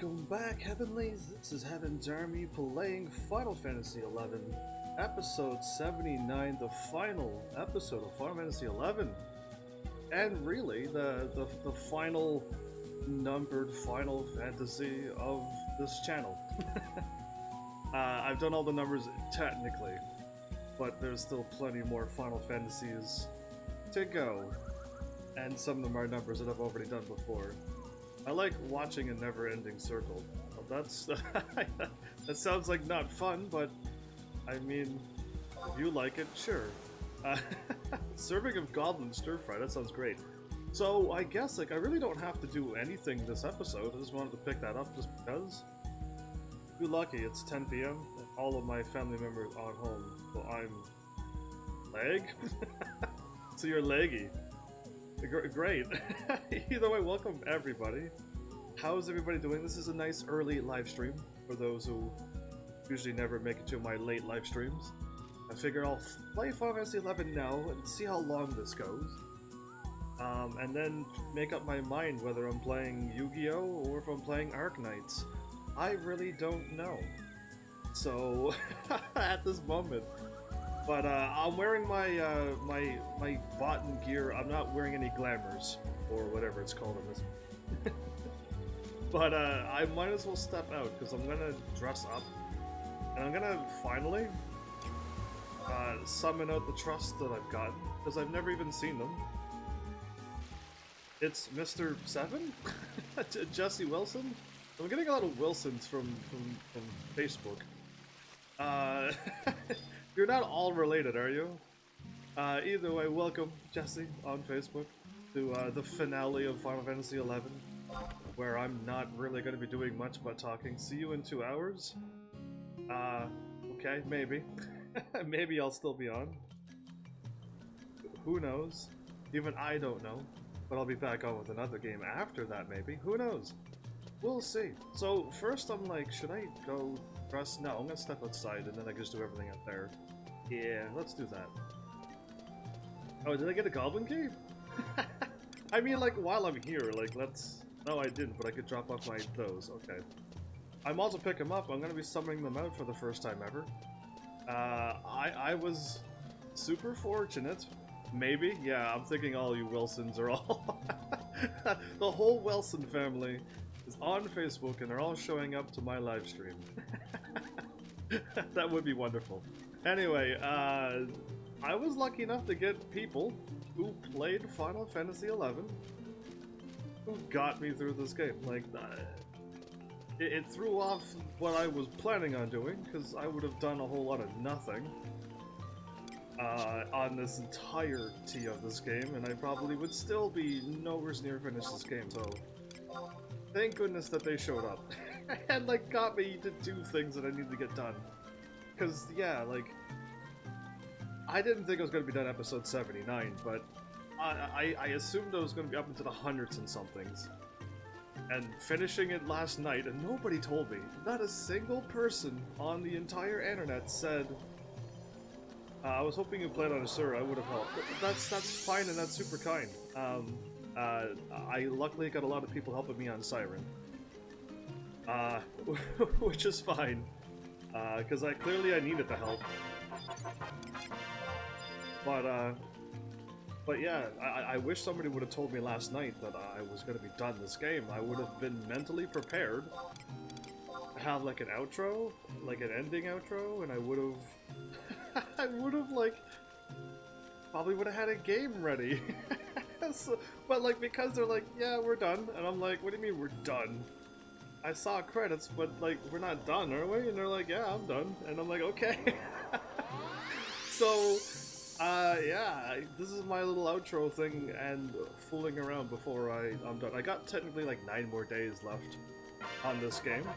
Welcome back, Heavenlies. This is HEAVENSARMY playing Final Fantasy XI, episode 79, the final episode of Final Fantasy XI, and really the final numbered Final Fantasy of this channel. I've done all the numbers technically, but there's still plenty more Final Fantasies to go, and some of them are numbers that I've already done before. I like watching a never-ending circle. Well, that's that sounds like not fun, but I mean, if you like it, sure. Serving of Goblin Stir Fry, that sounds great. So I guess like I really don't have to do anything this episode. I just wanted to pick that up just because. If you're lucky, it's 10 p.m. All of my family members are home, so I'm leg. So you're leggy. Great. Either way, welcome everybody. How's everybody doing? This is a nice early live stream for those who usually never make it to my late live streams. I figure I'll play Final Fantasy XI now and see how long this goes. And then make up my mind whether I'm playing Yu-Gi-Oh! Or if I'm playing Arknights. I really don't know. So, at this moment. But I'm wearing my my bottom gear. I'm not wearing any glamours or whatever it's called in this. But I might as well step out because I'm gonna dress up and I'm gonna finally summon out the trust that I've gotten because I've never even seen them. It's Mr. Seven, Jesse Wilson. I'm getting a lot of Wilsons from Facebook. You're not all related, are you? Either way, welcome, Jesse, on Facebook, to the finale of Final Fantasy XI, where I'm not really going to be doing much but talking. See you in 2 hours? Okay, maybe. Maybe I'll still be on. Who knows? Even I don't know. But I'll be back on with another game after that, maybe. Who knows? We'll see. So, first I'm like, should I go dress? No, I'm gonna step outside and then I can just do everything out there. Yeah, let's do that. Oh, did I get a goblin key? I mean, like, while I'm here, like, let's... No, I didn't, but I could drop off my those. Okay. I might as well pick them up. I'm gonna be summoning them out for the first time ever. I was super fortunate. Maybe? Yeah, I'm thinking all you Wilsons are all... The whole Wilson family is on Facebook and they're all showing up to my live stream. That would be wonderful. Anyway, I was lucky enough to get people who played Final Fantasy XI who got me through this game. Like, it threw off what I was planning on doing, because I would have done a whole lot of nothing on this entirety of this game, and I probably would still be nowhere near finished this game, so thank goodness that they showed up and, like, got me to do things that I needed to get done. Because, yeah, like, I didn't think I was going to be done episode 79, but I assumed I was going to be up into the hundreds and somethings. And finishing it last night, and nobody told me, not a single person on the entire internet said, I was hoping you played on a server, I would have helped. That's fine and that's super kind. I luckily got a lot of people helping me on Siren. Which is fine. Because clearly I needed the help. But yeah, I wish somebody would have told me last night that I was going to be done this game. I would have been mentally prepared to have like an outro, like an ending outro, and I would have, I would have like, probably would have had a game ready. So, but like, because they're like, yeah, we're done, and I'm like, what do you mean we're done? I saw credits, but like, we're not done, are we? And they're like, yeah, I'm done. And I'm like, okay. So, yeah, this is my little outro thing and fooling around before I'm done. I got technically like 9 more days left on this game.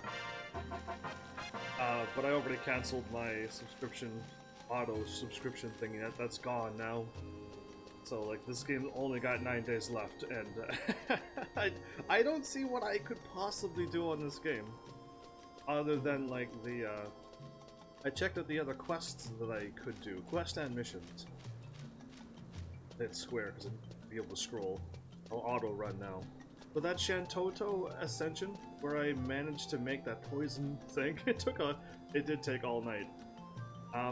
But I already canceled my subscription, auto subscription thingy. That's gone now. So, like, this game only got 9 days left, and I don't see what I could possibly do on this game. Other than, like, the, I checked out the other quests that I could do. Quest and missions. It's square, because I'd be able to scroll. I'll auto-run now. But that Shantoto Ascension, where I managed to make that poison thing. It did take all night.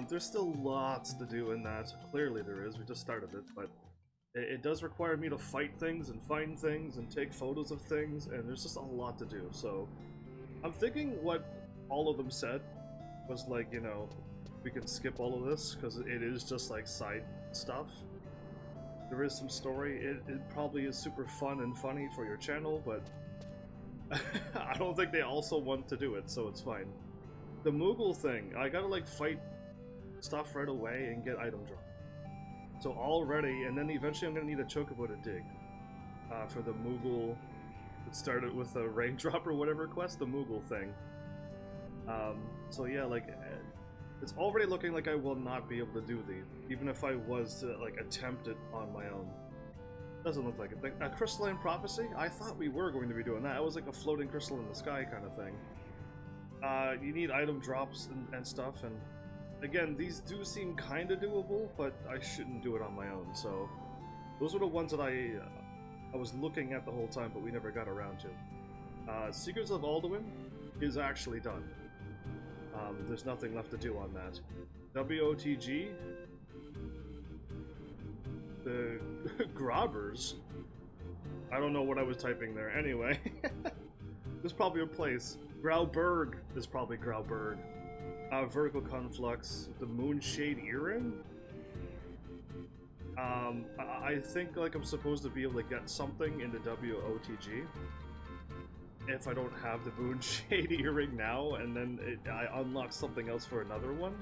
There's still lots to do in that. Clearly there is, we just started it, but it does require me to fight things and find things and take photos of things, and there's just a lot to do, so... I'm thinking what all of them said was like, you know, we can skip all of this, because it is just like side stuff. There is some story, it probably is super fun and funny for your channel, but I don't think they also want to do it, so it's fine. The Moogle thing, I gotta like fight stuff right away and get item drop. So already, and then eventually I'm gonna need a chocobo to dig for the Moogle. It started with a raindrop or whatever quest, the Moogle thing. So yeah, like it's already looking like I will not be able to do these, even if I was to like attempt it on my own. Doesn't look like it. A crystalline prophecy? I thought we were going to be doing that. It was like a floating crystal in the sky kind of thing. You need item drops and stuff, and again, these do seem kind of doable, but I shouldn't do it on my own, so... Those were the ones that I was looking at the whole time, but we never got around to. Secrets of Alduin is actually done. There's nothing left to do on that. WOTG? The Grabbers? I don't know what I was typing there. Anyway, there's probably a place. Grauberg is probably Grauberg. Vertical Conflux, the Moonshade Earring? I think like I'm supposed to be able to get something in the WOTG if I don't have the Moonshade Earring now, and then I unlock something else for another one.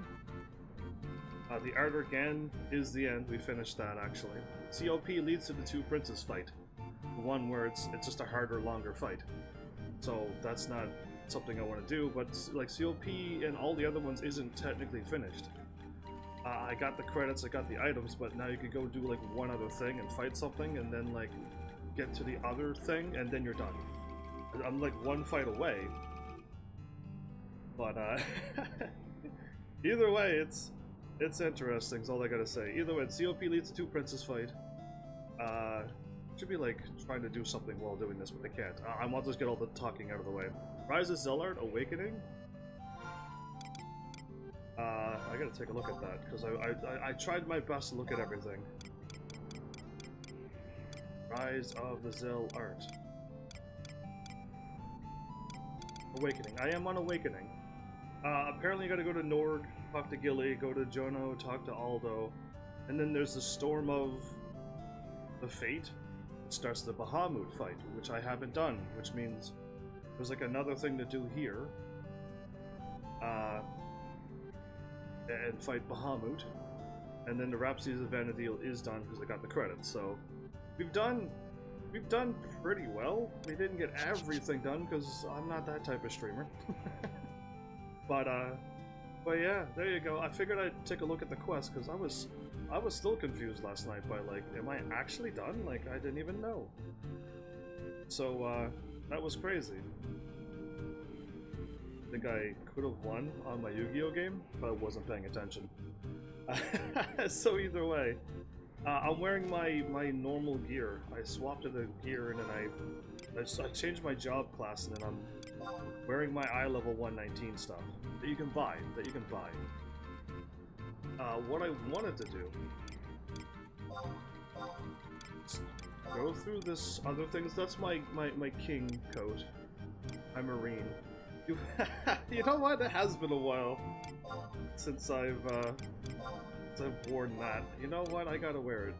The Ardergan is the end. We finished that actually. COP leads to the two princes fight. One where it's just a harder, longer fight. So that's not something I want to do, but like COP and all the other ones isn't technically finished. I got the credits, I got the items, but now you could go do like one other thing and fight something, and then like get to the other thing, and then you're done. I'm like one fight away, but either way, it's interesting. Is all I gotta say. Either way, COP leads to two princes fight. Should be like trying to do something while doing this, but I can't. I want to just get all the talking out of the way. Rise of Zellard Awakening. I gotta take a look at that, because I tried my best to look at everything. Rise of the Zellard. Awakening. I am on Awakening. Apparently you gotta go to Nord, talk to Gilly, go to Jono, talk to Aldo, and then there's the Storm of the Fate. It starts the Bahamut fight, which I haven't done, which means there's like another thing to do here. And fight Bahamut. And then the Rhapsodies of Vanadil is done because I got the credits, so we've done pretty well. We didn't get everything done because I'm not that type of streamer. but yeah, there you go. I figured I'd take a look at the quest because I was still confused last night by like, am I actually done? Like, I didn't even know. So that was crazy. I think I could have won on my Yu-Gi-Oh game, but I wasn't paying attention. So either way, I'm wearing my normal gear. I swapped to the gear, and then I changed my job class, and then I'm wearing my eye level 119 stuff that you can buy. What I wanted to do is go through this other things. That's my king coat. I'm Marine. You know what? It has been a while since I've worn that. You know what? I gotta wear it.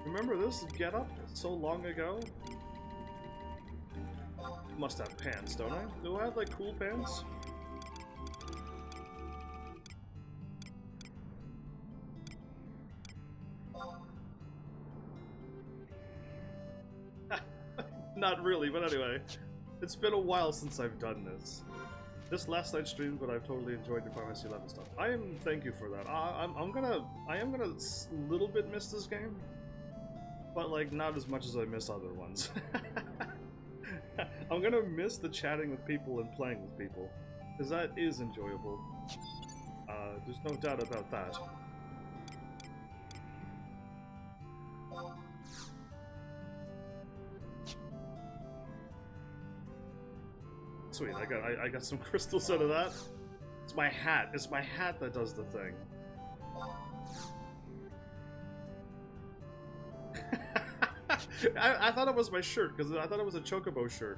Remember this getup so long ago? Must have pants, don't I? Do I have like cool pants? Not really, but anyway. It's been a while since I've done this. This last night stream, but I've totally enjoyed the Final Fantasy 11 stuff. Thank you for that. I am gonna a little bit miss this game, but like not as much as I miss other ones. I'm gonna miss the chatting with people and playing with people, because that is enjoyable. There's no doubt about that. Sweet, I got some crystals out of that. It's my hat. It's my hat that does the thing. I thought it was my shirt, because I thought it was a Chocobo shirt.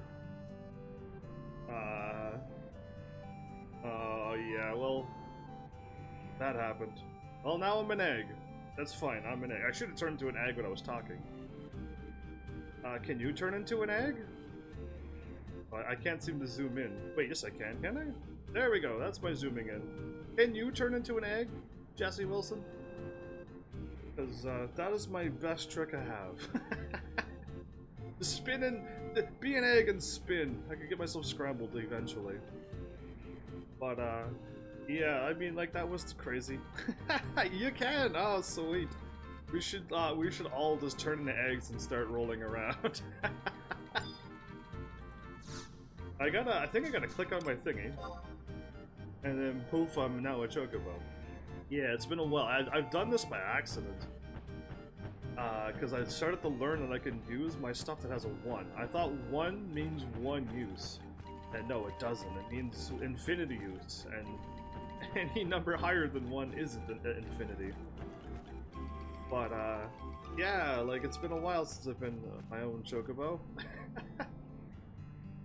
Oh, yeah, well, that happened. Well, now I'm an egg. That's fine, I'm an egg. I should have turned into an egg when I was talking. Can you turn into an egg? I can't seem to zoom in. Wait, yes I can I? There we go, that's my zooming in. Can you turn into an egg, Jesse Wilson? Because that is my best trick I have. Spin and be an egg and spin. I could get myself scrambled eventually. But yeah, I mean, like, that was crazy. You can. Oh, sweet. We should all just turn into eggs and start rolling around. I think I gotta click on my thingy, and then poof, I'm now a Chocobo. Yeah, it's been a while. I've done this by accident. Because I started to learn that I can use my stuff that has a 1. I thought 1 means 1 use. And no, it doesn't. It means infinity use. And any number higher than 1 isn't infinity. But, yeah, like, it's been a while since I've been my own Chocobo.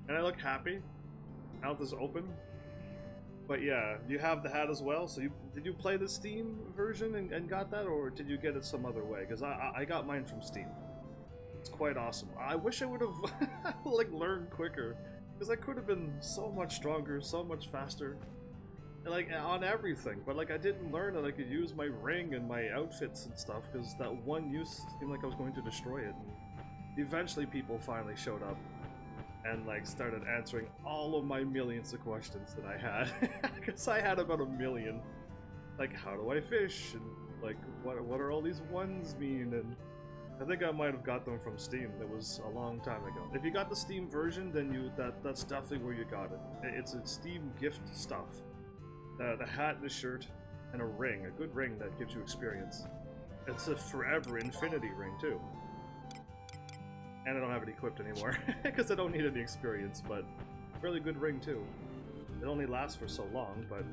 And I look happy. Mouth is open. But yeah, you have the hat as well, so did you play the Steam version and got that, or did you get it some other way? Because I got mine from Steam. It's quite awesome. I wish I would have like learned quicker, because I could have been so much stronger, so much faster, like on everything. But like I didn't learn that I could use my ring and my outfits and stuff, because that 1 use seemed like I was going to destroy it. And eventually people finally showed up and like started answering all of my millions of questions that I had, because I had about 1 million. Like, how do I fish? And like, what are all these 1s mean? And I think I might have got them from Steam. It was a long time ago. If you got the Steam version, then that's definitely where you got it. It's a Steam gift stuff. The hat, the shirt, and a ring, a good ring that gives you experience. It's a forever infinity ring too. And I don't have it equipped anymore, because I don't need any experience, but really good ring too. It only lasts for so long, but...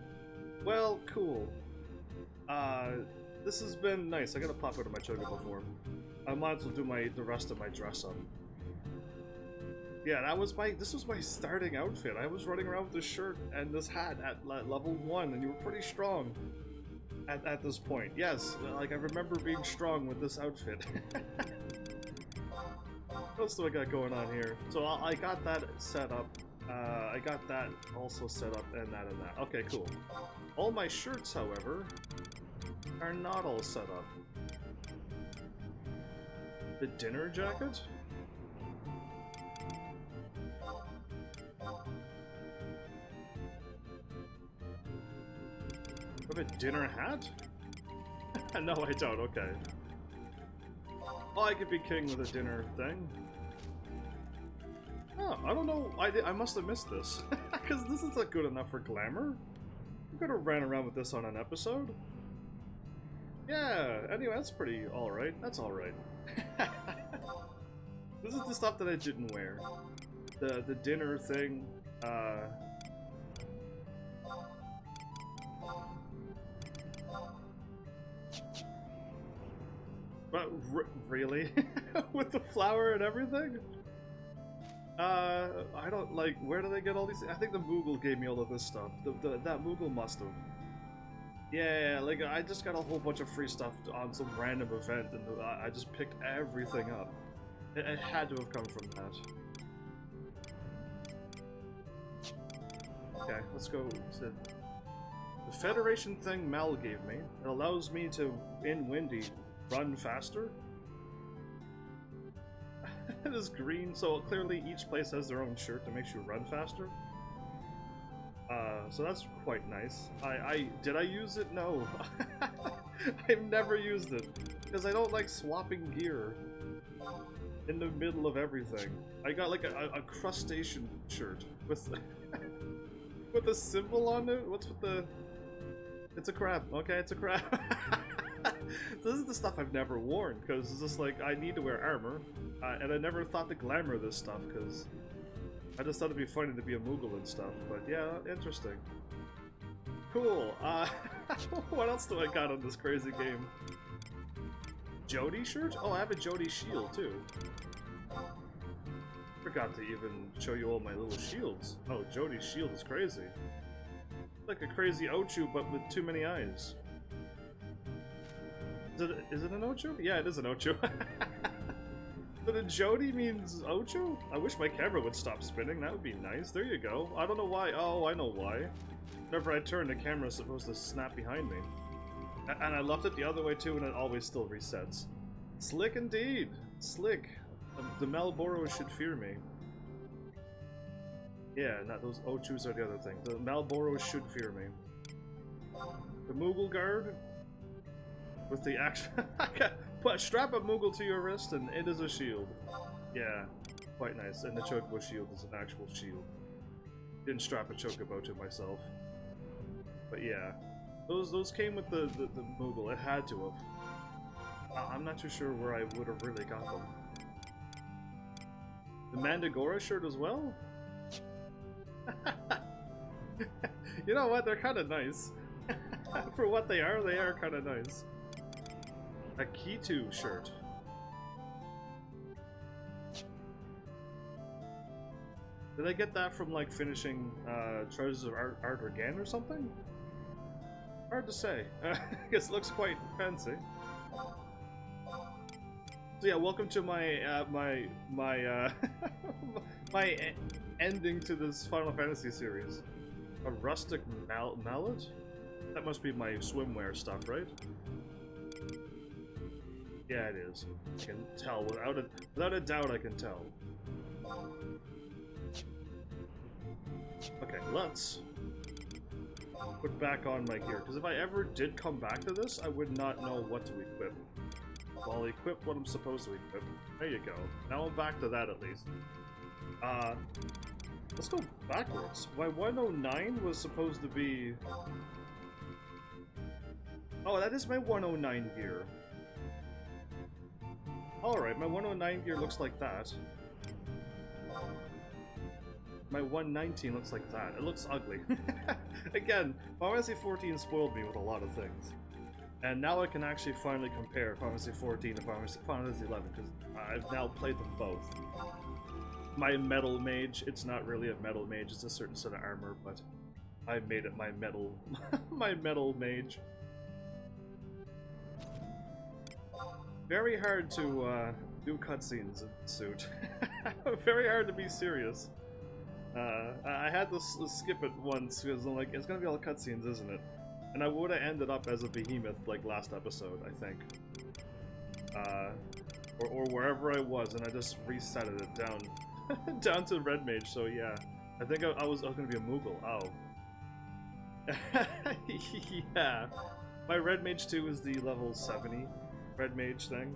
Well, cool. This has been nice. I gotta pop out of my Chocobo form. I might as well do the rest of my dress up. Yeah, this was my starting outfit. I was running around with this shirt and this hat at level 1, and you were pretty strong at this point. Yes, like I remember being strong with this outfit. What else do I got going on here? So I got that set up. I got that also set up, and that and that. Okay, cool. All my shirts, however, are not all set up. The dinner jacket? I have a dinner hat? No, I don't. Okay. Oh, I could be king with a dinner thing. Oh, I don't know. I must have missed this. Because this isn't good enough for glamour. I could have ran around with this on an episode. Yeah, anyway, that's pretty alright. That's alright. This is the stuff that I didn't wear. The dinner thing, But really? With the flower and everything? I don't, like, where do they get all these? I think the Moogle gave me all of this stuff. That Moogle must have. Yeah, like, I just got a whole bunch of free stuff on some random event, and I just picked everything up. It had to have come from that. Okay, let's go to the Federation thing Mel gave me. It allows me to, in Windy, run faster. It is green, so clearly each place has their own shirt that makes you run faster. So that's quite nice. Did I use it? No. I've never used it, because I don't like swapping gear in the middle of everything. I got like a crustacean shirt with with a symbol on it. What's with the... It's a crab. Okay, it's a crab. This is the stuff I've never worn, because it's just like, I need to wear armor, and I never thought to glamour this stuff, because I just thought it'd be funny to be a Moogle and stuff, but yeah, interesting. Cool, what else do I got on this crazy game? Jody shirt? Oh, I have a Jody shield, too. Forgot to even show you all my little shields. Oh, Jody's shield is crazy. Like a crazy Ochu, but with too many eyes. Is it an Ochu? Yeah, it is an Ochu. But a Jody means Ochu? I wish my camera would stop spinning, that would be nice. There you go. I don't know why. Oh, I know why. Whenever I turn, the camera's supposed to snap behind me. And I left it the other way too, and it always still resets. Slick indeed! Slick. The Malboros should fear me. Yeah, not those Ochus are the other thing. The Malboros should fear me. The Moogle guard with the actual strap a Moogle to your wrist and it is a shield. Yeah, quite nice. And the Chocobo shield is an actual shield. Didn't strap a Chocobo to myself. But yeah. Those came with the Moogle. It had to have. I'm not too sure where I would have really got them. The Mandagora shirt as well? You know what? They're kind of nice. For what they are kind of nice. A Kitu shirt. Did I get that from like finishing Treasures of Art Organ or something? Hard to say. I guess it looks quite fancy. So yeah, welcome to my my ending to this Final Fantasy series. A rustic mallet? That must be my swimwear stuff, right? Yeah, it is. I can tell without a doubt. I can tell. Okay, let's put back on my gear, because if I ever did come back to this, I would not know what to equip. Well, I'll equip what I'm supposed to equip. There you go. Now I'm back to that at least. Let's go backwards. My 109 was supposed to be... Oh, that is my 109 gear. Alright, my 109 gear looks like that. My 119 looks like that. It looks ugly. Again, Final Fantasy 14 spoiled me with a lot of things. And now I can actually finally compare Final Fantasy 14 to Final Fantasy 11, because I've now played them both. My metal mage, it's not really a metal mage, it's a certain set of armor, but I made it my metal my metal mage. Very hard to do cutscenes in suit. Very hard to be serious. I had to skip it once because I'm like, it's gonna be all cutscenes, isn't it? And I would have ended up as a behemoth like last episode, I think. Or wherever I was, and I just resetted it down down to Red Mage. So yeah, I think I was gonna be a Moogle. Oh, yeah. My Red Mage 2 is the level 70 Red Mage thing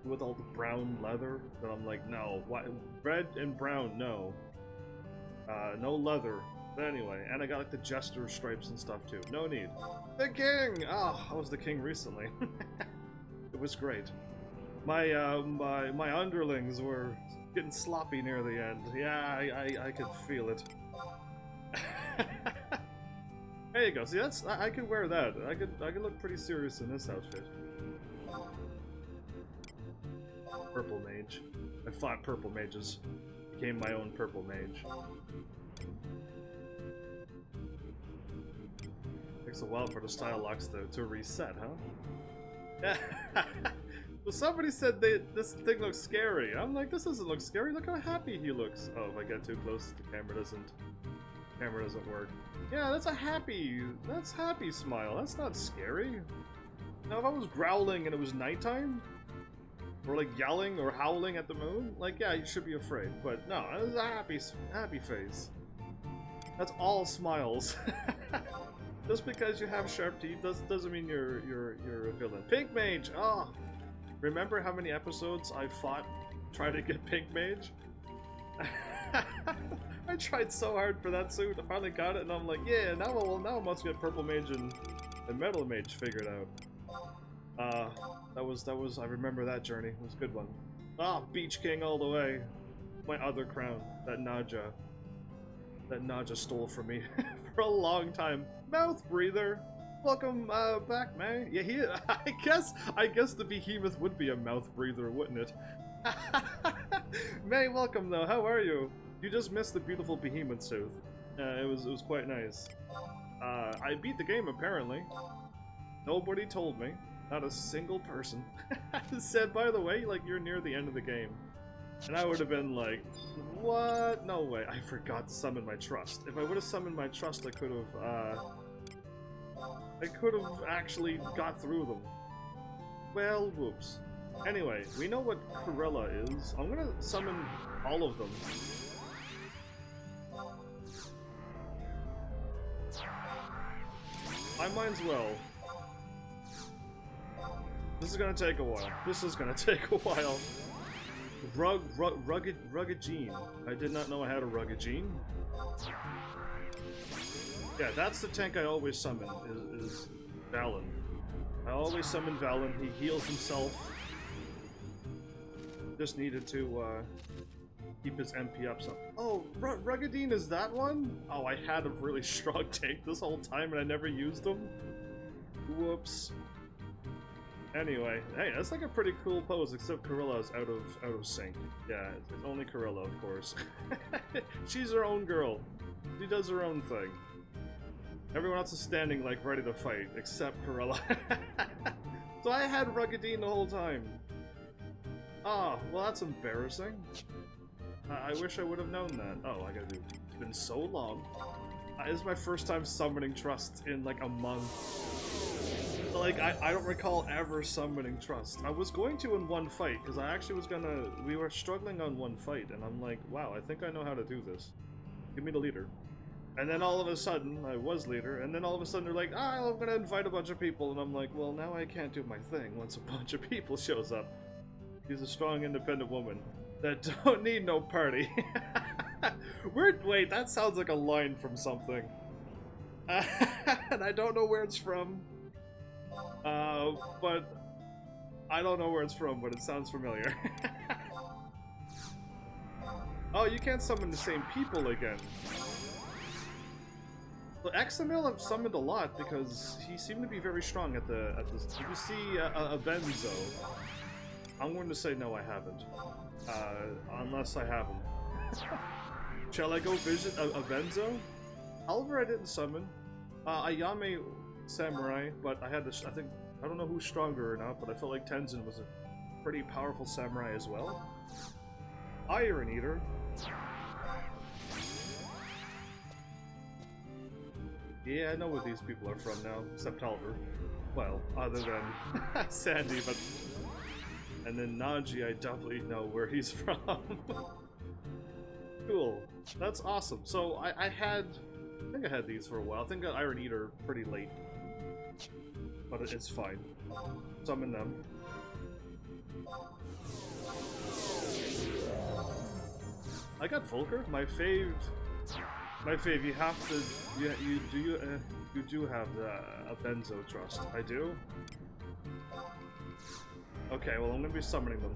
with all the brown leather. But I'm like, no, why red and brown? No. No leather. But anyway, and I got like the Jester stripes and stuff too. No need. The King! Oh, I was the King recently. It was great. My my underlings were getting sloppy near the end. Yeah, I could feel it. There you go. See, that's I could wear that. I could look pretty serious in this outfit. Purple mage. I fought purple mages. Became my own purple mage. Takes a while for the style locks to reset, huh? Well, somebody said this thing looks scary. I'm like, this doesn't look scary. Look how happy he looks. Oh, if I get too close, the camera doesn't work. Yeah, that's happy smile. That's not scary. Now, if I was growling and it was nighttime, or like yelling or howling at the moon, like, yeah, you should be afraid. But no, it's a happy face. That's all smiles. Just because you have sharp teeth doesn't mean you're a villain. Pink Mage! Oh! Remember how many episodes I fought trying to get Pink Mage? I tried so hard for that suit, I finally got it, and I'm like, yeah, now I must get Purple Mage and Metal Mage figured out. That was, I remember that journey. It was a good one. Ah, Beach King all the way. My other crown, that Naja. that Naja stole from me for a long time. Mouth breather! Welcome back, May. Yeah, he. I guess the behemoth would be a mouth breather, wouldn't it? May, welcome though. How are you? You just missed the beautiful behemoth suit. It was quite nice. I beat the game apparently. Nobody told me. Not a single person said, by the way, like, you're near the end of the game. And I would have been like, what? No way. I forgot to summon my trust. If I would have summoned my trust, I could have actually got through them. Well, whoops. Anyway, we know what Corella is. I'm gonna summon all of them. I might as well. This is gonna take a while. This is gonna take a while. Rugged Gene. I did not know I had a Rugged Gene. Yeah, that's the tank I always summon, is Valen. I always summon Valen. He heals himself. Just needed to keep his MP up some. Oh, Ruggedine is that one? Oh, I had a really strong tank this whole time and I never used him. Whoops. Anyway, hey, that's like a pretty cool pose, except Corella's out of sync. Yeah, it's only Corella, of course. She's her own girl. She does her own thing. Everyone else is standing, like, ready to fight, except Corella. So I had Ruggedine the whole time. Ah, well that's embarrassing. I wish I would have known that. Oh, I gotta do. It's been so long. This is my first time summoning Trust in like a month. Like, I don't recall ever summoning Trust. I was going to in one fight, because I actually was gonna... We were struggling on one fight, and I'm like, wow, I think I know how to do this. Give me the leader. And then all of a sudden, I was leader, and then all of a sudden they're like, ah, I'm gonna invite a bunch of people, and I'm like, well, now I can't do my thing once a bunch of people shows up. She's a strong, independent woman that don't need no party. Wait, that sounds like a line from something. And I don't know where it's from. But I don't know where it's from, but it sounds familiar. Oh, you can't summon the same people again. Well, Examil I've summoned a lot because he seemed to be very strong at this. Did you see a Benzo? I'm going to say no, I haven't. Unless I haven't. Shall I go visit a Benzo? Oliver I didn't summon. Ayame Samurai, but I had this, I don't know who's stronger or not, but I felt like Tenzin was a pretty powerful samurai as well. Iron Eater. Yeah, I know where these people are from now, except Oliver. Well, other than Sandy, but... And then Naji, I definitely know where he's from. Cool. That's awesome. So I think I had these for a while. I think I got Iron Eater pretty late. But it's fine. Summon them. I got Volker. My fave, you have to... You do have a Benzo Trust. I do? Okay, well I'm gonna be summoning them.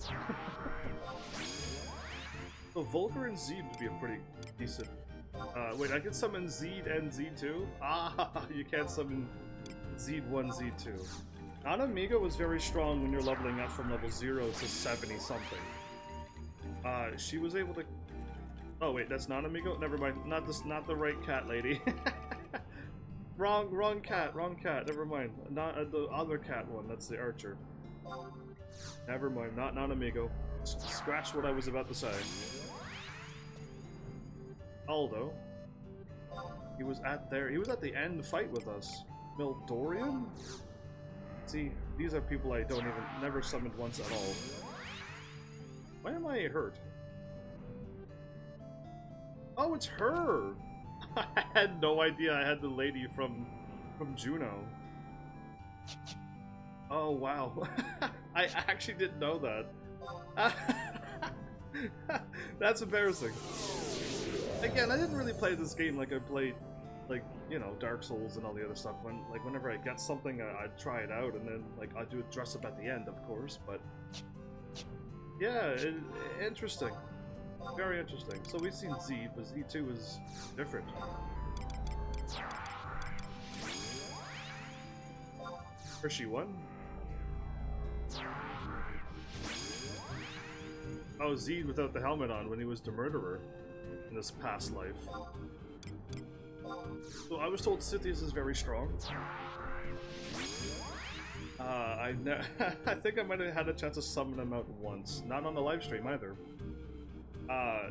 So Volker and Zed would be a pretty decent... wait, I can summon Zed and Z2? Ah, you can't summon Z1, Z2. Anamiga was very strong when you're leveling up from level 0 to 70 something. She was able to... Oh wait, that's not Amigo? Never mind, not the right cat lady. wrong cat, never mind. Not the other cat one, that's the archer. Never mind, not Amigo. Scratch what I was about to say. Aldo. He was at the end fight with us. Mildorian? See, these are people I never summoned once at all. Why am I hurt? Oh, it's her! I had no idea I had the lady from Juno. Oh, wow. I actually didn't know that. That's embarrassing. Again, I didn't really play this game like I played, like, you know, Dark Souls and all the other stuff. Whenever I get something, I'd try it out, and then, like, I'd do a dress up at the end, of course, but... Yeah, interesting. Very interesting. So we've seen Z, but Z2 is different. Hershey 1? Oh, Z without the helmet on when he was the murderer in this past life. So I was told Scythius is very strong. I think I might have had a chance to summon him out once. Not on the live stream either.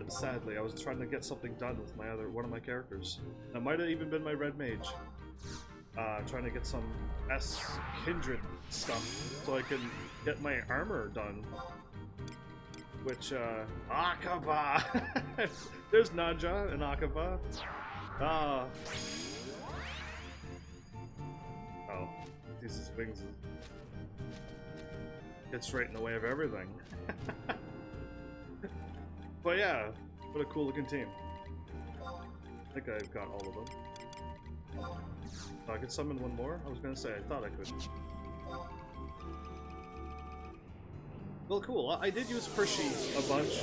Sadly, I was trying to get something done with one of my characters. That might have even been my red mage. Trying to get some Kindred stuff so I can get my armor done. Which, Akaba! There's Naja and Akaba. Oh, these wings gets right in the way of everything. But yeah, what a cool looking team. I think I've got all of them. I could summon one more? I was gonna say, I thought I could. Well, cool. I did use Percy a bunch.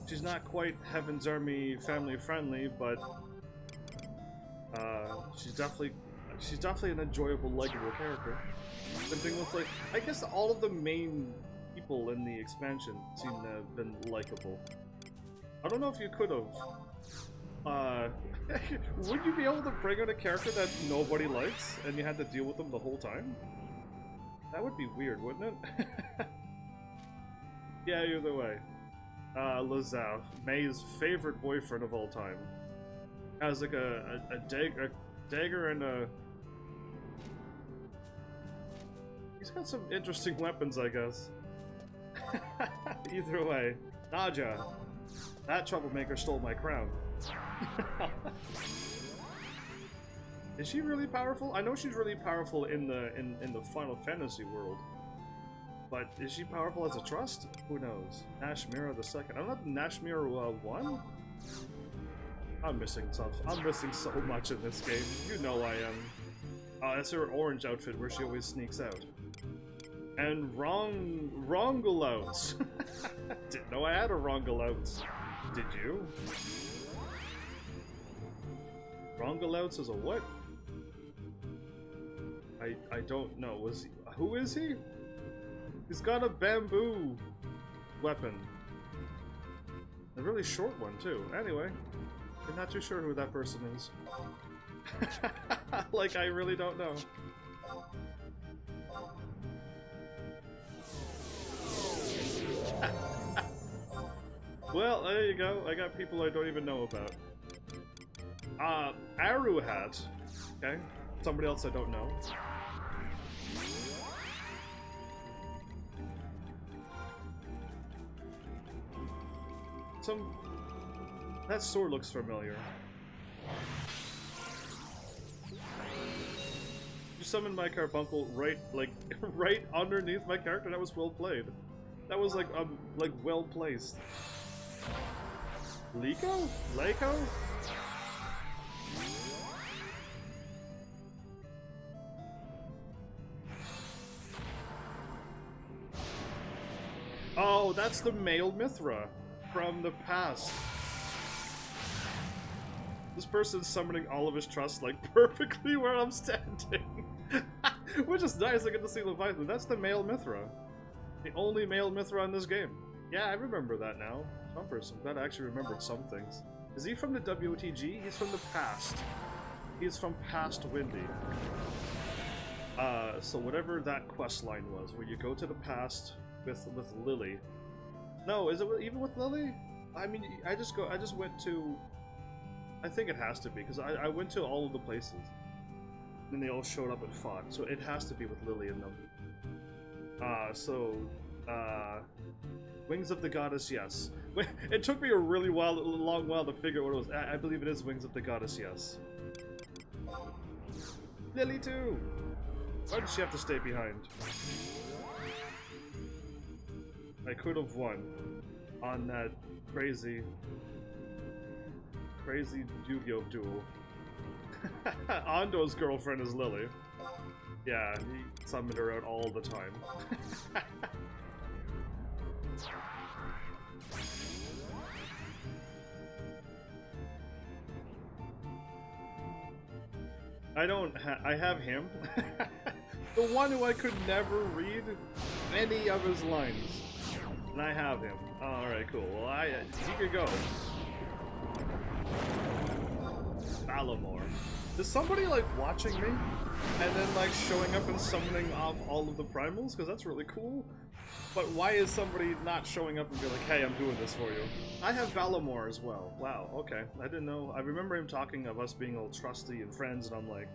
She's not quite Heaven's Army family friendly, but she's definitely an enjoyable, likable character. Same thing with, like, I guess all of the main people in the expansion seem to have been likable. I don't know if you could have. Would you be able to bring out a character that nobody likes and you had to deal with them the whole time? That would be weird, wouldn't it? Yeah, either way. Lazav, May's favorite boyfriend of all time. Has like a dagger and a... He's got some interesting weapons, I guess. Either way. Naja. That troublemaker stole my crown. Is she really powerful? I know she's really powerful in the Final Fantasy world. But is she powerful as a trust? Who knows? Nashmira the second. I'm not Nashmira 1? I'm missing something. I'm missing so much in this game. You know I am. That's her orange outfit where she always sneaks out. And Rongalouts. Didn't know I had a Rongalouts. Did you? Rongalouts is a what? I don't know. Was he, who is he? He's got a bamboo weapon. A really short one, too. Anyway, I'm not too sure who that person is. Like, I really don't know. Well, there you go. I got people I don't even know about. Aru Hat. Okay. Somebody else I don't know. That sword looks familiar. You summoned my carbuncle right, like, right underneath my character. That was well played. That was like well placed. Liko? Liko? Oh, that's the male Mithra from the past. This person's summoning all of his trust, like, perfectly where I'm standing. Which is nice, I get to see Leviathan. That's the male Mithra. The only male Mithra in this game. Yeah, I remember that now. I'm glad I actually remembered some things. Is he from the WOTG? He's from the past. He's from past Windy. So whatever that quest line was, where you go to the past with Lily. No, is it even with Lily? I mean, I just went to... I think it has to be, because I went to all of the places. And they all showed up and fought, so it has to be with Lily in them. Wings of the Goddess, yes. It took me a really long while to figure out what it was. I believe it is Wings of the Goddess, yes. Lily too! Why did she have to stay behind? I could have won on that crazy Yu-Gi-Oh duel. Ando's girlfriend is Lily. Yeah, he summoned her out all the time. I have him. The one who I could never read any of his lines. And I have him. Oh, alright, cool. Well, he could go. Valamore. Is somebody, like, watching me? And then, like, showing up and summoning off all of the primals? Because that's really cool. But why is somebody not showing up and be like, hey, I'm doing this for you? I have Valamore as well. Wow, okay. I didn't know. I remember him talking of us being all trusty and friends, and I'm like...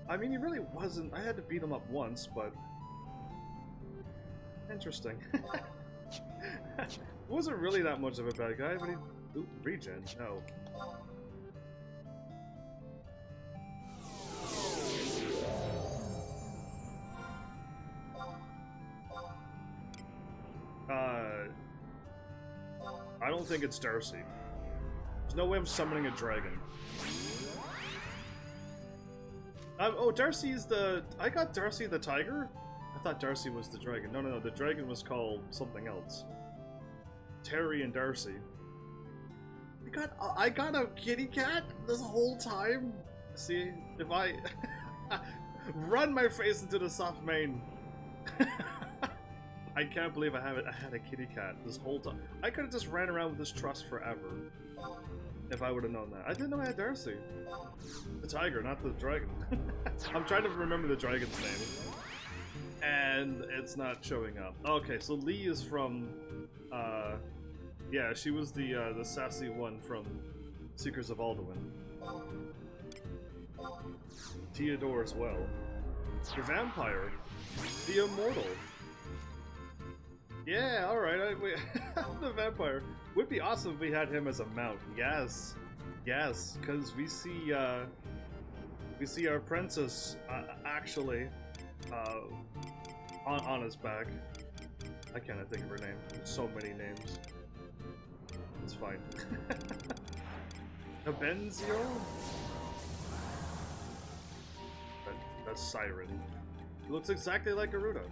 I mean, he really wasn't. I had to beat him up once, but... Interesting. Wasn't really that much of a bad guy, but he... Ooh, regen. No. I don't think it's Darcy. There's no way I'm summoning a dragon. Oh, Darcy's the... I got Darcy the tiger? I thought Darcy was the dragon. No, no, no, the dragon was called something else. Terry and Darcy. I got a kitty cat this whole time? See, if I... run my face into the soft mane. I can't believe I had a kitty cat this whole time. I could have just ran around with this trust forever. If I would have known that. I didn't know I had Darcy. The tiger, not the dragon. I'm trying to remember the dragon's name. And it's not showing up. Okay, so Lee is from... yeah, she was the sassy one from Seekers of Alduin. Theodore as well. The vampire. The immortal. Yeah, alright, the vampire. Would be awesome if we had him as a mount. Yes. Yes, because we see our princess, actually, on his back. I cannot think of her name. So many names. It's fine. Abenzio? That's Siren. He looks exactly like Garuda.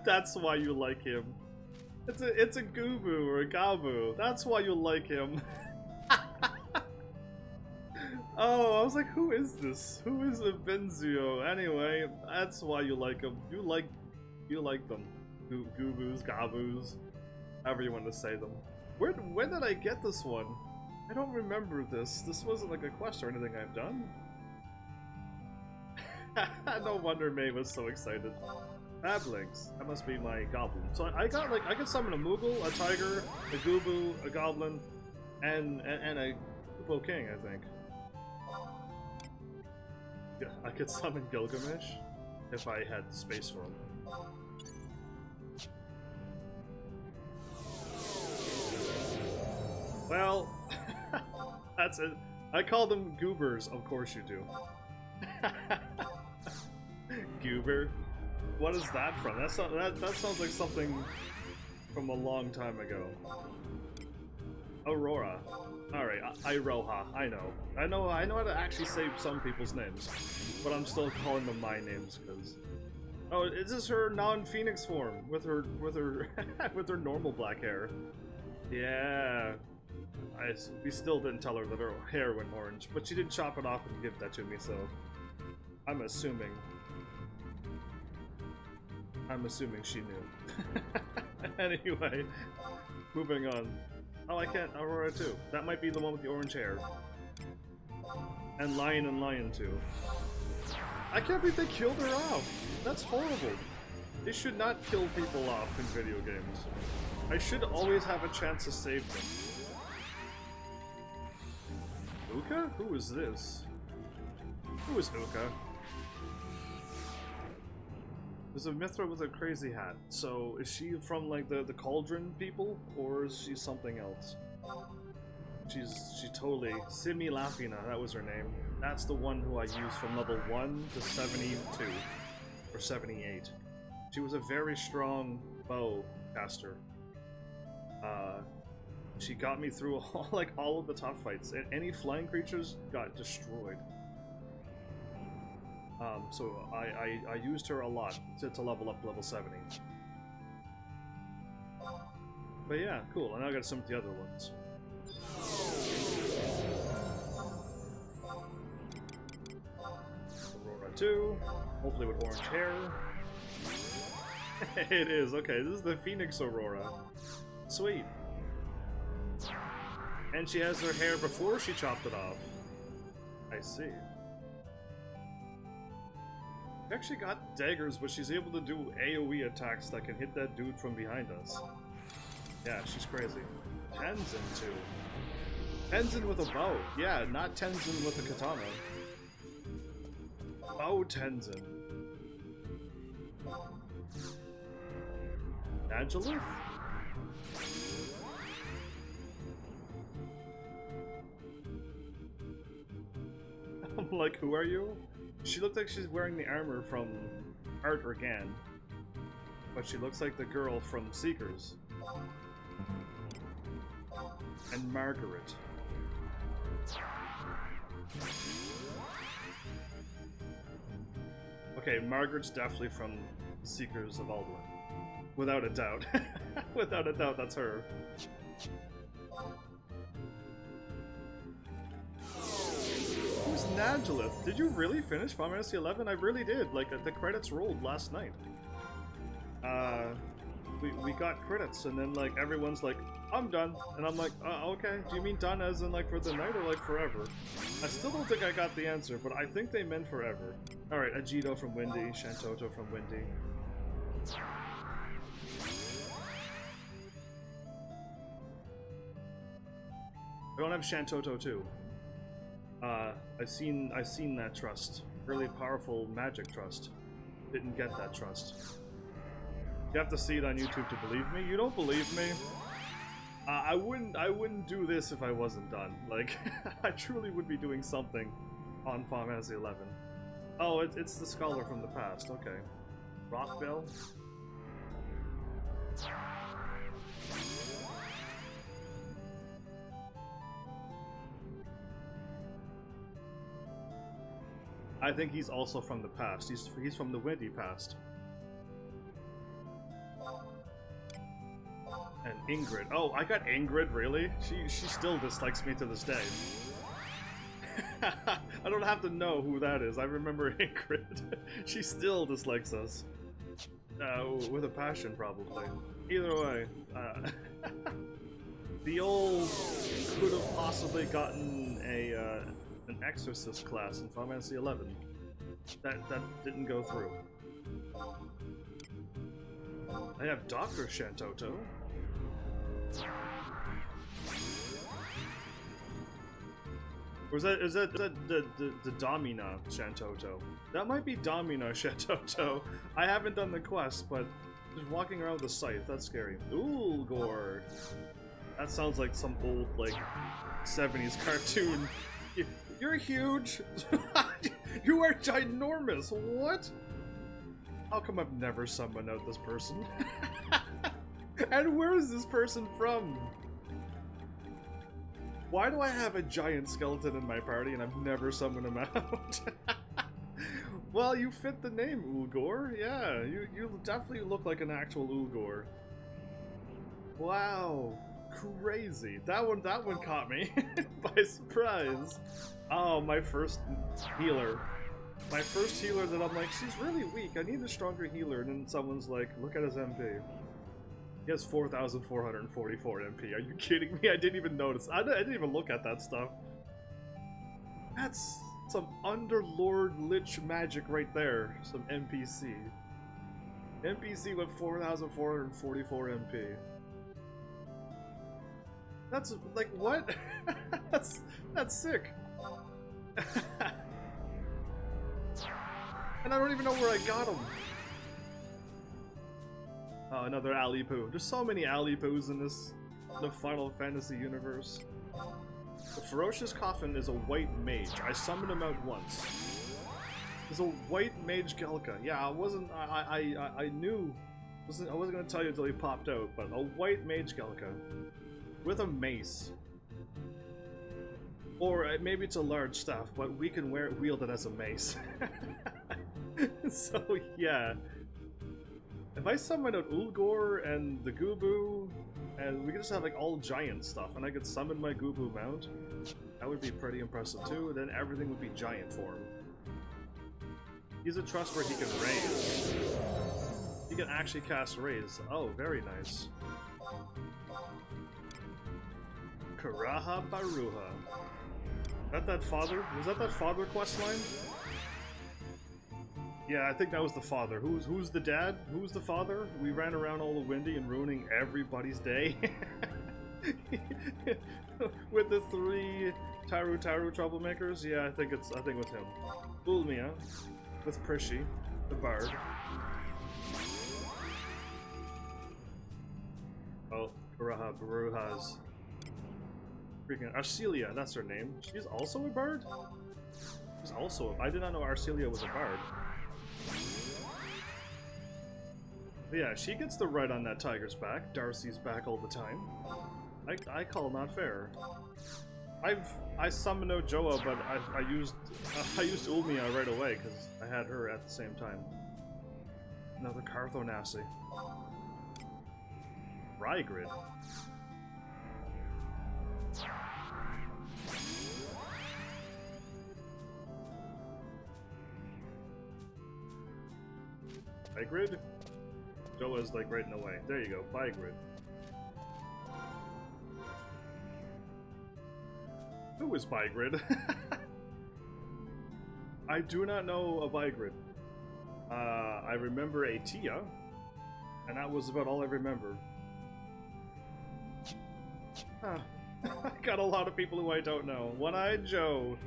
That's why you like him. It's a Gubu or a Gabu. That's why you like him. Oh, I was like, who is this? Who is Abenzio? Anyway, that's why you like him. You like them. Gubus, Gabus, however you want to say them. When did I get this one? I don't remember this. This wasn't like a quest or anything I've done. No wonder May was so excited. Bablings. That must be my goblin. So I got like, I could summon a Moogle, a tiger, a Gubu, a goblin, and a Kupo King, I think. Yeah, I could summon Gilgamesh if I had space for him. Well, that's it. I call them goobers, of course you do. Goober? What is that from? That sounds like something from a long time ago. Aurora. Alright, Iroha. I know how to actually say some people's names. But I'm still calling them my names, because... Oh, is this her non-Phoenix form? With her with her normal black hair. Yeah. We still didn't tell her that her hair went orange, but she did chop it off and give that to me, so... I'm assuming she knew. Anyway, moving on. Oh, I can't. Aurora too. That might be the one with the orange hair. And Lion too. I can't believe they killed her off. That's horrible. They should not kill people off in video games. I should always have a chance to save them. Uka? Who is this? Who is Uka? There's a Mithra with a crazy hat. So, is she from, like, the Cauldron people? Or is she something else? She totally... Simi Lafina, that was her name. That's the one who I used from level 1 to 72. Or 78. She was a very strong bow caster. She got me through all of the top fights. And any flying creatures got destroyed. So I used her a lot to level up to level 70. But yeah, cool. And now I got some of the other ones. Aurora 2, hopefully with orange hair. It is, okay, this is the Phoenix Aurora. Sweet. And she has her hair before she chopped it off. I see. She actually got daggers, but she's able to do AoE attacks that can hit that dude from behind us. Yeah, she's crazy. Tenzin too. Tenzin with a bow. Yeah, not Tenzin with a katana. Bow Tenzin. Angelith? I'm like, who are you? She looked like she's wearing the armor from Art Organ. But she looks like the girl from Seekers. And Margaret. Okay, Margaret's definitely from Seekers of Alduin. Without a doubt. Without a doubt, that's her. Who's Angelith? Did you really finish Final Fantasy 11? I really did. Like, the credits rolled last night. We got credits, and then, like, everyone's like, I'm done. And I'm like, okay. Do you mean done as in, like, for the night or, like, forever? I still don't think I got the answer, but I think they meant forever. Alright, Agito from Windy, Shantoto from Windy. I don't have Shantoto too. I've seen that trust. Really powerful magic trust. Didn't get that trust. You have to see it on YouTube to believe me. You don't believe me? I wouldn't do this if I wasn't done. Like, I truly would be doing something on Final Fantasy 11. Oh, it's the scholar from the past. Okay. Rockbell. I think he's also from the past. He's from the Windy past. And Ingrid. Oh, I got Ingrid, really? She still dislikes me to this day. I don't have to know who that is. I remember Ingrid. She still dislikes us. With a passion, probably. Either way. The old could have possibly gotten an exorcist class in Final Fantasy 11. That didn't go through. I have Dr. Shantoto. Or is that the Domina Shantoto? That might be Domina Shantoto. I haven't done the quest, but just walking around the site, that's scary. Ooh, Gord. That sounds like some old, like, 70s cartoon. You're huge! You are ginormous! What? How come I've never summoned out this person? And where is this person from? Why do I have a giant skeleton in my party and I've never summoned him out? Well, you fit the name, Ulgor. Yeah, you definitely look like an actual Ulgor. Wow. Crazy. That one caught me by surprise. Oh, my first healer. My first healer that I'm like, she's really weak. I need a stronger healer. And then someone's like, look at his MP. He has 4,444 MP. Are you kidding me? I didn't even notice. I didn't even look at that stuff. That's some Underlord Lich magic right there. Some NPC. NPC with 4,444 MP. That's like, what? that's sick. And I don't even know where I got him. Oh, another Alipu. There's so many Alipus in the Final Fantasy universe. The Ferocious Coffin is a white mage. I summoned him out once. There's a white mage Gelka. Yeah, I wasn't. I knew. I wasn't gonna tell you until he popped out. But a white mage Gelka with a mace, or maybe it's a large staff, but we can wield it as a mace. So yeah, if I summon out Ulgor and the Gubu, and we could just have like all giant stuff, and I could summon my Gubu mount, that would be pretty impressive too. Then everything would be giant form. He's a trust where he can raise. He can actually cast raise. Oh, very nice. Karaha Baruha. That father? Was that father quest line? Yeah, I think that was the father. Who's the dad? Who's the father? We ran around all the windy and ruining everybody's day. With the 3 Taru troublemakers? Yeah, I think it was him. Ulmia with Prishi, the bard. Oh, Karaha Baruha's freaking Arcelia, that's her name. She's also a bard? She's also I did not know Arcelia was a bard. But yeah, she gets the right on that tiger's back. Darcy's back all the time. I call not fair. I summoned no Joa, but I used Ulmia right away because I had her at the same time. Another Carthonasi. Rygrid. Bygrid? Joa's like right in the way. There you go, Bygrid. Who is Bygrid? I do not know a Bygrid. I remember a Tia, and that was about all I remember. Huh. I got a lot of people who I don't know. One-Eyed Joe.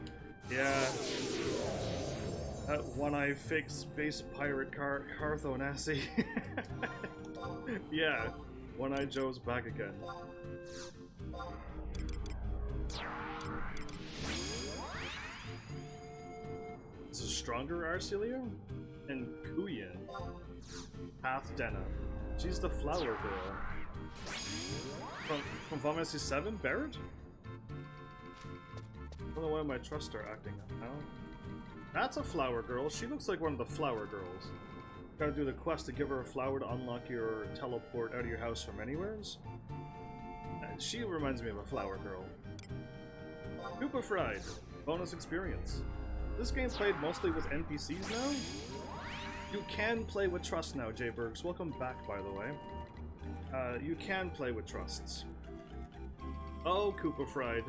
Yeah. That one-eyed fake space pirate Carthonasi. Yeah. One-Eyed Joe's back again. This is stronger Arcelia? And Kuyin. Path Denna. She's the flower girl. From Final Fantasy 7? Barrett? I don't know why my trusts are acting up now. That's a flower girl. She looks like one of the flower girls. Gotta do the quest to give her a flower to unlock your teleport out of your house from anywheres. And she reminds me of a flower girl. Koopa Fried. Bonus experience. This game played mostly with NPCs now? You can play with Trust now, Jaybergs. Welcome back, by the way. You can play with trusts. Oh, Koopa Fried.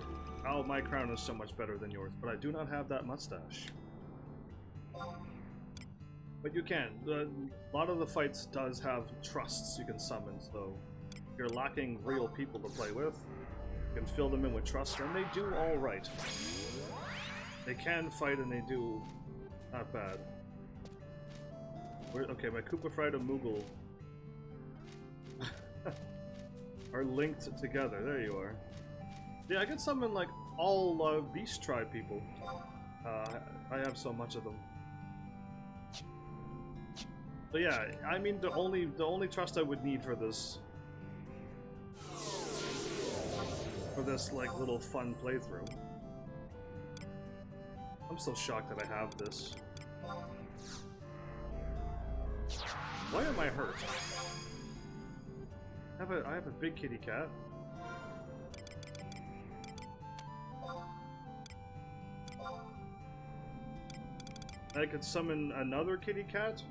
Oh, my crown is so much better than yours, but I do not have that mustache. But you can. A lot of the fights does have trusts you can summon, so if you're lacking real people to play with, you can fill them in with trusts, and they do alright. They can fight and they do not bad. Okay, my Koopa Fried and Moogle are linked together. There you are. Yeah, I can summon like all Beast Tribe people. I have so much of them. So yeah, I mean the only trust I would need for this like little fun playthrough. I'm still shocked that I have this. Why am I hurt? I have a big kitty cat. I could summon another kitty cat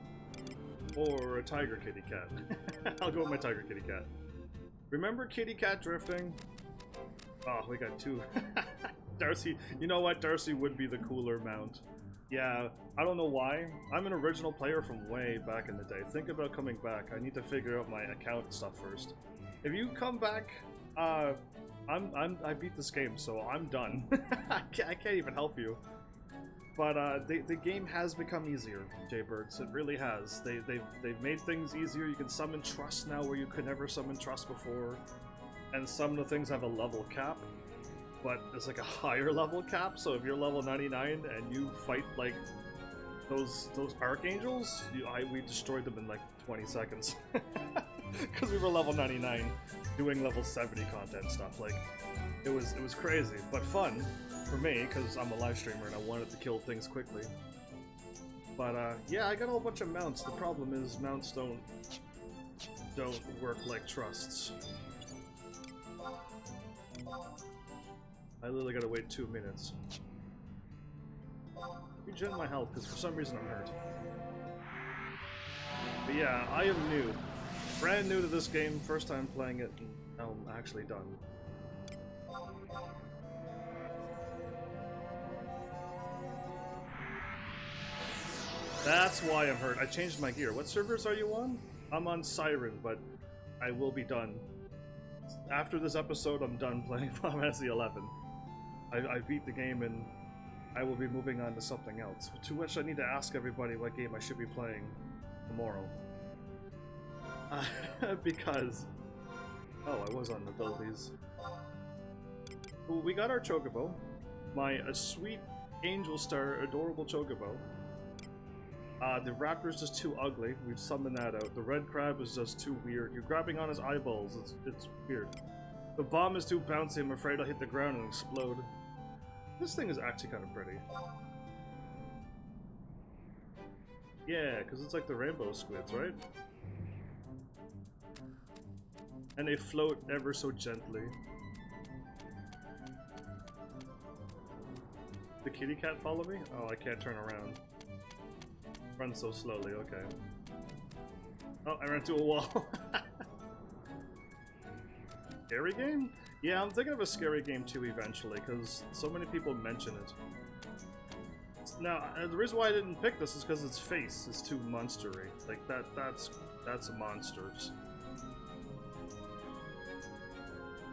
or a tiger kitty cat. I'll go with my tiger kitty cat. Remember kitty cat drifting? Oh, we got two. Darcy, you know what? Darcy would be the cooler mount. Yeah, I don't know why. I'm an original player from way back in the day. Think about coming back. I need to figure out my account and stuff first. If you come back, I beat this game, so I'm done. I can't even help you. But the game has become easier, Jaybirds. It really has. They've made things easier. You can summon Trust now where you could never summon Trust before. And some of the things have a level cap. But it's like a higher level cap, so if you're level 99 and you fight like those archangels, we destroyed them in like 20 seconds. Because we were level 99 doing level 70 content stuff. Like, it was crazy, but fun for me because I'm a live streamer and I wanted to kill things quickly. But yeah, I got a whole bunch of mounts. The problem is mounts don't work like trusts. I literally gotta wait 2 minutes. Regen my health, because for some reason I'm hurt. But yeah, I am new. Brand new to this game, first time playing it, and now I'm actually done. That's why I'm hurt. I changed my gear. What servers are you on? I'm on Siren, but I will be done. After this episode, I'm done playing Final Fantasy 11. I beat the game and I will be moving on to something else. To which I need to ask everybody what game I should be playing tomorrow. Because... Oh, I was on abilities. Well, we got our Chocobo. My sweet Angel Star adorable Chocobo. The raptor's just too ugly. We've summoned that out. The red crab is just too weird. You're grabbing on his eyeballs. It's weird. The bomb is too bouncy. I'm afraid I'll hit the ground and explode. This thing is actually kind of pretty. Yeah, because it's like the rainbow squids, right? And they float ever so gently. The kitty cat follow me? Oh, I can't turn around. Run so slowly, okay. Oh, I ran into a wall. Scary game? Yeah, I'm thinking of a scary game too eventually, because so many people mention it. Now, the reason why I didn't pick this is because its face is too monstery. Like, that's monsters.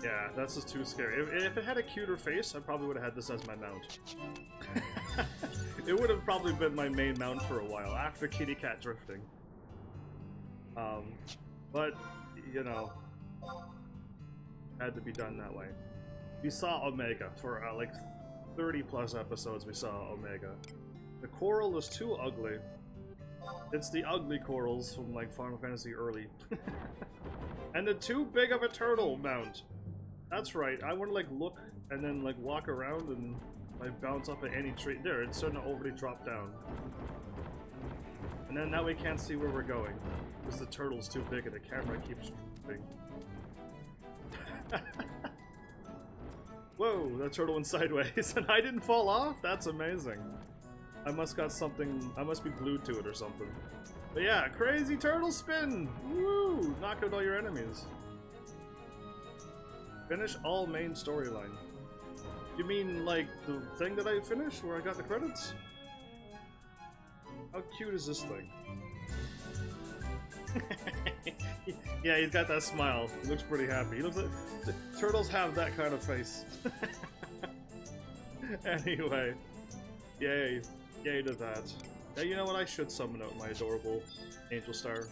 Yeah, that's just too scary. If it had a cuter face, I probably would have had this as my mount. It would have probably been my main mount for a while, after Kitty Cat Drifting. But, you know, had to be done that way. We saw Omega for like 30 plus episodes. We saw Omega. The coral is too ugly. It's the ugly corals from like Final Fantasy early. And the too big of a turtle mount. That's right. I want to like look and then like walk around and like bounce up at any tree. There, it's starting to overly drop down. And then now we can't see where we're going because the turtle's too big and the camera keeps dropping. Whoa, that turtle went sideways and I didn't fall off? That's amazing. I must got something, I must be glued to it or something. But yeah, crazy turtle spin! Woo! Knock out all your enemies. Finish all main storyline. You mean like the thing that I finished where I got the credits? How cute is this thing? Yeah, he's got that smile. He looks pretty happy. He looks like turtles have that kind of face. Anyway, yay to that. Yeah, you know what? I should summon out my adorable Angel Star.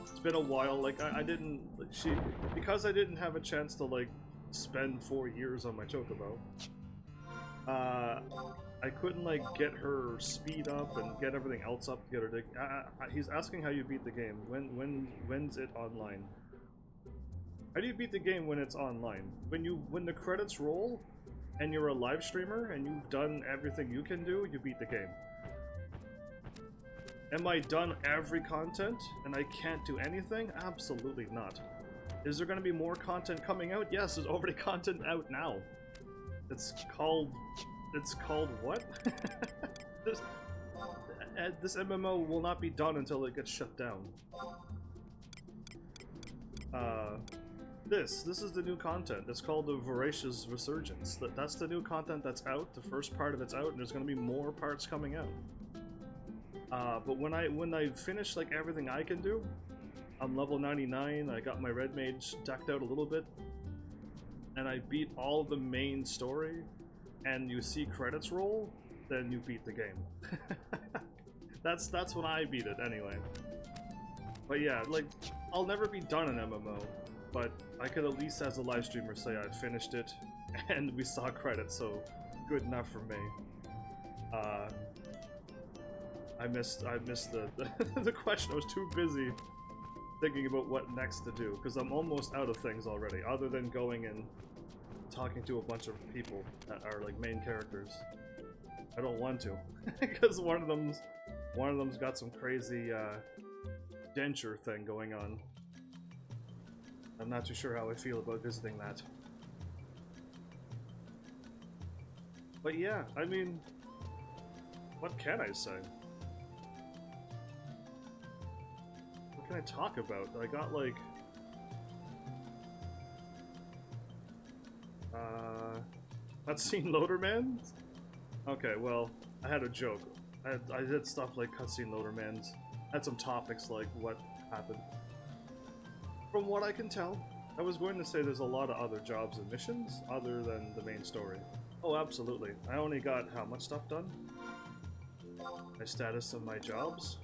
It's been a while. Like I didn't because I didn't have a chance to like spend 4 years on my Chocobo. I couldn't like get her speed up and get everything else up to get her to. He's asking how you beat the game. When's it online? How do you beat the game when it's online? When the credits roll, and you're a live streamer and you've done everything you can do, you beat the game. Am I done every content and I can't do anything? Absolutely not. Is there going to be more content coming out? Yes, there's already content out now. It's called what? This MMO will not be done until it gets shut down. This is the new content. It's called the Voracious Resurgence. That's the new content that's out. The first part of it's out, and there's going to be more parts coming out. But when I finish like everything I can do, I'm level 99. I got my red mage decked out a little bit, and I beat all the main story. And you see credits roll, then you beat the game. That's when I beat it anyway. But yeah, like I'll never be done an MMO, but I could at least as a live streamer say I finished it and we saw credits, so good enough for me. I missed the the question. I was too busy thinking about what next to do because I'm almost out of things already, other than going and talking to a bunch of people that are like main characters. I don't want to because one of them's One of them's got some crazy denture thing going on. I'm not too sure how I feel about visiting that. But yeah, I mean, what can I say? What can I talk about? I got like... cutscene loader man? Okay, well, I had a joke. I did stuff like cutscene loader mans. Had some topics like what happened. From what I can tell, I was going to say there's a lot of other jobs and missions other than the main story. Oh, absolutely. I only got how much stuff done? My status of my jobs.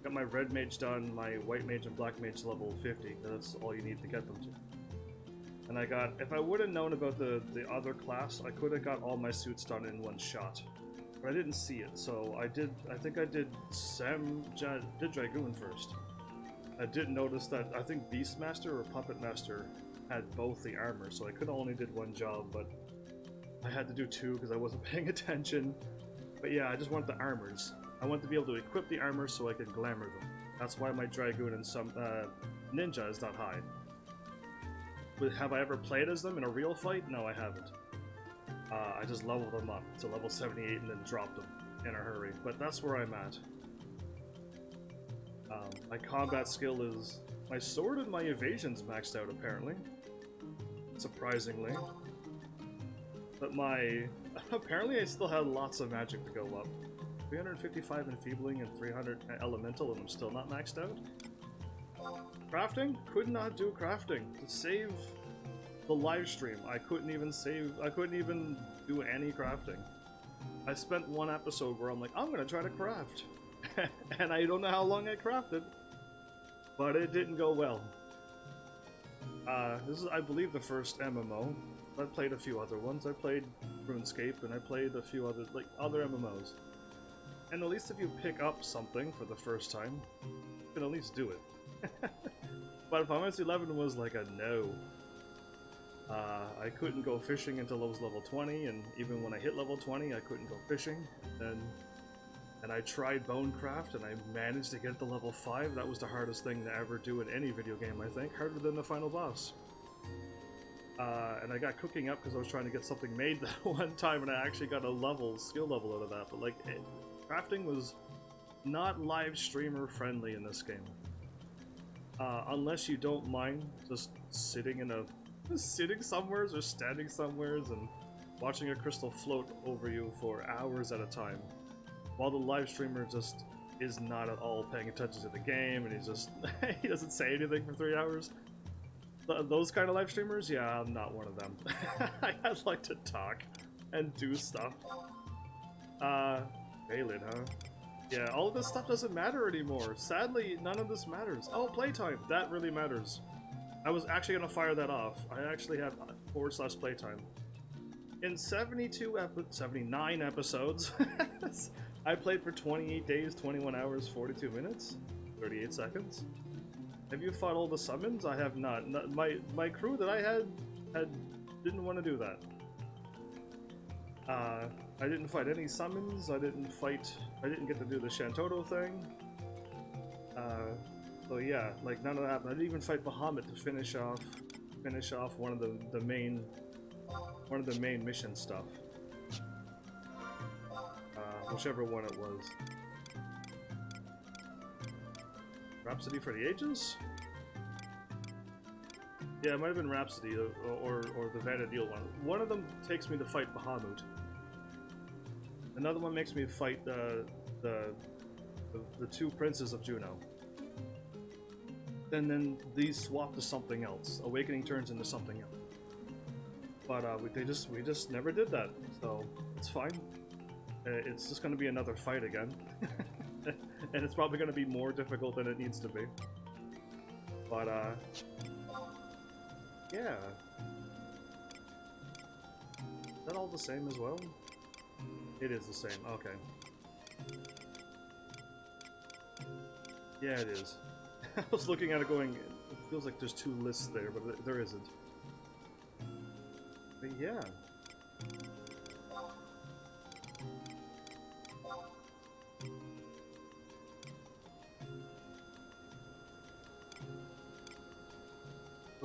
Got my red mage done, my white mage and black mage level 50. That's all you need to get them to. And I got, if I would have known about the other class, I could have got all my suits done in one shot. But I didn't see it, so I think I did Dragoon first. I did notice that, I think Beastmaster or Puppet Master had both the armor, so I could have only did one job, but I had to do two because I wasn't paying attention. But yeah, I just wanted the armors. I want to be able to equip the armor so I can glamour them. That's why my Dragoon and some Ninja is that high. But have I ever played as them in a real fight? No, I haven't. I just leveled them up to level 78 and then dropped them in a hurry. But that's where I'm at. My combat skill is... My sword and my evasion's maxed out, apparently. Surprisingly. But my... Apparently I still had lots of magic to go up. 355 enfeebling and 300 elemental, and I'm still not maxed out. Crafting? Could not do crafting. To save the live stream, I couldn't even do any crafting. I spent one episode where I'm like, I'm gonna try to craft. And I don't know how long I crafted, but it didn't go well. This is, I believe, the first MMO. I played a few other ones. I played RuneScape, and I played a few other, other MMOs. And at least if you pick up something for the first time, you can at least do it. But Final Fantasy 11 was like a no. I couldn't go fishing until I was level 20, and even when I hit level 20, I couldn't go fishing. And I tried Bonecraft, and I managed to get to level 5. That was the hardest thing to ever do in any video game, I think. Harder than the final boss. And I got cooking up because I was trying to get something made that one time, and I actually got a skill level out of that. But crafting was not live streamer friendly in this game. Unless you don't mind just sitting somewheres or standing somewheres and watching a crystal float over you for hours at a time, while the live streamer just is not at all paying attention to the game, and he doesn't say anything for 3 hours. Those kind of live streamers, yeah, I'm not one of them. I'd like to talk and do stuff. Balin, huh? Yeah, all of this stuff doesn't matter anymore. Sadly, none of this matters. Oh, playtime! That really matters. I was actually gonna fire that off. I actually have /playtime. In 79 episodes, I played for 28 days, 21 hours, 42 minutes, 38 seconds. Have you fought all the summons? I have not. My crew that I had didn't want to do that. I didn't fight any summons. I didn't get to do the Shantoto thing. So yeah, like none of that happened. I didn't even fight Bahamut to finish off one of the main mission stuff. Whichever one it was. Rhapsody for the Ages? Yeah, it might have been Rhapsody or the Vanadil one. One of them takes me to fight Bahamut. Another one makes me fight the two princes of Juno. And then these swap to something else. Awakening turns into something else. But we just never did that, so it's fine. It's just going to be another fight again. And it's probably going to be more difficult than it needs to be. But, yeah. Is that all the same as well? It is the same, okay. Yeah, it is. I was looking at it going, it feels like there's two lists there, but there isn't. But yeah.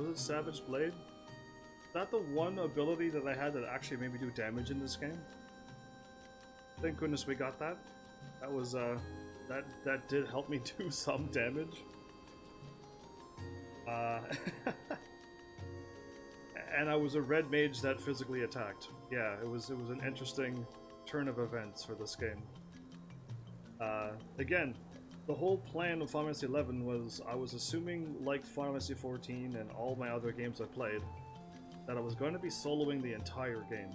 Was it Savage Blade? Is that the one ability that I had that actually made me do damage in this game? Thank goodness we got that. That was, that did help me do some damage. And I was a red mage that physically attacked. Yeah, it was an interesting turn of events for this game. Again, the whole plan of Final Fantasy XI was I was assuming, like Final Fantasy XIV and all my other games I played, that I was going to be soloing the entire game.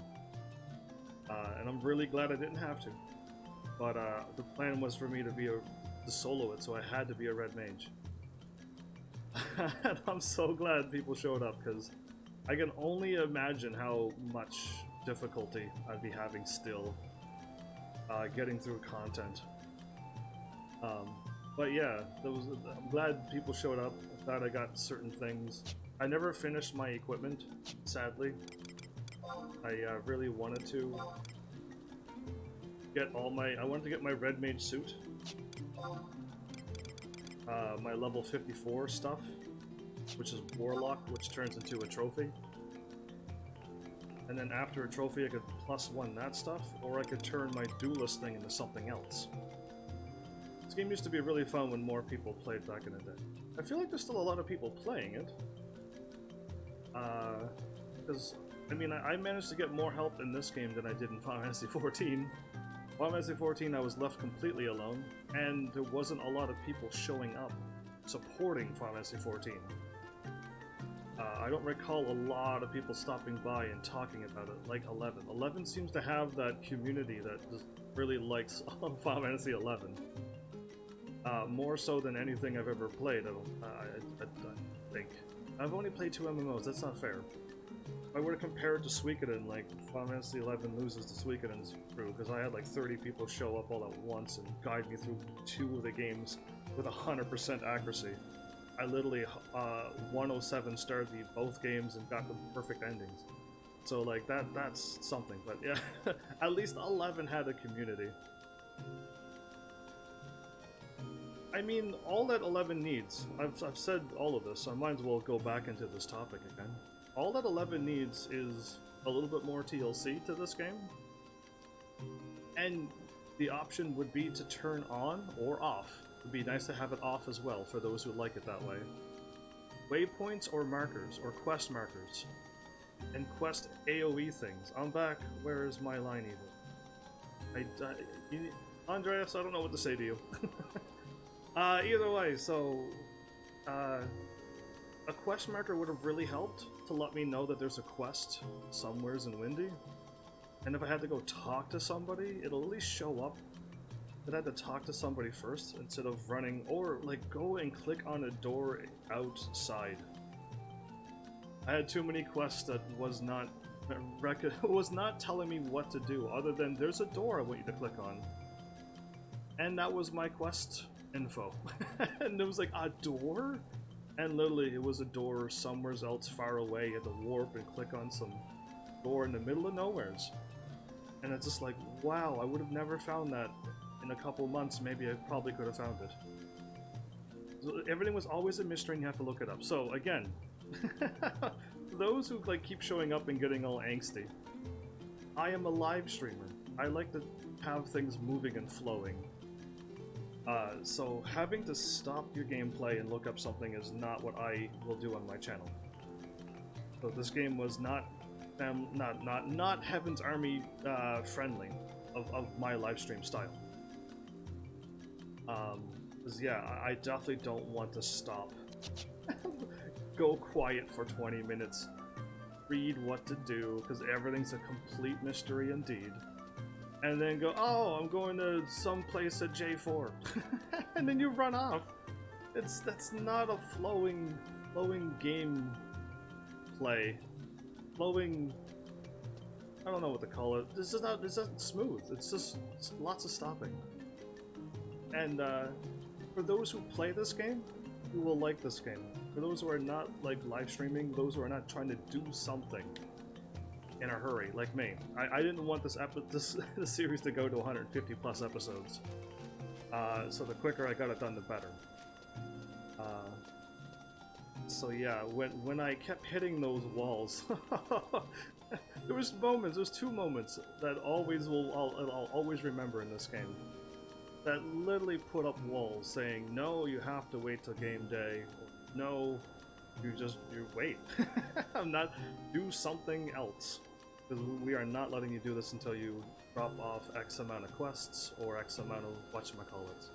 And I'm really glad I didn't have to. But the plan was for me to solo it, so I had to be a red mage. And I'm so glad people showed up, because I can only imagine how much difficulty I'd be having still getting through content. But yeah, I'm glad people showed up. I'm glad I got certain things. I never finished my equipment, sadly. I really wanted to get I wanted to get my red mage suit. My level 54 stuff, which is Warlock, which turns into a trophy. And then after a trophy I could +1 that stuff, or I could turn my duelist thing into something else. This game used to be really fun when more people played back in the day. I feel like there's still a lot of people playing it. Because, I mean, I managed to get more help in this game than I did in Final Fantasy XIV. Final Fantasy XIV I was left completely alone, and there wasn't a lot of people showing up supporting Final Fantasy XIV. I don't recall a lot of people stopping by and talking about it like 11. 11 seems to have that community that just really likes Final Fantasy 11. More so than anything I've ever played, I think. I've only played 2 MMOs, that's not fair. If I were to compare it to Suikoden, like, Final Fantasy 11 loses to Suikoden's crew, because I had like 30 people show up all at once and guide me through 2 of the games with 100% accuracy. I literally 107 starred both games and got the perfect endings. So like that's something, but yeah, at least 11 had a community. I mean, all that 11 needs, I've said all of this, so I might as well go back into this topic again. All that 11 needs is a little bit more TLC to this game, and the option would be to turn on or off. It'd be nice to have it off as well for those who like it that way. Waypoints or markers, or quest markers, and quest AoE things. I'm back, where is my line even? Andreas, I don't know what to say to you. Either way, so, a quest marker would have really helped to let me know that there's a quest somewheres in Windy. And if I had to go talk to somebody, it'll at least show up that I had to talk to somebody first instead of running, or like go and click on a door outside. I had too many quests that was not telling me what to do other than there's a door I want you to click on. And that was my quest info. And it was like, a door? And literally it was a door somewhere else far away. You had to warp and click on some door in the middle of nowheres. And it's just like, wow, I would have never found that. In a couple months, maybe I probably could have found it. So everything was always a mystery and you have to look it up. So again, those who like keep showing up and getting all angsty, I am a live streamer. I like to have things moving and flowing. So having to stop your gameplay and look up something is not what I will do on my channel. So this game was not Heaven's Army friendly of my live stream style. Because yeah, I definitely don't want to stop. Go quiet for 20 minutes. Read what to do, because everything's a complete mystery indeed. And then go, oh, I'm going to some place at J4. And then you run off. That's not a flowing game play. Flowing, I don't know what to call it. This isn't smooth. It's lots of stopping. And for those who play this game, you will like this game. For those who are not like live streaming, those who are not trying to do something in a hurry, like me. I didn't want this series to go to 150 plus episodes. So the quicker I got it done, the better. So yeah, when I kept hitting those walls, there was moments, there's two moments that I'll always remember in this game. That literally put up walls saying, no, you have to wait till game day, or no, you wait. I'm not, do something else. Because we are not letting you do this until you drop off X amount of quests, or X amount of whatchamacallits.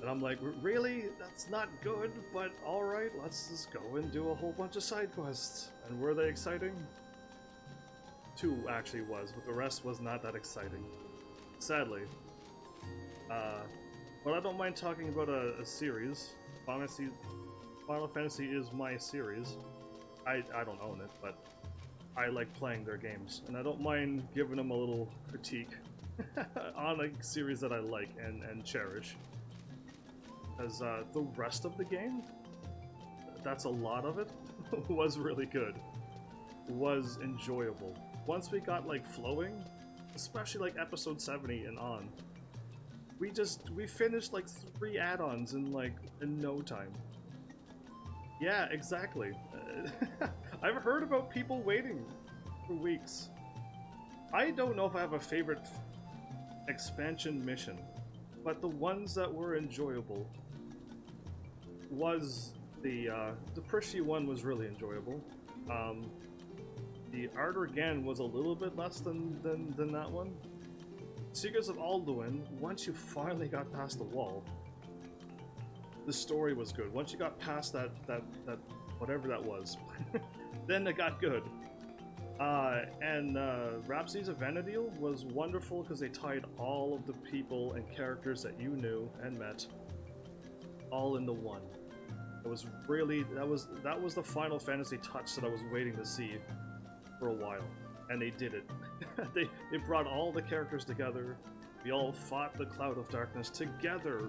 And I'm like, really? That's not good, but alright, let's just go and do a whole bunch of side quests. And were they exciting? 2 actually was, but the rest was not that exciting. Sadly. But I don't mind talking about a series. Final Fantasy is my series. I don't own it, but I like playing their games. And I don't mind giving them a little critique on a series that I like and cherish. Because the rest of the game, that's a lot of it, was really good. Was enjoyable. Once we got like flowing, especially like episode 70 and on, we finished like 3 add-ons in no time. Yeah, exactly. I've heard about people waiting for weeks. I don't know if I have a favorite expansion mission, but the ones that were enjoyable was the Prishy one was really enjoyable. The Ardergan was a little bit less than that one. Secrets of Alduin, once you finally got past the wall, the story was good. Once you got past that whatever that was, then it got good. And Rhapsodies of Vana'diel was wonderful because they tied all of the people and characters that you knew and met all into one. It was really that was the Final Fantasy touch that I was waiting to see for a while, and they did it. they brought all the characters together. We all fought the Cloud of Darkness together,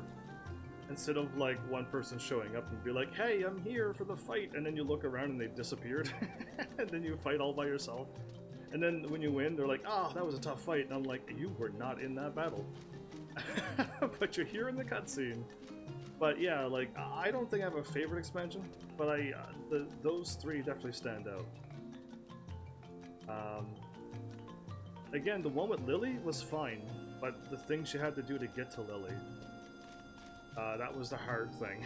instead of like one person showing up and be like, "Hey, I'm here for the fight," and then you look around and they've disappeared, and then you fight all by yourself. And then when you win, they're like, "Oh, that was a tough fight," and I'm like, "You were not in that battle, but you're here in the cutscene." But yeah, like I don't think I have a favorite expansion, but those 3 definitely stand out. Again, the one with Lily was fine, but the thing she had to do to get to Lily, that was the hard thing.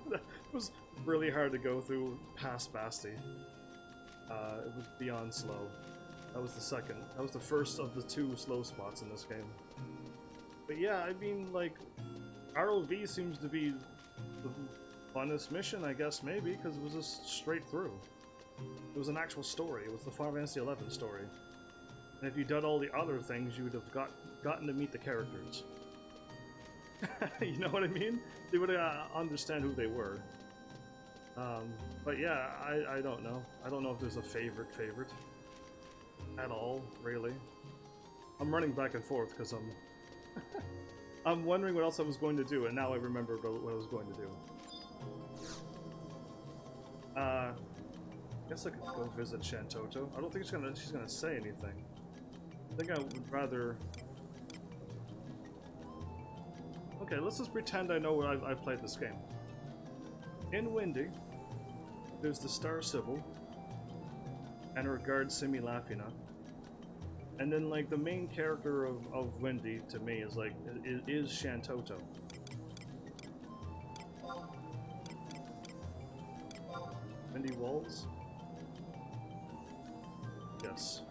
That was really hard to go through past Basti. It was beyond slow. That was the second. That was the first of the 2 slow spots in this game. But yeah, I mean, like, ROV seems to be the funnest mission, I guess, maybe, because it was just straight through. It was an actual story. It was the Final Fantasy XI story. And if you'd done all the other things, you would have gotten to meet the characters. You know what I mean? They would understand who they were. But yeah, I don't know. I don't know if there's a favorite at all, really. I'm running back and forth because I'm wondering what else I was going to do, and now I remember what I was going to do. I guess I could go visit Shantoto. I don't think she's gonna say anything. I think I would rather... Okay, let's just pretend I know where I've played this game. In Windy, there's the Star Sibyl, and her guard Simi Lafina. And then, like, the main character of Windy, to me, is, like, is Shantoto. Windy Walls? Yes.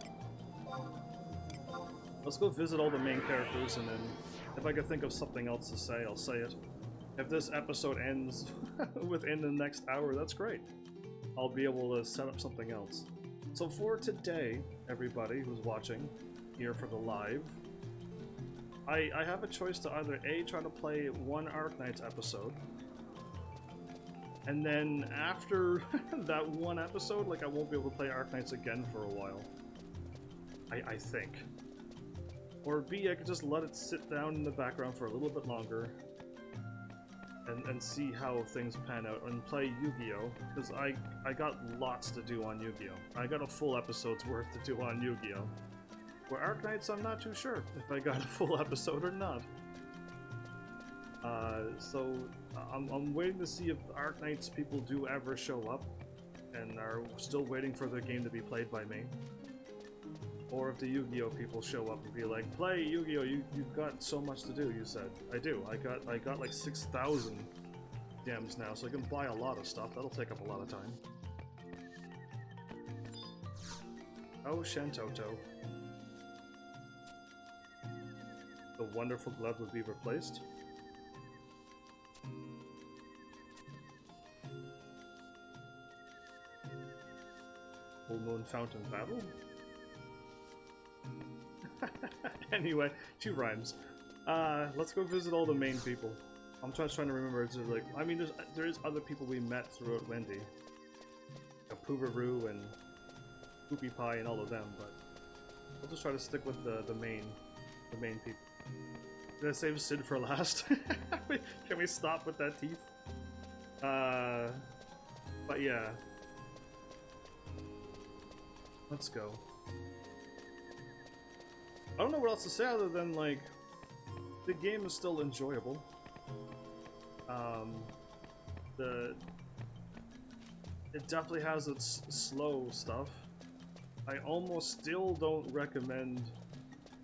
Let's go visit all the main characters, and then if I could think of something else to say, I'll say it. If this episode ends within the next hour, that's great. I'll be able to set up something else. So for today, everybody who's watching here for the live, I have a choice to either A, try to play one Arknights episode, and then after that one episode, like, I won't be able to play Arknights again for a while. I think. Or B, I could just let it sit down in the background for a little bit longer and see how things pan out and play Yu-Gi-Oh! Because I got lots to do on Yu-Gi-Oh! I got a full episode's worth to do on Yu-Gi-Oh! Where Arknights, I'm not too sure if I got a full episode or not. So I'm waiting to see if the Arknights people do ever show up and are still waiting for their game to be played by me. Or if the Yu-Gi-Oh people show up and be like, play Yu-Gi-Oh, you've got so much to do, you said. I do. I got like 6,000 gems now, so I can buy a lot of stuff. That'll take up a lot of time. Oh, Shantoto. The wonderful glove would be replaced. Full Moon Fountain Battle? Anyway, 2 rhymes. Let's go visit all the main people. I'm trying to remember. It's like, I mean, there is other people we met throughout Wendy, like Poobaroo and Poopy Pie and all of them, but we'll just try to stick with the main people. Did I save Sid for last? Can we stop with that teeth? But yeah, let's go. I don't know what else to say other than, like, the game is still enjoyable. It definitely has its slow stuff. I almost still don't recommend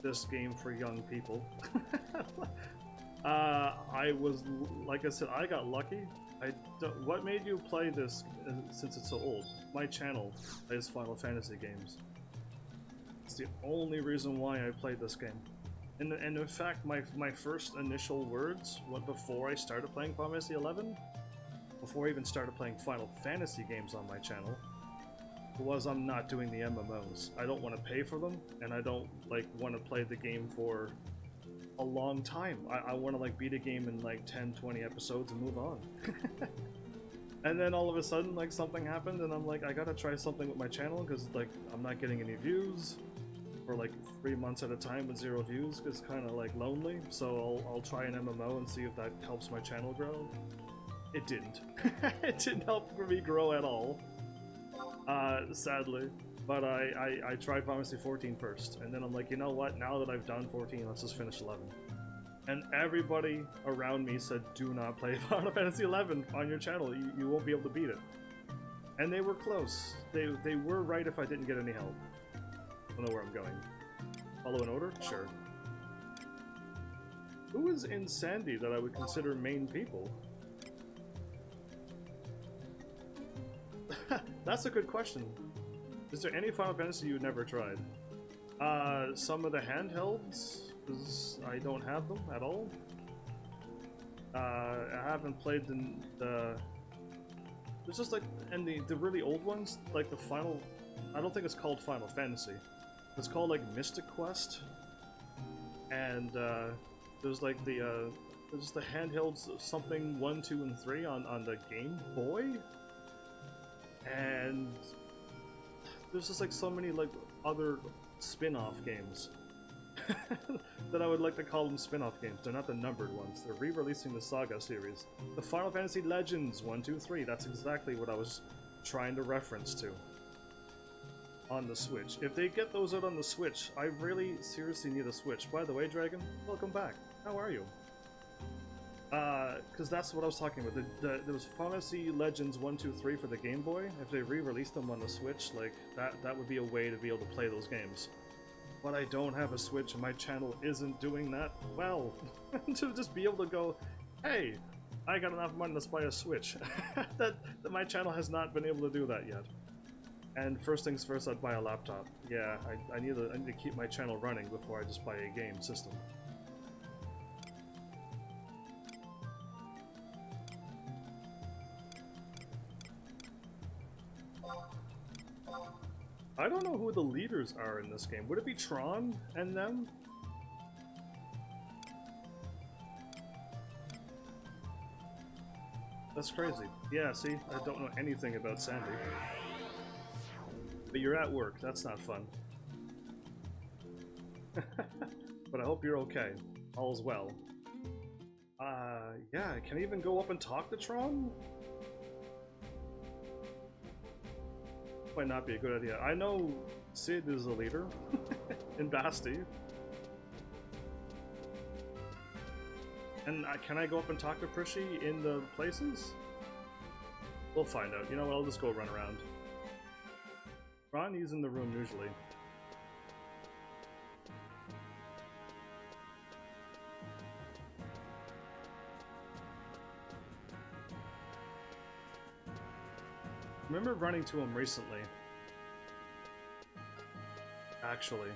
this game for young people. I was, like I said, I got lucky. What made you play this since it's so old? My channel is Final Fantasy games. It's the only reason why I played this game. And in fact, my first initial words, before I started playing Final Fantasy 11, before I even started playing Final Fantasy games on my channel, was I'm not doing the MMOs. I don't want to pay for them, and I don't want to play the game for a long time. I want to beat a game in 10, 20 episodes and move on. And then all of a sudden something happened, and I'm like, I gotta try something with my channel because I'm not getting any views for 3 months at a time with 0 views. It's kind of lonely. So I'll try an MMO and see if that helps my channel grow. It didn't. It didn't help me grow at all. Sadly, but I tried Final Fantasy 14 first, and then I'm like, you know what, now that I've done 14, let's just finish 11. And everybody around me said, do not play Final Fantasy 11 on your channel, you won't be able to beat it. And they were close. They were right if I didn't get any help. I don't know where I'm going. Follow an order? Sure. Who is in Sandy that I would consider main people? That's a good question. Is there any Final Fantasy you never tried? Some of the handhelds, because I don't have them at all. I haven't played the there's just and the really old ones, the final, I don't think it's called Final Fantasy. It's called Mystic Quest. And there's there's the handhelds, something 1, 2, and 3 on the Game Boy. And there's just so many other spin-off games that I would like to call them spin-off games. They're not the numbered ones. They're re-releasing the Saga series. The Final Fantasy Legends 1, 2, 3. That's exactly what I was trying to reference to on the Switch. If they get those out on the Switch, I really seriously need a Switch. By the way, Dragon, welcome back. How are you? Because that's what I was talking about. There was Final Fantasy Legends 1, 2, 3 for the Game Boy. If they re-released them on the Switch, that would be a way to be able to play those games. But I don't have a Switch, and my channel isn't doing that well. To just be able to go, hey, I got enough money to buy a Switch. that my channel has not been able to do that yet. And first things first, I'd buy a laptop. Yeah, I need to keep my channel running before I just buy a game system. I don't know who the leaders are in this game. Would it be Tron and them? That's crazy. Yeah, see? I don't know anything about Sandy. But you're at work. That's not fun. But I hope you're okay. All's well. Yeah, can I even go up and talk to Tron? Might not be a good idea. I know Sid is a leader in Basti. And can I go up and talk to Prishy in the places? We'll find out. You know what, I'll just go run around. Ronnie's in the room usually. I remember running to him recently. Actually.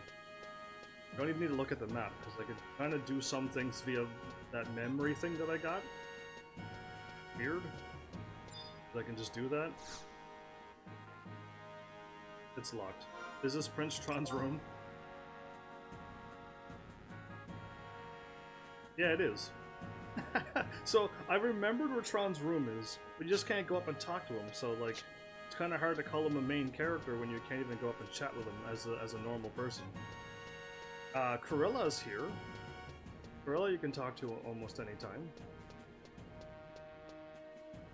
I don't even need to look at the map, because I could kind of do some things via that memory thing that I got. Weird. But I can just do that. It's locked. Is this Prince Tron's room? Yeah, it is. So, I remembered where Tron's room is, but you just can't go up and talk to him, so, like, it's kind of hard to call him a main character when you can't even go up and chat with him as a normal person. Corilla's here. Corilla you can talk to almost any time.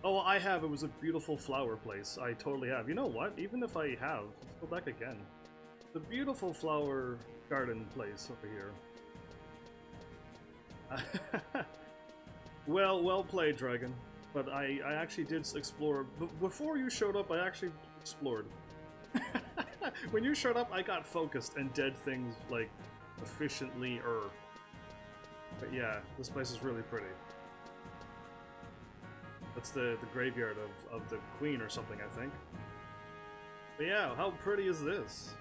Oh, I have. It was a beautiful flower place. I totally have. You know what? Even if I have, let's go back again. The beautiful flower garden place over here. Well played, Dragon. But I actually did explore. Before you showed up, I actually explored. When you showed up, I got focused and did things, like, efficiently-er. But yeah, this place is really pretty. That's the graveyard of the queen or something, I think. But yeah, how pretty is this?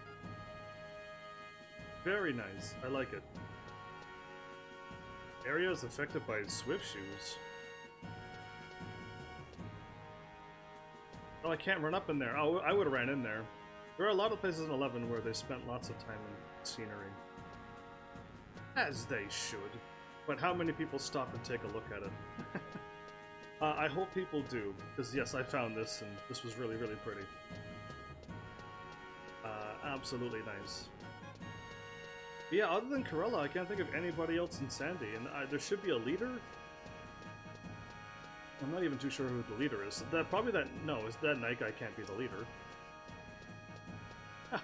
Very nice. I like it. Area is affected by swift shoes. Oh, I can't run up in there. Oh, I would have ran in there. There are a lot of places in 11 where they spent lots of time in scenery. As they should. But how many people stop and take a look at it? I hope people do, because yes, I found this, and this was really, really pretty. Absolutely nice. But yeah, other than Corella, I can't think of anybody else in Sandy, and there should be a leader? I'm not even too sure who the leader is. Probably that... No, that night guy can't be the leader.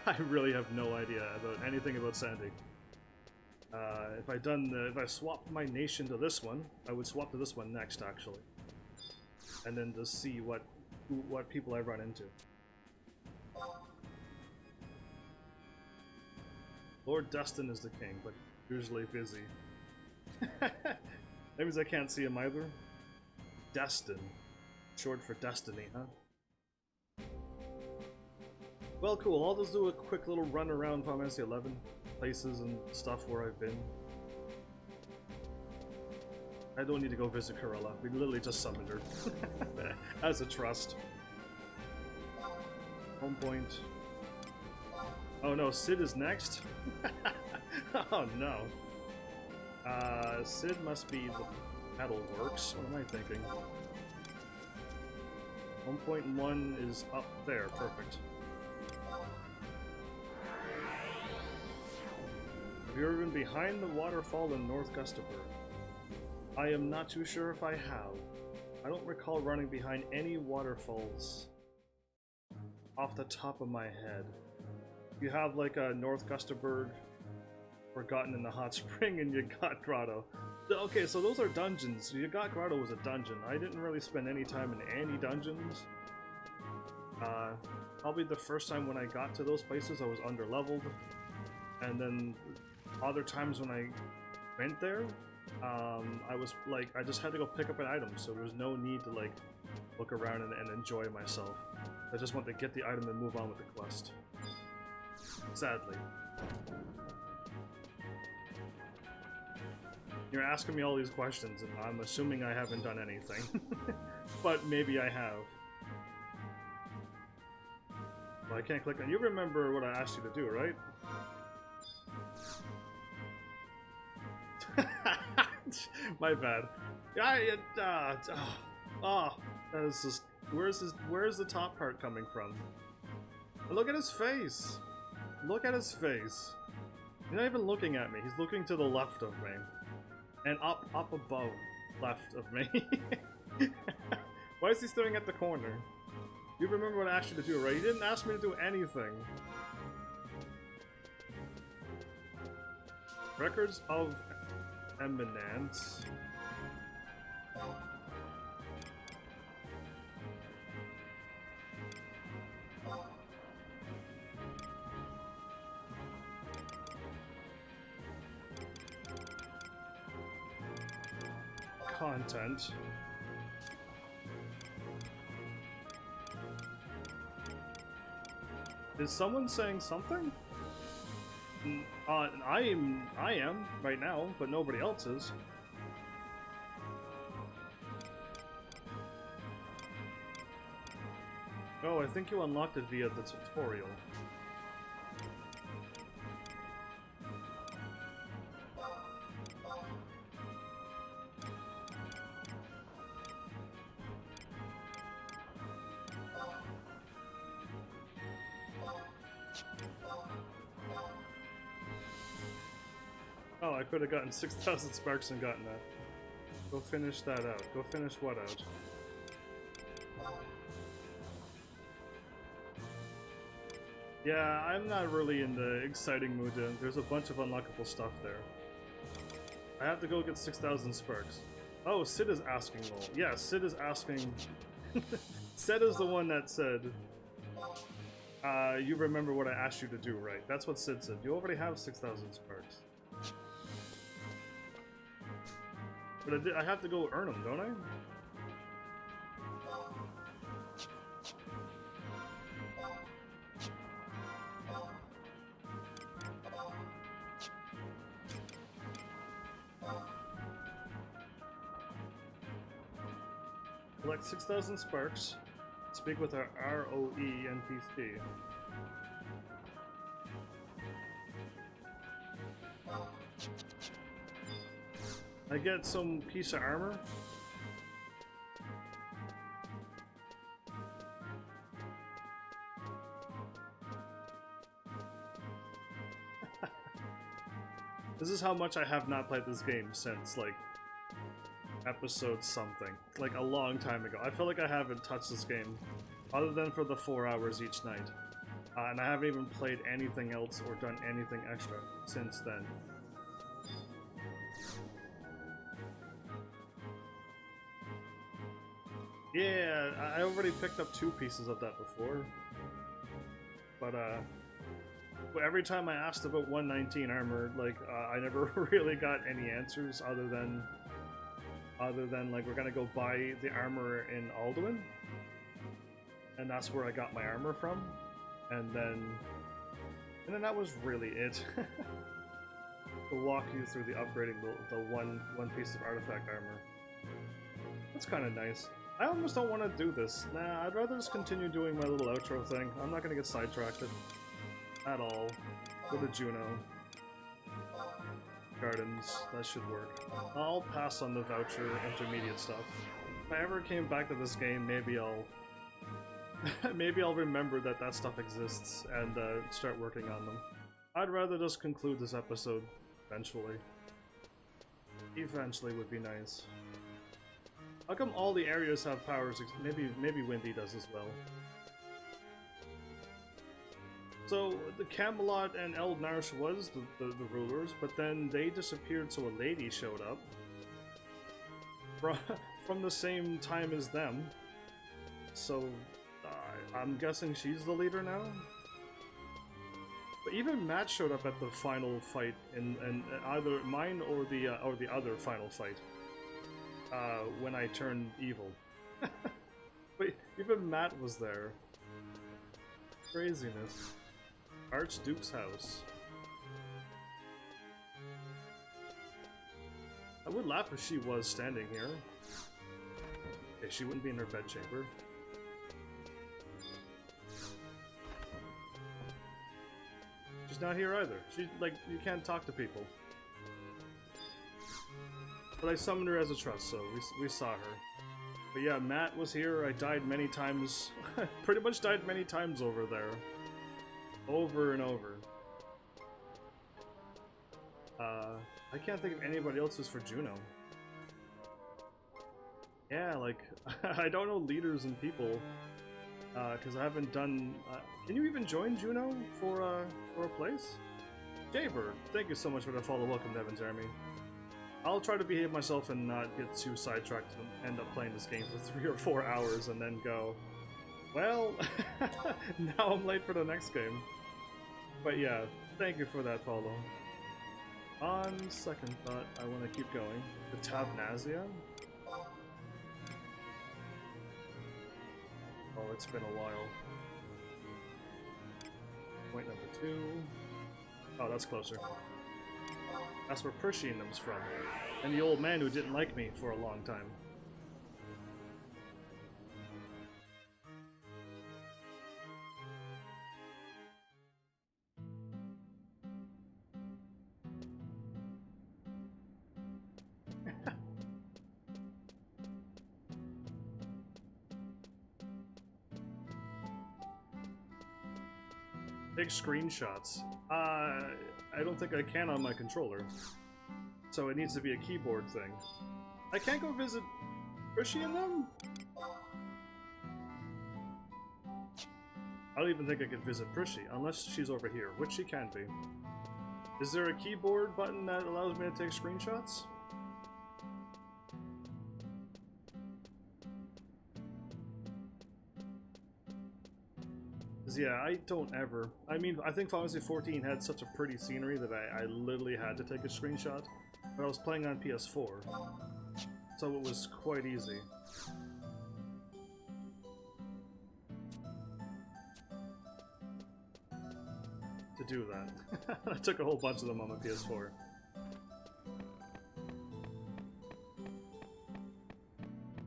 I really have no idea about anything about Sandy. If I swapped my nation to this one, I would swap to this one next, actually. And then to see what people I run into. Lord Destin is the king, but usually busy. That means I can't see him either. Destin. Short for destiny, huh? Well, cool. I'll just do a quick little run around Final Fantasy 11 places and stuff where I've been. I don't need to go visit Corella. We literally just summoned her. As a trust. Home point. Oh no, Sid is next? Oh no. Sid must be the Battle Works. What am I thinking? Home point 1 is up there. Perfect. Have you ever been behind the waterfall in North Gustavert? I am not too sure if I have. I don't recall running behind any waterfalls off the top of my head. You have like a North Gustavert, Forgotten in the Hot Spring, and you got Grotto. Okay, so those are dungeons. You got Grotto was a dungeon. I didn't really spend any time in any dungeons. Probably the first time when I got to those places I was underleveled. And then other times when I went there, I was like, I just had to go pick up an item, so there was no need to like look around and enjoy myself. I just wanted to get the item and move on with the quest. Sadly. You're asking me all these questions, and I'm assuming I haven't done anything. But maybe I have. Well, I can't click on... You remember what I asked you to do, right? My bad. That is just... Where's the top part coming from? Look at his face! Look at his face. He's not even looking at me. He's looking to the left of me. And up above left of me. Why is he staring at the corner? You remember what I asked you to do, right? You didn't ask me to do anything. Records of Eminence. content. Is someone saying something? I am right now, but nobody else is. Oh, I think you unlocked it via the tutorial. Oh, I could have gotten 6,000 sparks and gotten that. Go finish that out. Go finish what out? Yeah, I'm not really in the exciting mood. There's a bunch of unlockable stuff there. I have to go get 6,000 sparks. Oh, Sid is asking though. Yeah, Sid is asking. Sid is the one that said, you remember what I asked you to do, right? That's what Sid said. You already have 6,000 sparks. But I have to go earn them, don't I? Collect 6,000 sparks. Speak with our ROE NPC. I get some piece of armor. This is how much I have not played this game since, like, episode something. Like, a long time ago. I feel like I haven't touched this game, other than for the 4 hours each night. And I haven't even played anything else or done anything extra since then. Yeah, I already picked up 2 pieces of that before. But, every time I asked about 119 armor, like, I never really got any answers other than, like, we're gonna go buy the armor in Alduin. And that's where I got my armor from. And then that was really it. To walk you through the upgrading the one piece of artifact armor. That's kind of nice. I almost don't want to do this. Nah, I'd rather just continue doing my little outro thing. I'm not gonna get sidetracked at all. Go to Juno. Gardens, that should work. I'll pass on the voucher intermediate stuff. If I ever came back to this game, maybe I'll maybe I'll remember that stuff exists and start working on them. I'd rather just conclude this episode eventually. Eventually would be nice. How come all the areas have powers? Maybe Windy does as well. So the Camelot and Eldnarsh was the rulers, but then they disappeared, so a lady showed up from the same time as them. So I'm guessing she's the leader now. But even Matt showed up at the final fight in either mine or the other final fight. When I turned evil. But even Matt was there. Craziness. Archduke's house. I would laugh if she was standing here. Okay, she wouldn't be in her bedchamber. She's not here either. She, like, you can't talk to people. But I summoned her as a trust, so we saw her. But yeah, Matt was here. I died many times. Pretty much died many times over there. Over and over. I can't think of anybody else who's for Juno. Yeah, like, I don't know leaders and people. Because I haven't done... can you even join Juno for a place? Jaybird, thank you so much for the follow. Welcome to HEAVENSARMY. I'll try to behave myself and not get too sidetracked and end up playing this game for 3 or 4 hours and then go, well, now I'm late for the next game. But yeah, thank you for that follow. On second thought, I want to keep going. The Tabnazia? Oh, it's been a while. Point number 2. Oh, that's closer. That's where Persianum's from. And the old man who didn't like me for a long time. Take screenshots. I don't think I can on my controller. So it needs to be a keyboard thing. I can't go visit Rishi and them? I don't even think I could visit Prishy, unless she's over here, which she can be. Is there a keyboard button that allows me to take screenshots? Yeah, I don't ever. I mean, I think Final Fantasy 14 had such a pretty scenery that I literally had to take a screenshot. But I was playing on PS4, so it was quite easy. To do that. I took a whole bunch of them on my PS4.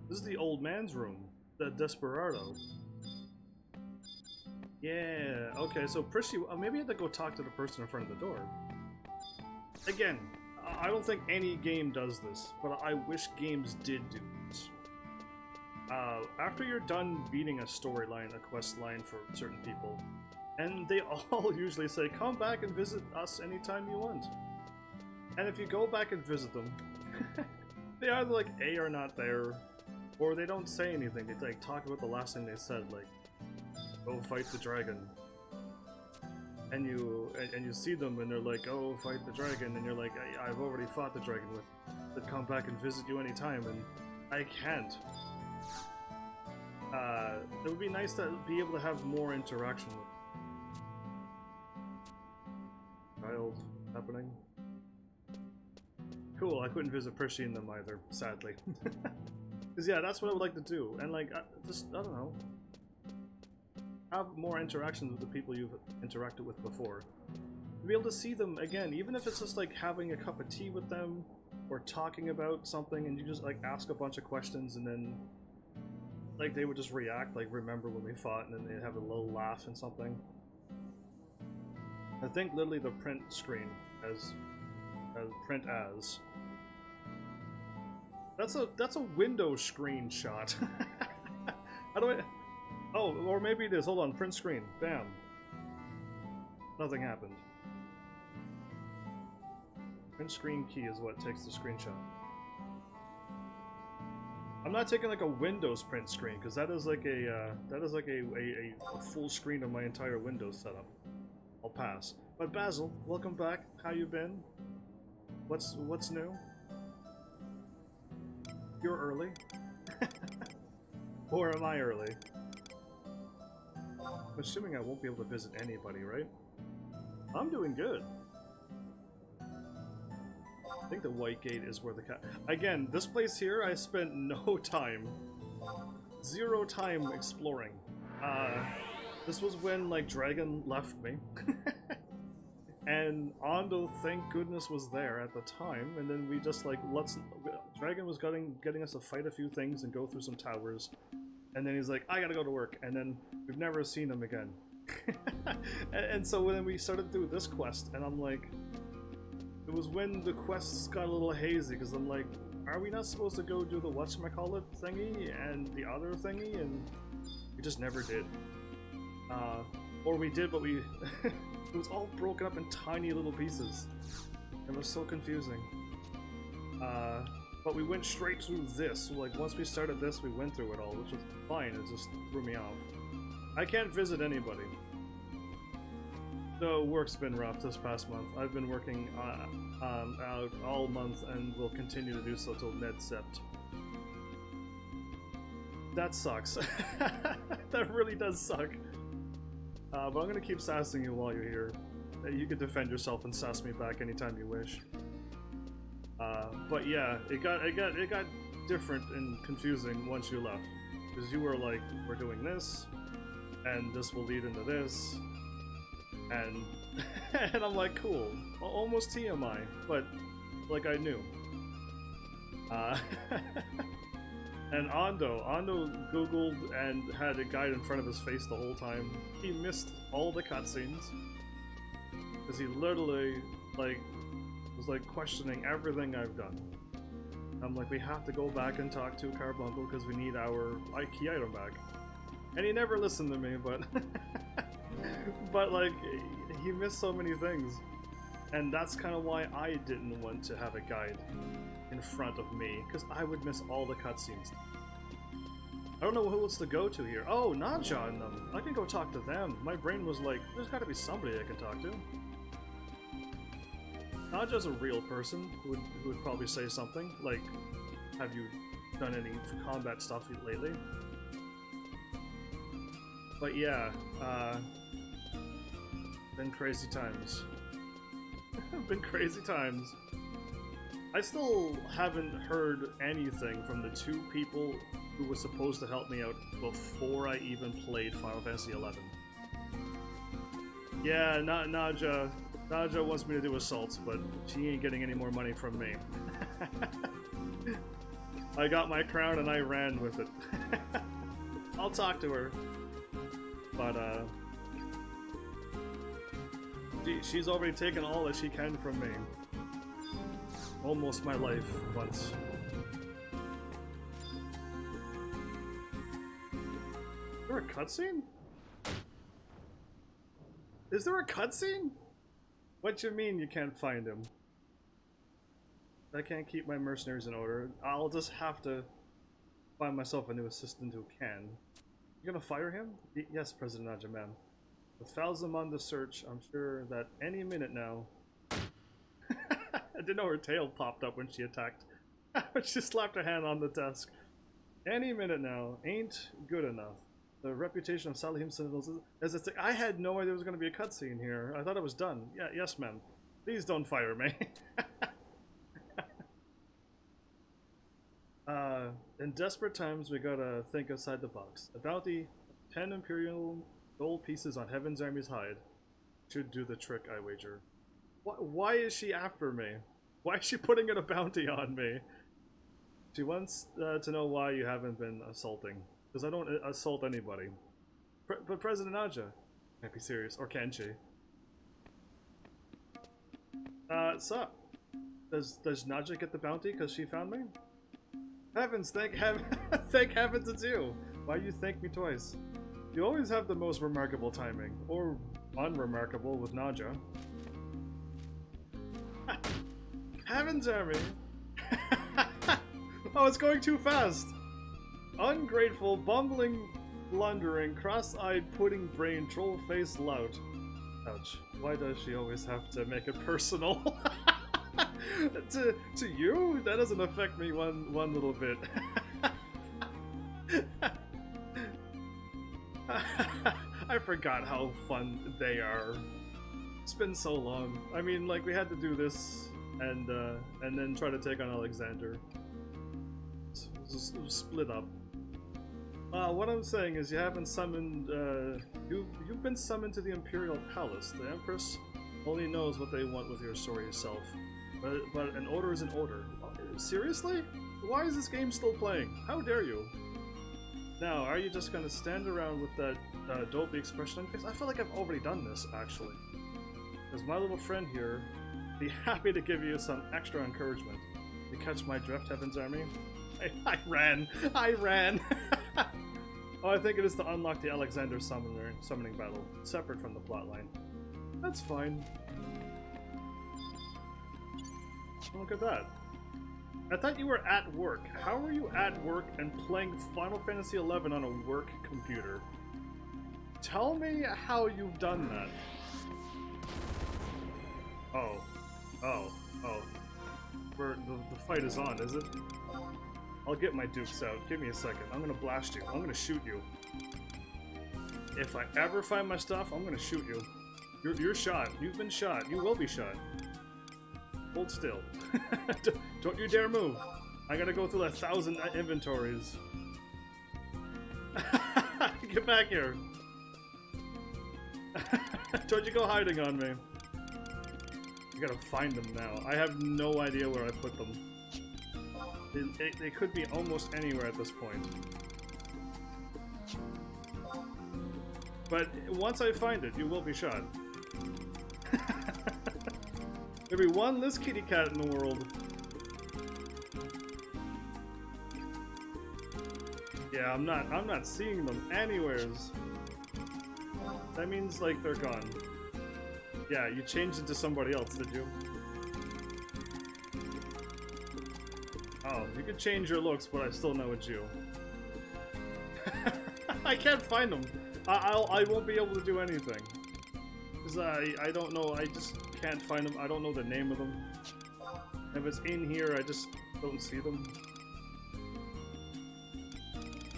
This is the old man's room, the Desperado. Yeah, okay, so Prishy, maybe I had to go talk to the person in front of the door. Again, I don't think any game does this, but I wish games did do this. After you're done beating a storyline, a quest line for certain people, and they all usually say, come back and visit us anytime you want. And if you go back and visit them, they either like A, are not there, or they don't say anything. They like talk about the last thing they said, like, go fight the dragon. And you see them and they're like, oh, fight the dragon, and you're like, I've already fought the dragon with, come back and visit you anytime, and I can't. It would be nice to be able to have more interaction with child happening. Cool, I couldn't visit Prishy in them either, sadly. Because yeah, that's what I would like to do, and like, just, I don't know, have more interactions with the people you've interacted with before. To be able to see them again, even if it's just like having a cup of tea with them, or talking about something, and you just like ask a bunch of questions, and then like they would just react, like remember when we fought, and then they'd have a little laugh and something. I think literally the print screen as print as. That's a Windows screenshot. How do I? Oh, or maybe it is. Hold on, print screen. Bam. Nothing happened. Print screen key is what takes the screenshot. I'm not taking like a Windows print screen because that is like a full screen of my entire Windows setup. I'll pass. But Basil, welcome back. How you been? What's new? You're early. Or am I early? I'm assuming I won't be able to visit anybody, right? I'm doing good. I think the White Gate is where the cat... Again, this place here, I spent no time. 0 time exploring. This was when, like, Dragon left me. And Ando, thank goodness, was there at the time, and then we just, like, Dragon was getting us to fight a few things and go through some towers. And then he's like, I gotta go to work, and then we've never seen him again. and so then we started to do this quest, and I'm like, it was when the quests got a little hazy, because I'm like, are we not supposed to go do the whatchamacallit thingy and the other thingy? And we just never did. Or we did, but we... it was all broken up in tiny little pieces. It was so confusing. But we went straight through this. So, like, once we started this, we went through it all, which was fine. It just threw me off. I can't visit anybody. So work's been rough this past month. I've been working out all month and will continue to do so till mid-sept. That sucks. That really does suck. But I'm gonna keep sassing you while you're here. You can defend yourself and sass me back anytime you wish. But yeah, it got different and confusing once you left. Because you were like, we're doing this, and this will lead into this, and and I'm like, cool, almost TMI, but like I knew. And Ando Googled and had a guide in front of his face the whole time. He missed all the cutscenes because he literally like was like questioning everything I've done. I'm like, we have to go back and talk to Carbuncle because we need our key item back. And he never listened to me, but but like he missed so many things, and that's kind of why I didn't want to have a guide in front of me, because I would miss all the cutscenes. I don't know who else to go to here. Oh, Naja and them. I can go talk to them. My brain was like, there's got to be somebody I can talk to. Naja's a real person who would probably say something like, have you done any combat stuff lately? But yeah, been crazy times. Been crazy times. I still haven't heard anything from the two people who were supposed to help me out before I even played Final Fantasy XI. Yeah, Naja wants me to do assaults, but she ain't getting any more money from me. I got my crown and I ran with it. I'll talk to her. But, she's already taken all that she can from me. Almost my life once. Is there a cutscene? Is there a cutscene? What you mean you can't find him? I can't keep my mercenaries in order. I'll just have to find myself a new assistant who can. You gonna fire him? Yes, President Naja, ma'am. With Falzam on the search, I'm sure that any minute now... I didn't know her tail popped up when she attacked. She slapped her hand on the desk. Any minute now ain't good enough. The reputation of Salihim Sentinels is at stake. I had no idea there was going to be a cutscene here. I thought it was done. Yeah, yes, ma'am. Please don't fire me. In desperate times, we gotta think outside the box. A bounty, 10 Imperial gold pieces on Heaven's Army's hide should do the trick, I wager. Why is she after me? Why is she putting in a bounty on me? She wants to know why you haven't been assaulting. Because I don't assault anybody. But President Naja can't be serious, or can she? Sup? Does Naja get the bounty because she found me? Heavens, thank heaven, thank heavens it's you. Why you thank me twice? You always have the most remarkable timing, or unremarkable with Naja. Heaven's Army! Oh, it's going too fast! Ungrateful, bumbling, blundering, cross-eyed, pudding-brained, troll-faced lout. Ouch. Why does she always have to make it personal? to you? That doesn't affect me one little bit. I forgot how fun they are. It's been so long. I mean, like, we had to do this and then try to take on Alexander. Split up. What I'm saying is you haven't summoned, you've been summoned to the Imperial Palace. The Empress only knows what they want with your sorry self. But an order is an order. Seriously? Why is this game still playing? How dare you? Now, are you just gonna stand around with that dopey expression on your face? I feel like I've already done this, actually. Because my little friend here be happy to give you some extra encouragement. You catch my drift, Heaven's Army? I ran! I ran! Oh, I think it is to unlock the Alexander summoning battle, separate from the plotline. That's fine. Look at that. I thought you were at work. How are you at work and playing Final Fantasy XI on a work computer? Tell me how you've done that. Oh. Oh. Oh. The fight is on, is it? I'll get my dukes out. Give me a second. I'm gonna blast you. I'm gonna shoot you. If I ever find my stuff, I'm gonna shoot you. You're shot. You've been shot. You will be shot. Hold still. Don't you dare move. I gotta go through 1,000 inventories. Get back here. Don't you go hiding on me. I gotta find them now. I have no idea where I put them. They could be almost anywhere at this point. But once I find it, you will be shot. There'll be one less kitty cat in the world. Yeah, I'm not seeing them anywheres. That means like they're gone. Yeah, you changed it to somebody else, did you? Oh, you could change your looks, but I still know it's you. I can't find them. I won't be able to do anything. Because I don't know, I just can't find them. I don't know the name of them. If it's in here, I just don't see them.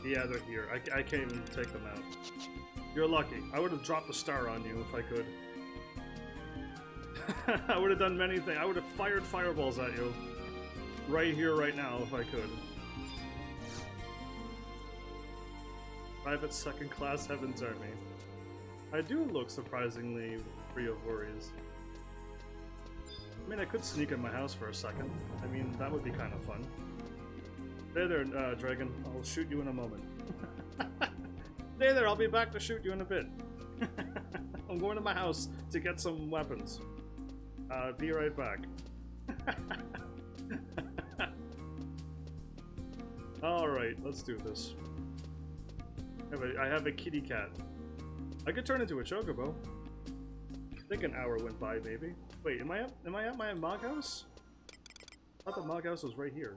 Yeah, they're here. I can't even take them out. You're lucky. I would have dropped a star on you if I could. I would have done many things. I would have fired fireballs at you. Right here, right now, if I could. Private second class Heaven's Army. I do look surprisingly free of worries. I mean, I could sneak in my house for a second. I mean, that would be kind of fun. Hey there, Dragon. I'll shoot you in a moment. Hey there, I'll be back to shoot you in a bit. I'm going to my house to get some weapons. Be right back. Alright, let's do this. I have a kitty cat. I could turn into a chocobo. I think an hour went by, maybe. Wait, am I at my Mog house? I thought the Mog house was right here.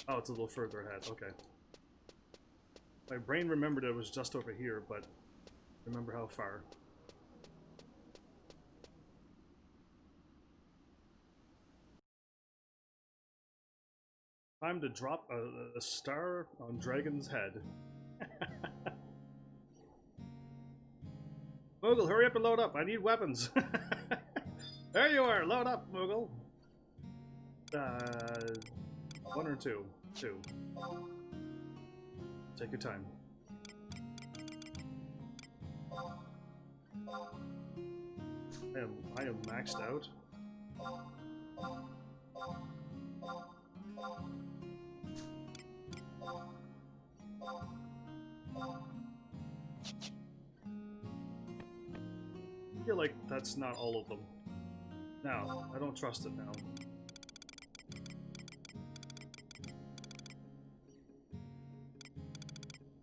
Oh, it's a little further ahead. Okay. My brain remembered it was just over here, but remember how far. Time to drop a star on Dragon's head. Moogle, hurry up and load up. I need weapons. There you are. Load up, Moogle. 1 or 2? 2. Take your time. I am maxed out. I feel like that's not all of them. Now, I don't trust it now.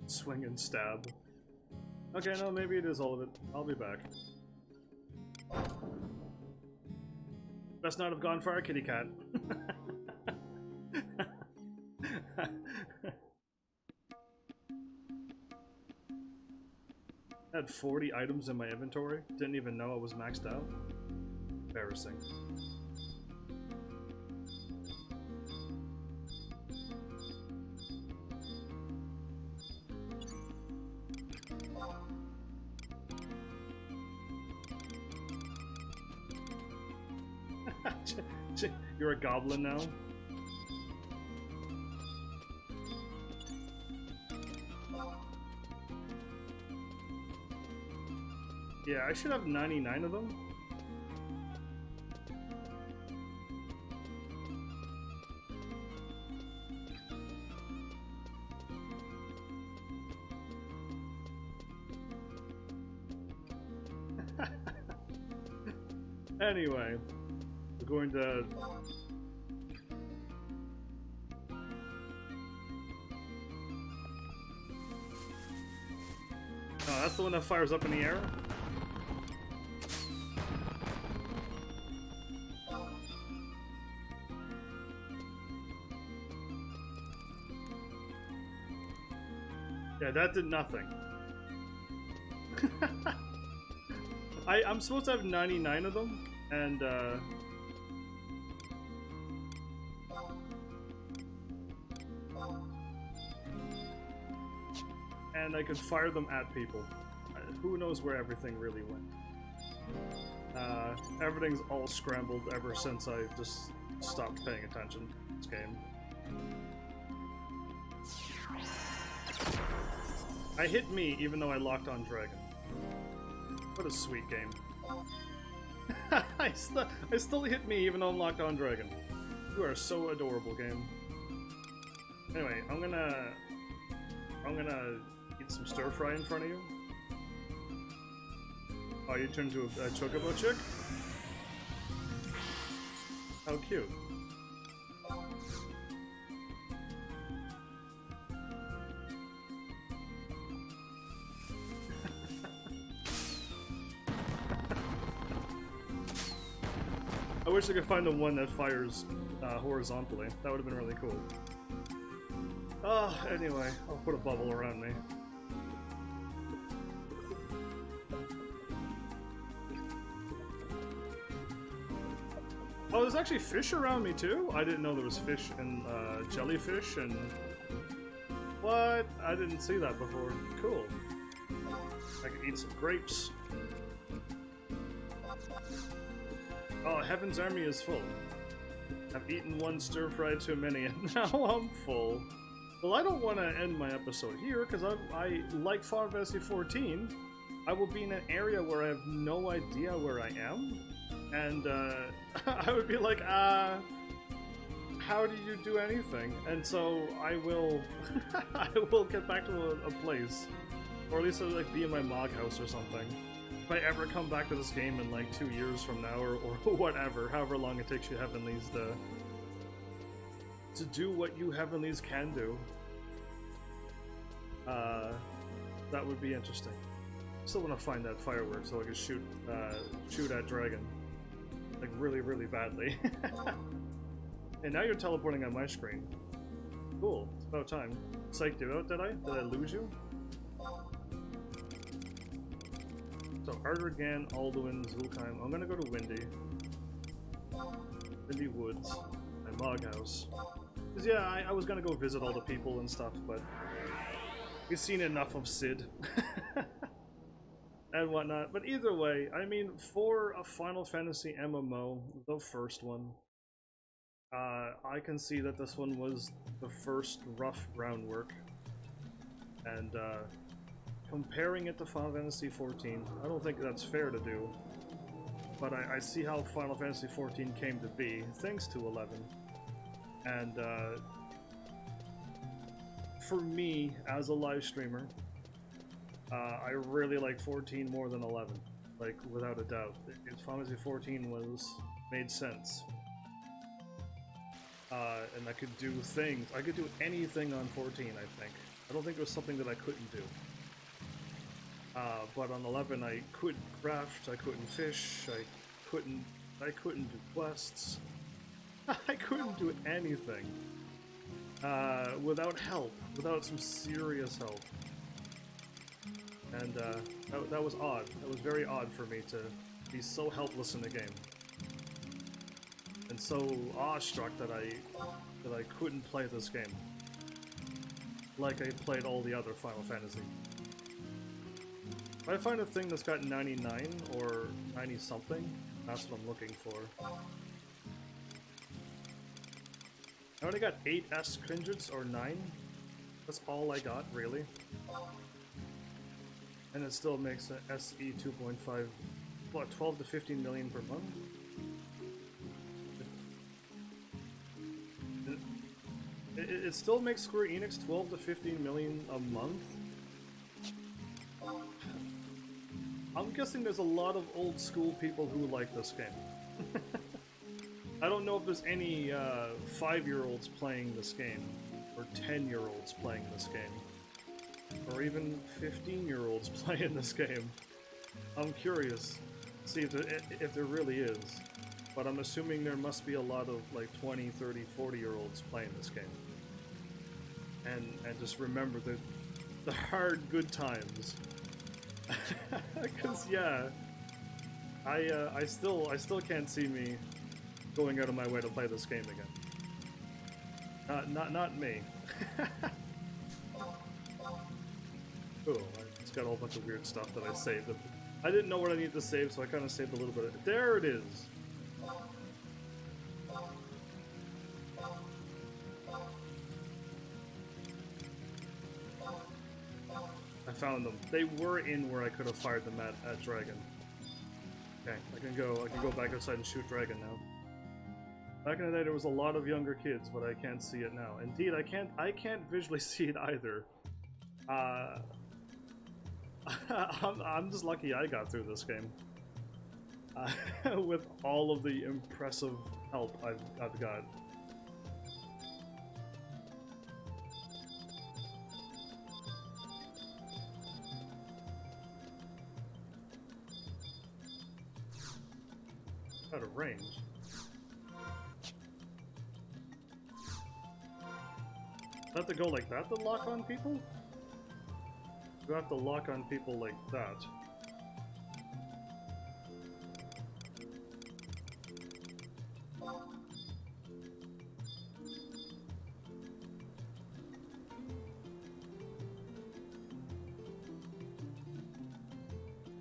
Swing and stab. Okay, no, maybe it is all of it. I'll be back. Best not have gone far, kitty cat. I had 40 items in my inventory. Didn't even know I was maxed out. Embarrassing. You're a goblin now? Yeah, I should have 99 of them. Anyway, we're going to... Oh, that's the one that fires up in the air? Yeah, that did nothing. I'm supposed to have 99 of them, and I could fire them at people. Who knows where everything really went. Everything's all scrambled ever since I just stopped paying attention to this game. I hit me even though I locked on Dragon. What a sweet game. I still hit me even though I'm locked on Dragon. You are so adorable, game. Anyway, I'm gonna eat some stir fry in front of you. Oh, you turned into a chocobo chick? How cute. I wish I could find the one that fires horizontally. That would have been really cool. Anyway, I'll put a bubble around me. Oh, there's actually fish around me too? I didn't know there was fish and jellyfish and... What? I didn't see that before. Cool. I can eat some grapes. Oh, Heaven's Army is full. I've eaten one stir fry too many and now I'm full. Well, I don't want to end my episode here because I like Final Fantasy XIV. I will be in an area where I have no idea where I am. And I would be like, how do you do anything? And so I will, I will get back to a place, or at least I'll like be in my Mog house or something. If I ever come back to this game in like 2 years from now, or whatever, however long it takes you Heavenlies to do what you Heavenlies can do, that would be interesting. Still want to find that firework so I can shoot at Dragon. Like really, really badly. And now you're teleporting on my screen. Cool, it's about time. Psyched you out, did I? Did I lose you? So, Ardrigan, Alduin, Zulkheim. I'm gonna go to Windy. Windy Woods. My Mog house. Cause yeah, I was gonna go visit all the people and stuff, but we've seen enough of Sid. And whatnot, but either way, I mean, for a Final Fantasy MMO, the first one, I can see that this one was the first rough groundwork, and comparing it to Final Fantasy XIV, I don't think that's fair to do, but I see how Final Fantasy XIV came to be, thanks to 11, and for me, as a live streamer, I really like 14 more than 11, like without a doubt. Final Fantasy 14 made sense, and I could do things. I could do anything on 14. I think. I don't think there was something that I couldn't do. But on 11, I couldn't craft. I couldn't fish. I couldn't do quests. I couldn't do anything without help. Without some serious help. And that was odd. That was very odd for me to be so helpless in the game, and so awestruck that I couldn't play this game like I played all the other Final Fantasy. If I find a thing that's got 99 or 90 something, that's what I'm looking for. I only got 8 S Kindreds or 9. That's all I got, really. And it still makes an SE 2.5, what, 12 to 15 million per month? It still makes Square Enix 12 to 15 million a month? I'm guessing there's a lot of old school people who like this game. I don't know if there's any 5-year-olds playing this game, or 10-year-olds playing this game. Or even 15-year-olds playing this game. I'm curious, see if there really is. But I'm assuming there must be a lot of like 20, 30, 40-year-olds playing this game. And just remember the hard good times. Cause yeah, I still can't see me going out of my way to play this game again. Not me. Cool, it's got a whole bunch of weird stuff that I saved. I didn't know what I needed to save, so I kind of saved a little bit of it. There it is! I found them. They were in where I could have fired them at Dragon. Okay, I can go back outside and shoot Dragon now. Back in the day, there was a lot of younger kids, but I can't see it now. Indeed, I can't visually see it either. I'm just lucky I got through this game. With all of the impressive help I've got. Out of range. Do I have to go like that to lock on people? Do I have to lock on people like that?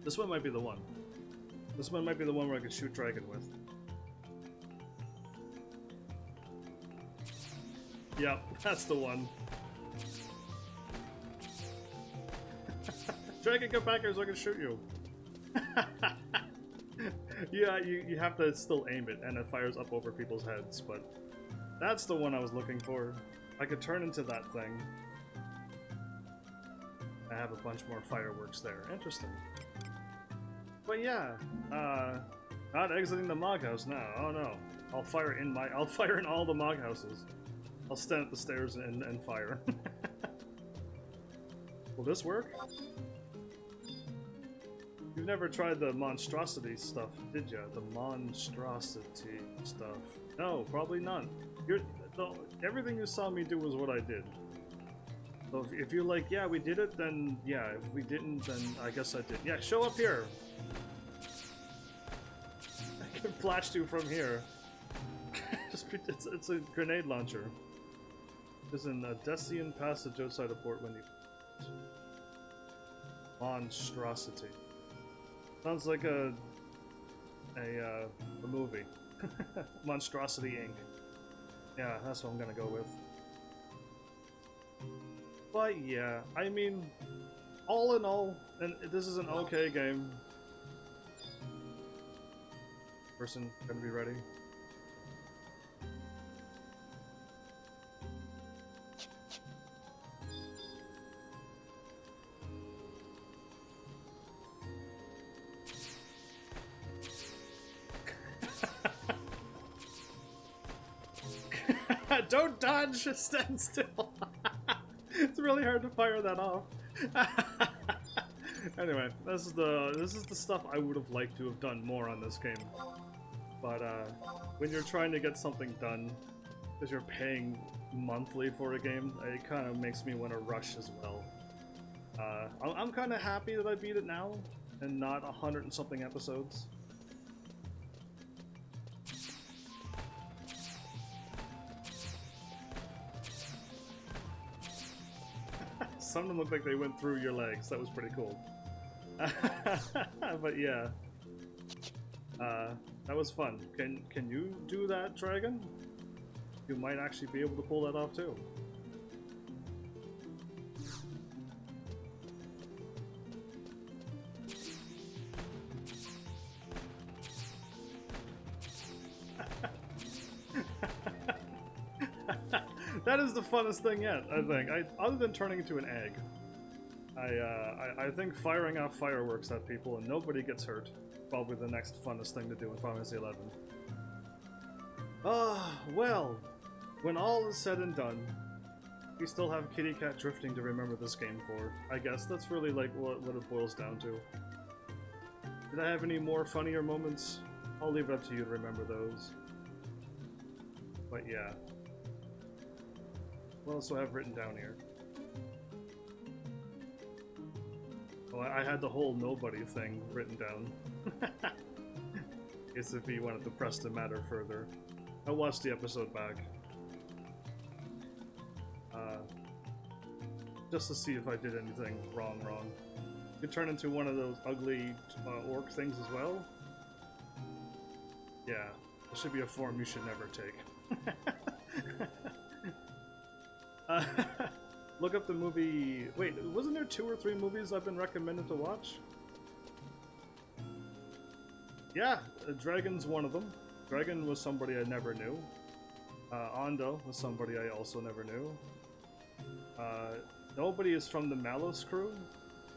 This one might be the one. This one might be the one where I could shoot Dragon with. Yep, that's the one. Dragon, get back here so I can shoot you. Yeah, you have to still aim it, and it fires up over people's heads, but that's the one I was looking for. I could turn into that thing. I have a bunch more fireworks there. Interesting. But yeah, not exiting the Mog House now. Oh no. I'll fire in all the Mog Houses. I'll stand at the stairs and fire. Will this work? You've never tried the monstrosity stuff, did you? The monstrosity stuff. No, probably not. Everything you saw me do was what I did. So if you're like, yeah, we did it, then yeah. If we didn't, then I guess I did. Yeah, show up here! I can blast you from here. It's a grenade launcher. There's an Odessian passage outside a port when you... Monstrosity. Sounds like a movie. Monstrosity Inc. Yeah, that's what I'm gonna go with. But yeah, I mean, all in all, and this is an okay game. Person, gonna be ready. Don't dodge, stand still. It's really hard to fire that off. Anyway, this is the stuff I would have liked to have done more on this game. But when you're trying to get something done, because you're paying monthly for a game, it kind of makes me want to rush as well. I'm kind of happy that I beat it now, and not 100 and something episodes. Some of them look like they went through your legs. That was pretty cool. But yeah, that was fun. Can you do that, Dragon? You might actually be able to pull that off too. That is the funnest thing yet, I think. Other than turning into an egg, I think firing off fireworks at people and nobody gets hurt, probably the next funnest thing to do in Final Fantasy XI. Ah, well, when all is said and done, we still have Kitty Cat Drifting to remember this game for. I guess that's really like what it boils down to. Did I have any more funnier moments? I'll leave it up to you to remember those. But yeah. What else do I have written down here? Well, I had the whole nobody thing written down. Guess if you wanted to press the matter further. I watched the episode back. Just to see if I did anything wrong. You turn into one of those ugly orc things as well? Yeah, it should be a form you should never take. Look up the movie... Wait, wasn't there 2 or 3 movies I've been recommended to watch? Yeah, Dragon's one of them. Dragon was somebody I never knew. Ando was somebody I also never knew. Nobody is from the Malice crew,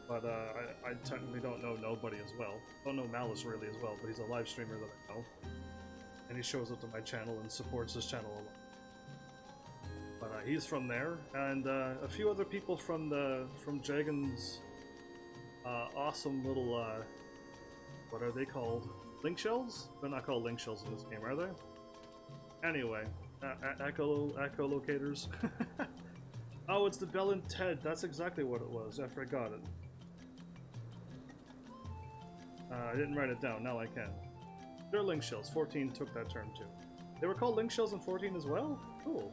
but I technically don't know Nobody as well. Don't know Malice really as well, but he's a live streamer that I know. And he shows up to my channel and supports his channel a lot. But he's from there, and a few other people from Dragon's awesome little what are they called? Link shells? They're not called link shells in this game, are they? Anyway, echolocators. Oh, it's the Bell and Ted. That's exactly what it was. I forgot it. I didn't write it down. Now I can. They're link shells. 14 took that term too. They were called link shells in 14 as well? Cool.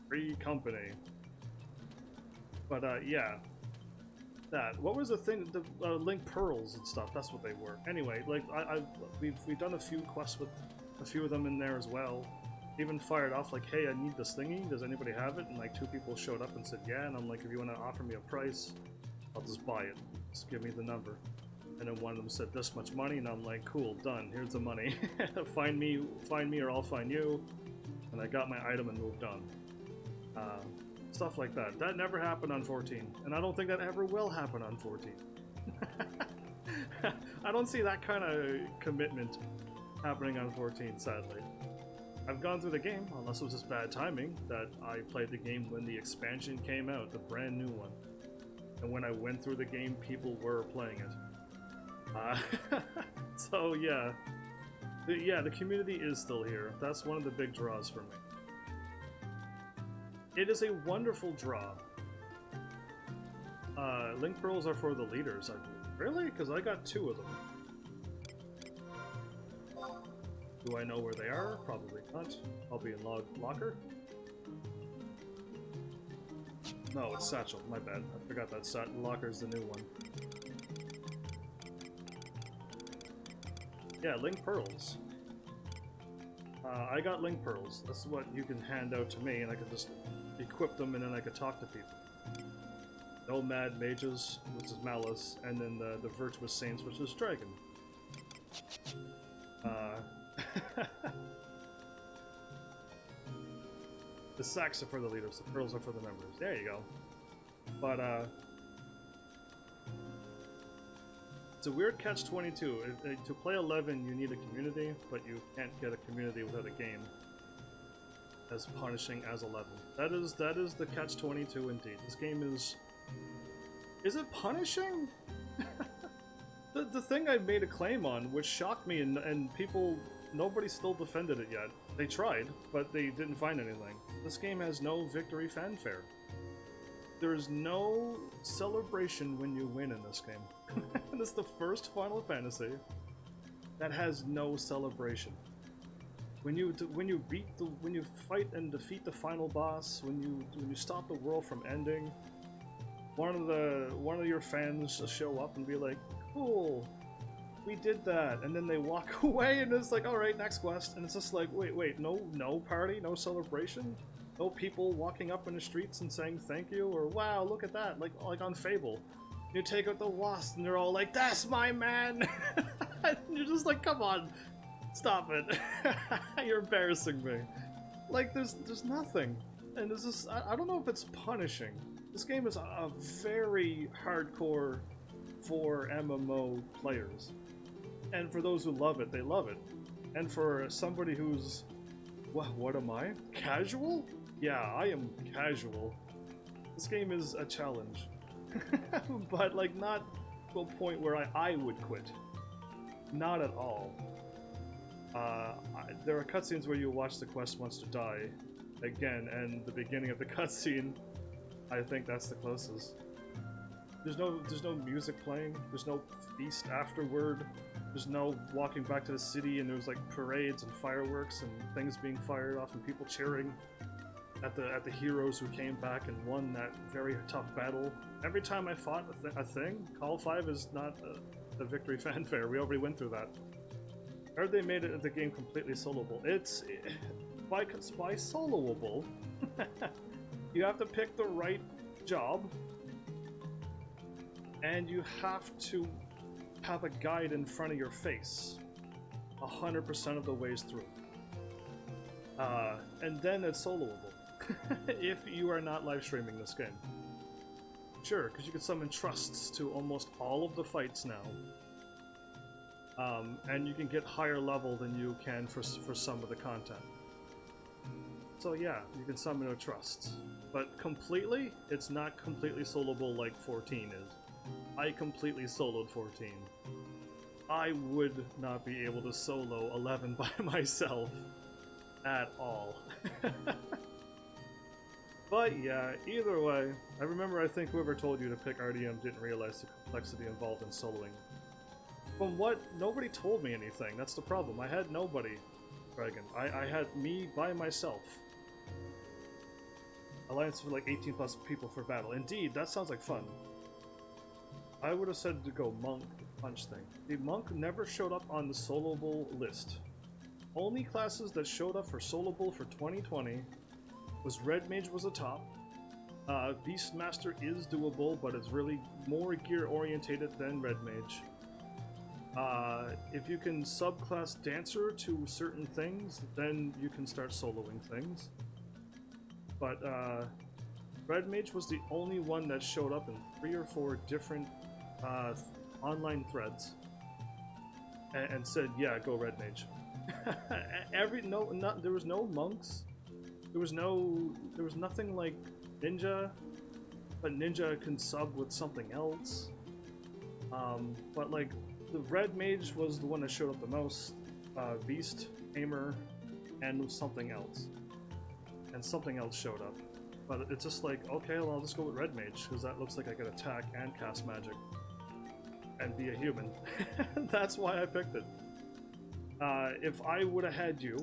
Free company. But yeah. That. What was the thing? The link pearls and stuff. That's what they were. Anyway, like we've done a few quests with a few of them in there as well. Even fired off like, hey, I need this thingy. Does anybody have it? And like 2 people showed up and said, yeah. And I'm like, if you want to offer me a price, I'll just buy it. Just give me the number. And then one of them said this much money, and I'm like, cool, done. Here's the money. Find me, or I'll find you. And I got my item and moved on. Stuff like that. That never happened on 14, and I don't think that ever will happen on 14. I don't see that kind of commitment happening on 14, sadly. I've gone through the game, unless it was just bad timing, that I played the game when the expansion came out, the brand new one. And when I went through the game, people were playing it. So yeah. The community is still here. That's one of the big draws for me. It is a wonderful draw. Link pearls are for the leaders, I believe. Really? Because I got 2 of them. Do I know where they are? Probably not. I'll be in locker. No, it's satchel. My bad. I forgot that locker's the new one. Yeah, link pearls. I got link pearls. That's what you can hand out to me, and I can just equip them, and then I could talk to people. Nomad Mages, which is Malice, and then the Virtuous Saints, which is Dragon. The sacks are for the leaders, the pearls are for the members. There you go. But, it's a weird catch-22. To play 11, you need a community, but you can't get a community without a game as punishing as 11. That is the catch-22 indeed. This game is... Is it punishing? The thing I made a claim on, which shocked me, and people... Nobody still defended it yet. They tried, but they didn't find anything. This game has no victory fanfare. There is no celebration when you win in this game. And it's the first Final Fantasy that has no celebration. When you fight and defeat the final boss, when you stop the world from ending, one of your fans will show up and be like, "Cool, we did that," and then they walk away, and it's like, "All right, next quest," and it's just like, wait, no party, no celebration, no people walking up in the streets and saying thank you, or wow, look at that, like on Fable. You take out the wasp, and they're all like, "That's my man!" And you're just like, "Come on, stop it! You're embarrassing me." Like, there's nothing, and there's this. I don't know if it's punishing. This game is a very hardcore for MMO players, and for those who love it, they love it. And for somebody who's, what am I? Casual? Yeah, I am casual. This game is a challenge. But like, not to a point where I would quit. Not at all. There are cutscenes where you watch the quest wants to die again, and the beginning of the cutscene, I think that's the closest. There's no music playing. There's no feast afterward. There's no walking back to the city, and there's like parades and fireworks and things being fired off and people cheering at the heroes who came back and won that very tough battle. Every time I fought a thing, Call 5 is not the victory fanfare. We already went through that. I heard they made the game completely soloable. by soloable, you have to pick the right job, and you have to have a guide in front of your face 100% of the ways through. And then it's soloable. If you are not live streaming this game. Sure, because you can summon trusts to almost all of the fights now. And you can get higher level than you can for some of the content. So yeah, you can summon a trust. But completely, it's not completely soloable like 14 is. I completely soloed 14. I would not be able to solo 11 by myself at all. But yeah, either way, I remember I think whoever told you to pick RDM didn't realize the complexity involved in soloing. From what, nobody told me anything, that's the problem. I had nobody, Dragon. I had me by myself. Alliance for like 18 plus people for battle. Indeed, that sounds like fun. I would have said to go monk punch thing. The monk never showed up on the soloable list. Only classes that showed up for soloable for 2020 was Red Mage was a top. Beastmaster is doable, but it's really more gear orientated than Red Mage. If you can subclass Dancer to certain things, then you can start soloing things. But Red Mage was the only one that showed up in 3 or 4 different online threads and said, yeah, go Red Mage. There was no monks. There was nothing like Ninja, but Ninja can sub with something else. But like the Red Mage was the one that showed up the most. Beast, Aimer, and something else. And something else showed up. But it's just like, okay, well, I'll just go with Red Mage, because that looks like I could attack and cast magic. And be a human. That's why I picked it. If I would have had you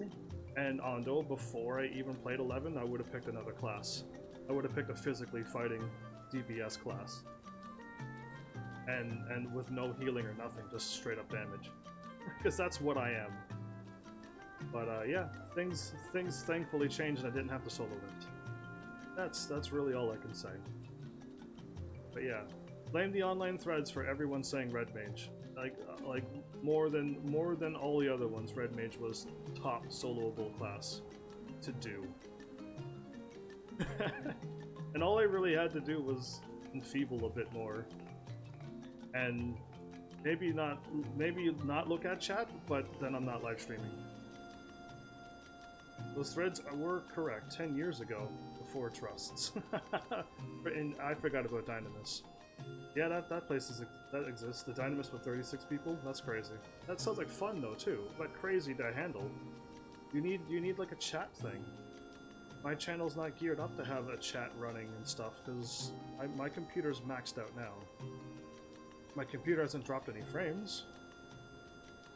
and Ando before I even played 11, I would have picked another class. I would have picked a physically fighting DPS class. And with no healing or nothing, just straight up damage. Because that's what I am. But yeah, things thankfully changed and I didn't have to solo it. That's really all I can say. But yeah, blame the online threads for everyone saying Red Mage. Like more than all the other ones, Red Mage was top soloable class to do. And all I really had to do was enfeeble a bit more. And maybe not look at chat, but then I'm not live streaming. Those threads were correct 10 years ago, before trusts. And I forgot about Dynamis. Yeah, that place that exists. The Dynamis with 36 people? That's crazy. That sounds like fun though too, but crazy to handle. You need like a chat thing. My channel's not geared up to have a chat running and stuff, because my computer's maxed out now. My computer hasn't dropped any frames.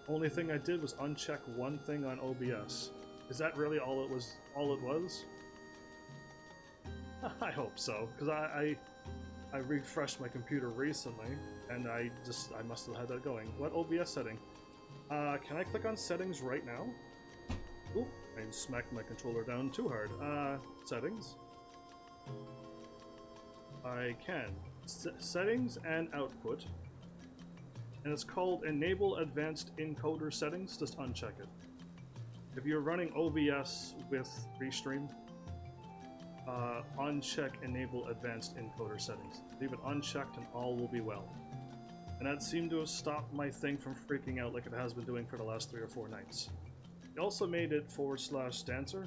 Only thing I did was uncheck one thing on OBS. Is that really all it was? I hope so, because I refreshed my computer recently, and I must have had that going. What OBS setting? Can I click on settings right now? Oop, I smacked my controller down too hard. Settings. I can. Settings and output. And it's called Enable Advanced Encoder Settings. Just uncheck it. If you're running OBS with Restream, uncheck Enable Advanced Encoder Settings. Leave it unchecked and all will be well. And that seemed to have stopped my thing from freaking out like it has been doing for the last 3 or 4 nights. They also made it /Dancer.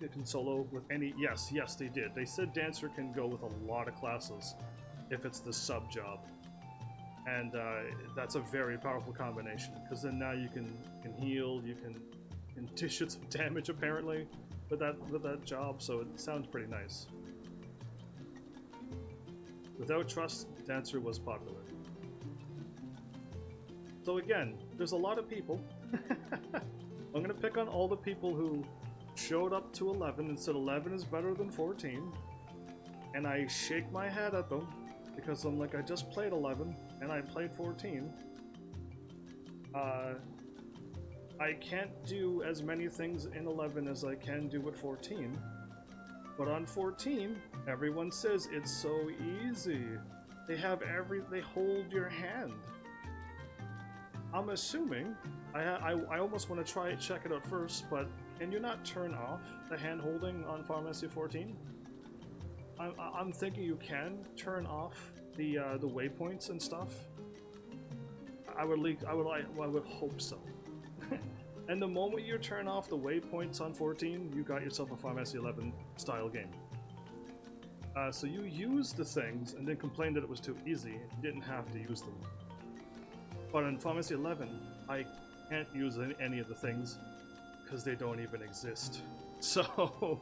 It can solo with any... Yes, they did. They said Dancer can go with a lot of classes if it's the sub job. And that's a very powerful combination, because then now you can heal, you can dish it some damage apparently with that job, so it sounds pretty nice. Without trust, Dancer was popular. So again, there's a lot of people. I'm gonna pick on all the people who showed up to 11 and said 11 is better than 14, and I shake my head at them because I'm like, I just played 11 and I played 14. I can't do as many things in 11 as I can do with 14. But on 14, everyone says it's so easy. They hold your hand. I'm assuming, I almost want to check it out first, but can you not turn off the hand holding on Final Fantasy 14? I'm thinking you can turn off the waypoints and stuff. I would hope so. And the moment you turn off the waypoints on 14, you got yourself a Final Fantasy 11 style game. So you used the things and then complained that it was too easy. You didn't have to use them. But in Final Fantasy 11, I can't use any of the things because they don't even exist. So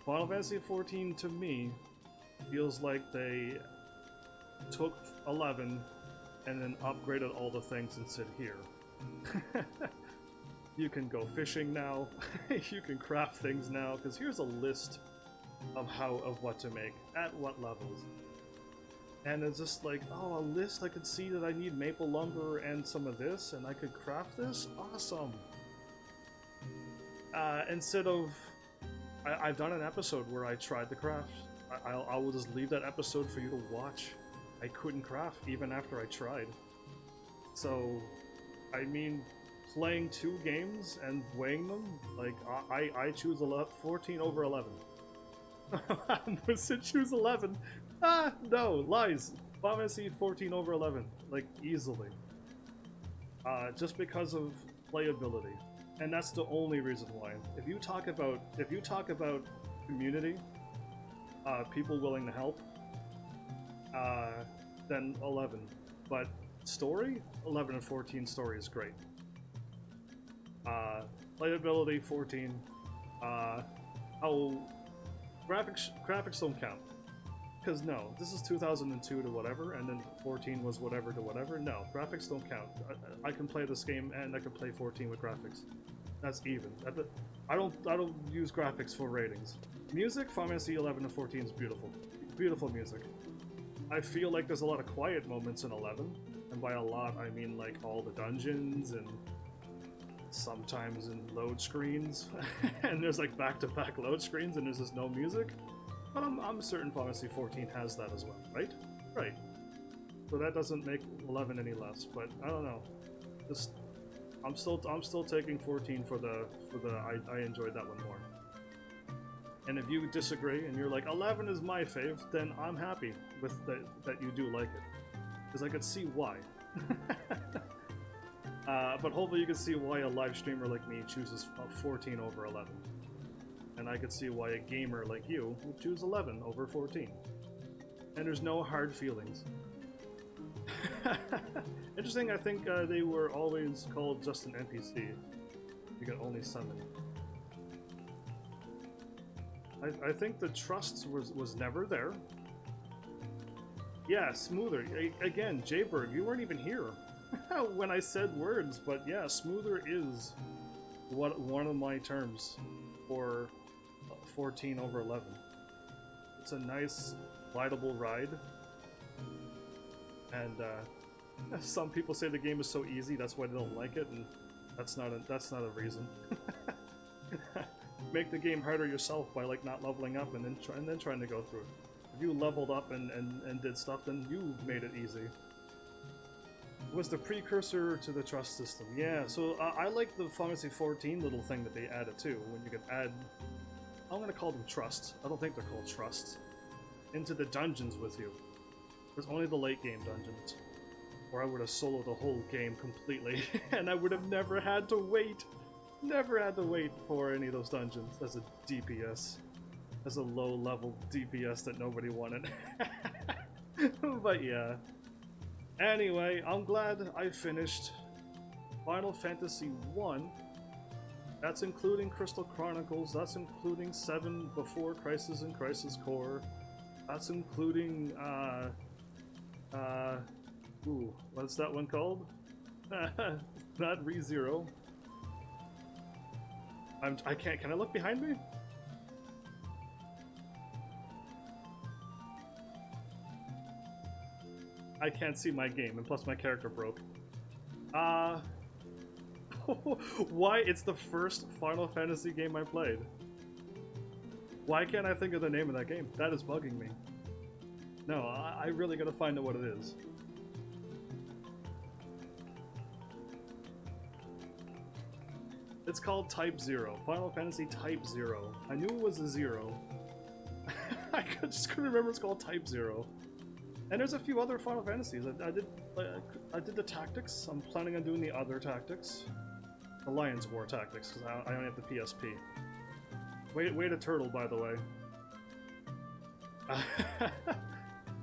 Final Fantasy 14 to me feels like they took 11 and then upgraded all the things and said, here. You can go fishing now. You can craft things now, because here's a list of what to make at what levels. And it's just like, oh, a list. I could see that I need maple lumber and some of this, and I could craft this. Awesome. Instead of, I've done an episode where I tried to craft. I will just leave that episode for you to watch. I couldn't craft even after I tried. So, I mean, playing 2 games and weighing them, like, I choose 14 over 11. I'm going to choose 11. Ah, no, lies. Final Fantasy 14 over 11, like, easily. Just because of playability. And that's the only reason why. If you talk about community, people willing to help, then 11. But story, 11 and 14 story is great. Playability, 14. Graphics don't count. Because no, this is 2002 to whatever, and then 14 was whatever to whatever. No, graphics don't count. I can play this game and I can play 14 with graphics. That's even. I don't use graphics for ratings. Music, Final Fantasy 11 and 14 is beautiful. Beautiful music. I feel like there's a lot of quiet moments in 11, and by a lot I mean like all the dungeons and sometimes in load screens, and there's like back-to-back load screens and there's just no music. But I'm certain Final Fantasy 14 has that as well, right? Right. So that doesn't make 11 any less, but I don't know. Just I'm still taking 14 for the I enjoyed that one more. And if you disagree and you're like 11 is my fave, then I'm happy with that you do like it, because I could see why. But hopefully you can see why a live streamer like me chooses 14 over 11. And I could see why a gamer like you would choose 11 over 14. And there's no hard feelings. Interesting, I think they were always called just an NPC. You could only summon. I think the trust was never there. Yeah, smoother. Again, Jaybird, you weren't even here when I said words, but yeah, smoother is one of my terms for 14 over 11. It's a nice, rideable ride. And some people say the game is so easy, that's why they don't like it, and that's not a reason. Make the game harder yourself by like not leveling up and then trying to go through it. If you leveled up and did stuff, then you made it easy. It was the precursor to the trust system. Yeah, so I like the Final Fantasy 14 little thing that they added too, when you could add, I'm gonna call them trusts, I don't think they're called trusts, into the dungeons with you. There's only the late game dungeons, or I would have soloed the whole game completely, and I would have never had to wait for any of those dungeons as a DPS, as a low-level DPS that nobody wanted. But yeah. Anyway, I'm glad I finished Final Fantasy 1. That's including Crystal Chronicles, that's including 7 before Crisis and Crisis Core, that's including, what's that one called? Not ReZero. Can I look behind me? I can't see my game, and plus my character broke. Why? It's the first Final Fantasy game I played. Why can't I think of the name of that game? That is bugging me. No, I really gotta find out what it is. It's called Type 0. Final Fantasy Type 0. I knew it was a 0. I just couldn't remember it's called Type 0. And there's a few other Final Fantasies. I did the Tactics. I'm planning on doing the other Tactics. Alliance War Tactics, because I only have the PSP. Wait a turtle, by the way.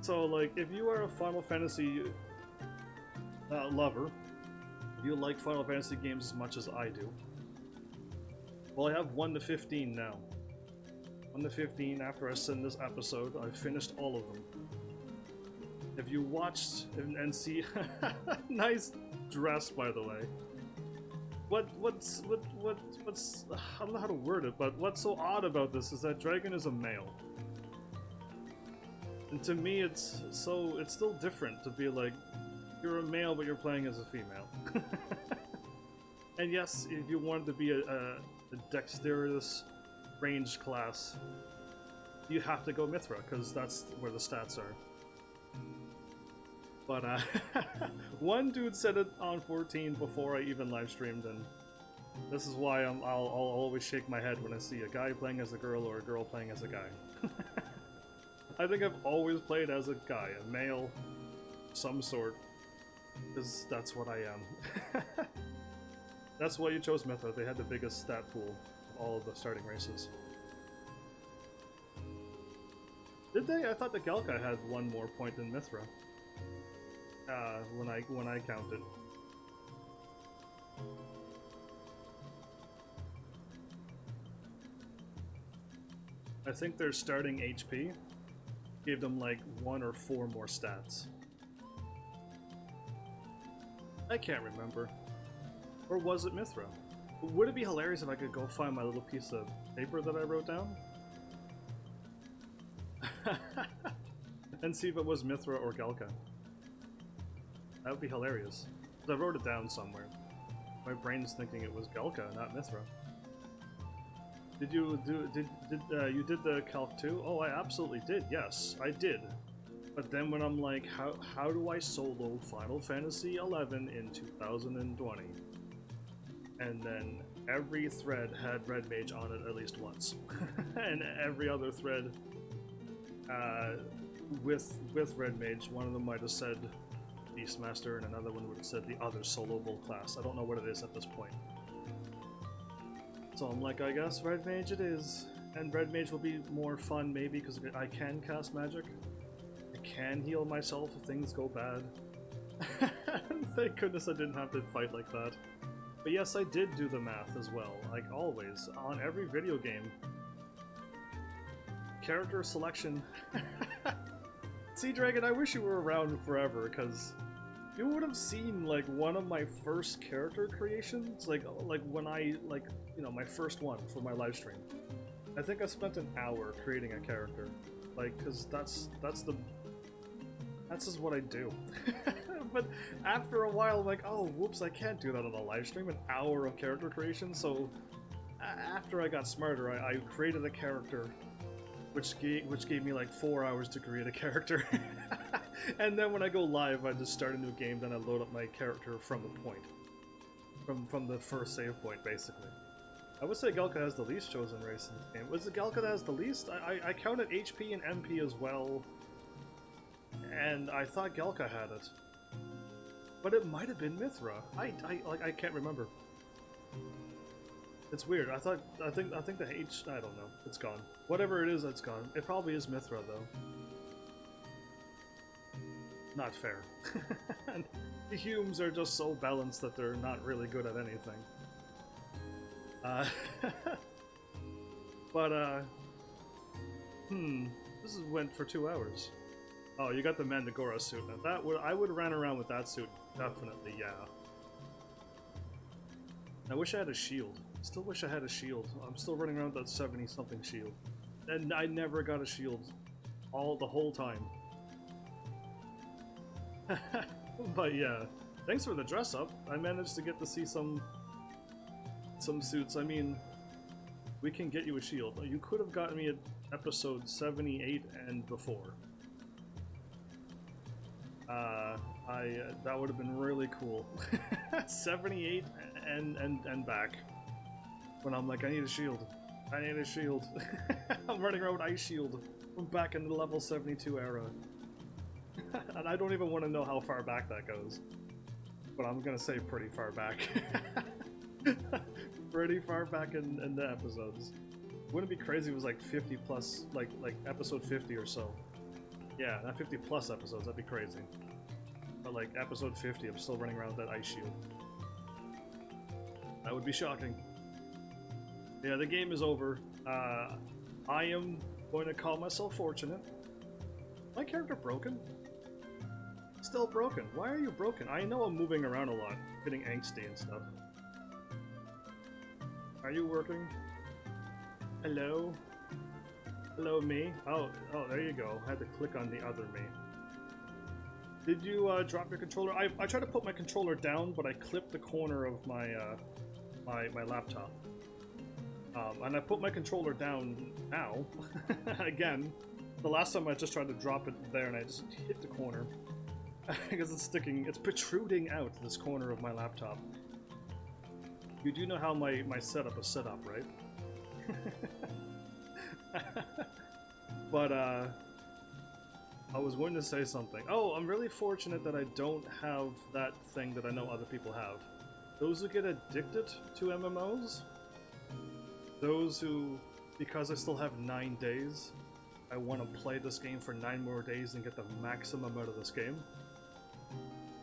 So, like, if you are a Final Fantasy lover, if you like Final Fantasy games as much as I do, well, I have 1 to 15 now. 1 to 15, after I send this episode, I've finished all of them. If you watched and see... Nice dress, by the way. What's I don't know how to word it, but what's so odd about this is that Dragon is a male. And to me, it's still different to be like, you're a male, but you're playing as a female. And yes, if you wanted to be a dexterous ranged class, you have to go Mithra, because that's where the stats are. But one dude said it on 14 before I even live streamed, and this is why I'll always shake my head when I see a guy playing as a girl or a girl playing as a guy. I think I've always played as a guy, a male, some sort, because that's what I am. That's why you chose Mithra. They had the biggest stat pool of all of the starting races. Did they? I thought the Galka had 1 more point than Mithra. When I counted. I think their starting HP gave them like 1 or 4 more stats. I can't remember. Or was it Mithra? Would it be hilarious if I could go find my little piece of paper that I wrote down? And see if it was Mithra or Galka. That would be hilarious. I wrote it down somewhere. My brain's thinking it was Galka, not Mithra. Did you you did the calc too? Oh, I absolutely did. Yes, I did. But then when I'm like, how do I solo Final Fantasy 11 in 2020? And then every thread had Red Mage on it at least once, and every other thread with Red Mage, one of them might have said Beastmaster, and another one would have said the other soloable class. I don't know what it is at this point. So I'm like, I guess Red Mage it is. And Red Mage will be more fun maybe because I can cast magic. I can heal myself if things go bad. Thank goodness I didn't have to fight like that. But yes, I did do the math as well, like always, on every video game. Character selection. See, Dragon, I wish you were around forever, because you would have seen, like, one of my first character creations, like when I, you know, my first one for my live stream. I think I spent an hour creating a character, like, because that's just what I do. But after a while, I'm like, oh, whoops, I can't do that on a live stream, an hour of character creation, so after I got smarter, I created a character which gave me like 4 hours to create a character. And then when I go live, I just start a new game, then I load up my character from the point. From the first save point, basically. I would say Galka has the least chosen race in this game. Was it Galka that has the least? I counted HP and MP as well, and I thought Galka had it. But it might have been Mithra. I can't remember. It's weird. I think the H, I don't know. It's gone. Whatever it is, it's gone. It probably is Mithra though. Not fair. And the Humes are just so balanced that they're not really good at anything. But this went for 2 hours. Oh, you got the Mandragora suit. Now that I would have ran around with that suit, definitely, yeah. I wish I had a shield. Still wish I had a shield. I'm still running around with that 70-something shield. And I never got a shield. The whole time. But yeah, thanks for the dress up. I managed to get to see some some suits. I mean, we can get you a shield. You could have gotten me at episode 78 and before. That would have been really cool. 78 and back. When I'm like, I need a shield. I need a shield. I'm running around with Ice Shield from back in the level 72 era. And I don't even want to know how far back that goes. But I'm gonna say pretty far back. Pretty far back in the episodes. Wouldn't it be crazy if it was like 50 plus, like episode 50 or so? Yeah, not 50 plus episodes, that'd be crazy. But like episode 50, I'm still running around with that Ice Shield. That would be shocking. Yeah, the game is over. I am going to call myself fortunate. My character broken? Still broken. Why are you broken? I know I'm moving around a lot, getting angsty and stuff. Are you working? Hello? Hello, me? Oh, there you go. I had to click on the other me. Did you drop your controller? I tried to put my controller down, but I clipped the corner of my my laptop. And I put my controller down now. Again, the last time I just tried to drop it there and I just hit the corner. Because it's sticking, it's protruding out this corner of my laptop. You do know how my setup is set up, right? But, I was going to say something. Oh, I'm really fortunate that I don't have that thing that I know other people have. Those who get addicted to MMOs, those who, because I still have 9 days, I want to play this game for 9 more days and get the maximum out of this game.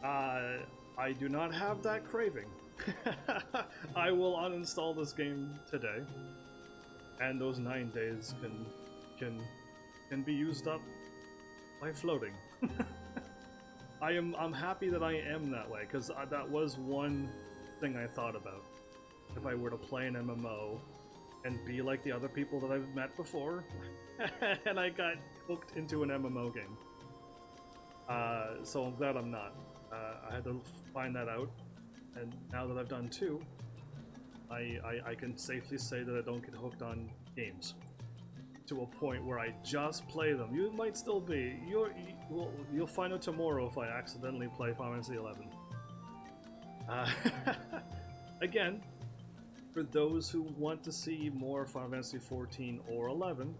I do not have that craving. I will uninstall this game today, and those 9 days can be used up by floating. I'm happy that I am that way, because that was one thing I thought about. If I were to play an MMO and be like the other people that I've met before, and I got hooked into an MMO game. So I'm glad I'm not. I had to find that out, and now that I've done 2, I can safely say that I don't get hooked on games to a point where I just play them. You might still be. You'll find out tomorrow if I accidentally play Final Fantasy 11. Again, for those who want to see more Final Fantasy 14 or 11,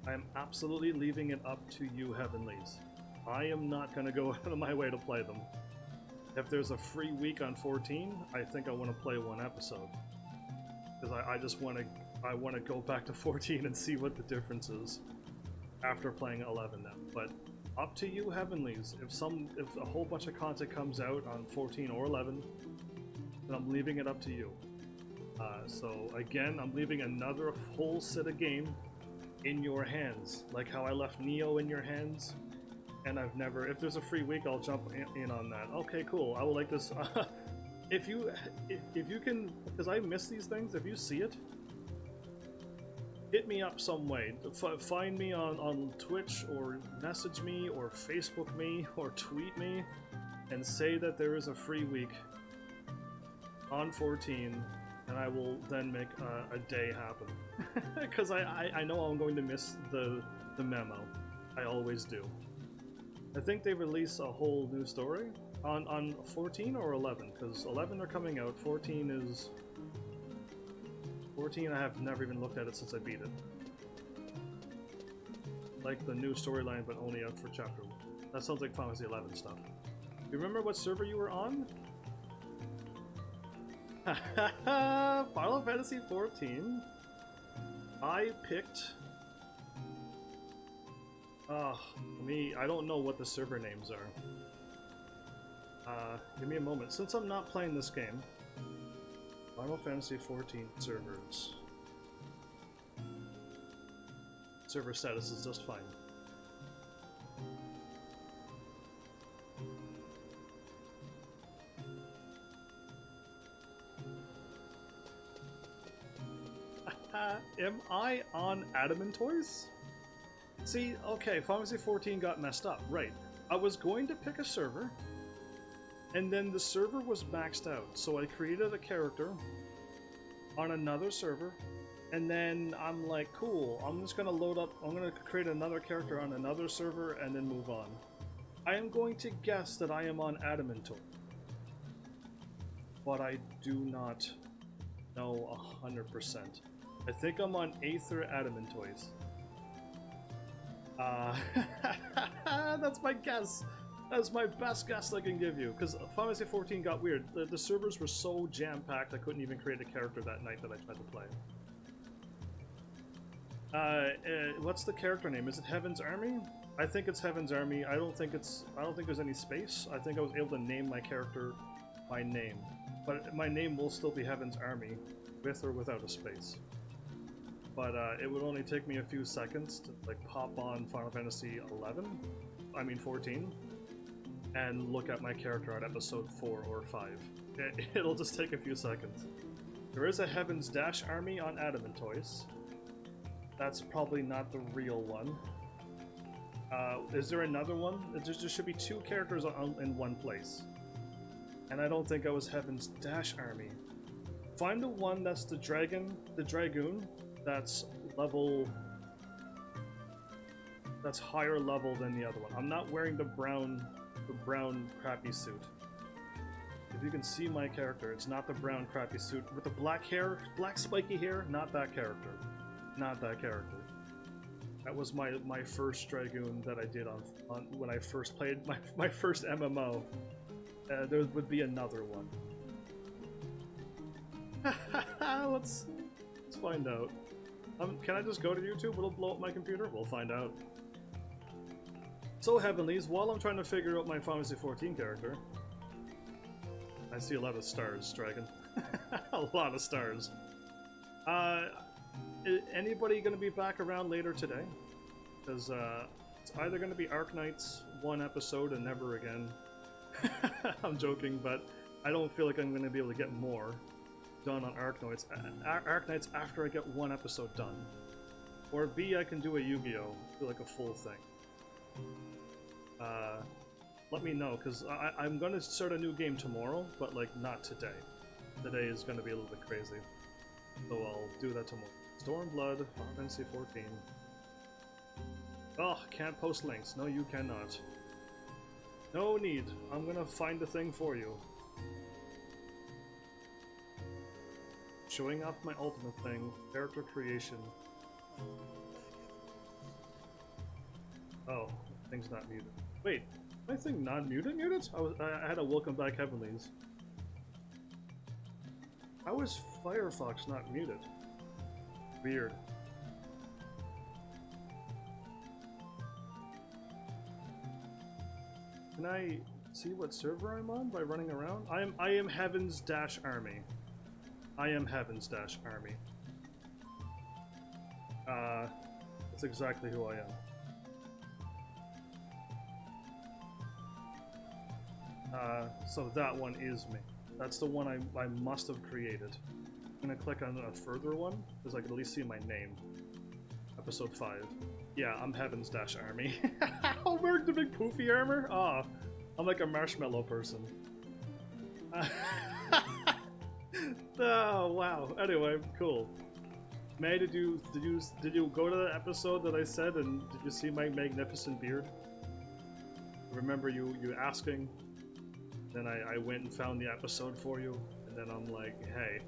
I am absolutely leaving it up to you, Heavenlies. I am not going to go out of my way to play them. If there's a free week on 14, I think I want to play 1 episode. Because I just want to go back to 14 and see what the difference is after playing 11 now. But up to you, Heavenlies. If a whole bunch of content comes out on 14 or 11, then I'm leaving it up to you. So again, I'm leaving another whole set of game in your hands, like how I left Neo in your hands. And I've never, if there's a free week, I'll jump in on that. Okay, cool. I will like this. If you can, because I miss these things. If you see it, hit me up some way. Find me on Twitch, or message me, or Facebook me, or tweet me, and say that there is a free week on 14, and I will then make a day happen. Because I know I'm going to miss the memo. I always do. I think they release a whole new story on 14 or 11, because 11 are coming out. 14 I have never even looked at it since I beat it. Like the new storyline, but only out for chapter 1. That sounds like Final Fantasy 11 stuff. You remember what server you were on? Final Fantasy 14. I picked... I don't know what the server names are. Give me a moment. Since I'm not playing this game, Final Fantasy 14 servers. Server status is just fine. Am I on Adamant Toys? See, okay, Final Fantasy 14 got messed up, right. I was going to pick a server, and then the server was maxed out, so I created a character, on another server, and then I'm like, cool, I'm just gonna load up, I'm gonna create another character on another server and then move on. I am going to guess that I am on Adamantoid, but I do not know 100%. I think I'm on Aether Adamantoid. That's my guess. That's my best guess I can give you, because Final Fantasy 14 got weird. The servers were so jam-packed I couldn't even create a character that night that I tried to play. What's the character name? Is it Heaven's Army? I think it's Heaven's Army. I don't think there's any space. I think I was able to name my character my name. But my name will still be Heaven's Army, with or without a space. But it would only take me a few seconds to like pop on Final Fantasy 14, and look at my character at episode 4 or 5. It'll just take a few seconds. There is a Heaven's Dash Army on Adamantoid. That's probably not the real one. Is there another one? There should be 2 characters in one place. And I don't think I was Heaven's Dash Army. Find the one that's the dragoon, that's higher level than the other one. I'm not wearing the brown crappy suit. If you can see my character, it's not the brown crappy suit with the black hair, black spiky hair, not that character. Not that character. That was my first dragoon that I did on when I first played my first MMO. There would be another one. Let's find out. Can I just go to YouTube? Will it blow up my computer? We'll find out. So, Heavenlies, while I'm trying to figure out my Final Fantasy 14 character, I see a lot of stars, Dragon. A lot of stars. Anybody going to be back around later today? Because it's either going to be Arknights, 1 episode and never again. I'm joking, but I don't feel like I'm going to be able to get more done on Arknights after I get 1 episode done. Or B, I can do a Yu-Gi-Oh! Do like a full thing. Let me know, because I'm going to start a new game tomorrow, but like not today. Today is going to be a little bit crazy. So I'll do that tomorrow. Stormblood, Final Fantasy 14. Oh, can't post links. No, you cannot. No need. I'm gonna find a thing for you. Showing off my ultimate thing. Character creation. Oh, thing's not muted. Wait, my thing not muted? I had a welcome back Heavenlies. How is Firefox not muted? Weird. Can I see what server I'm on by running around? I am Heaven's Dash Army. I am Heaven's Dash Army. That's exactly who I am. So that one is me. That's the one I must have created. I'm gonna click on a further one, because I can at least see my name. Episode 5. Yeah, I'm Heaven's Dash Army. I'm wearing the big poofy armor? Ah, I'm like a marshmallow person. Oh, wow. Anyway, cool. May, did you go to the episode that I said, and did you see my magnificent beard? Remember you asking? Then I went and found the episode for you, and then I'm like, hey,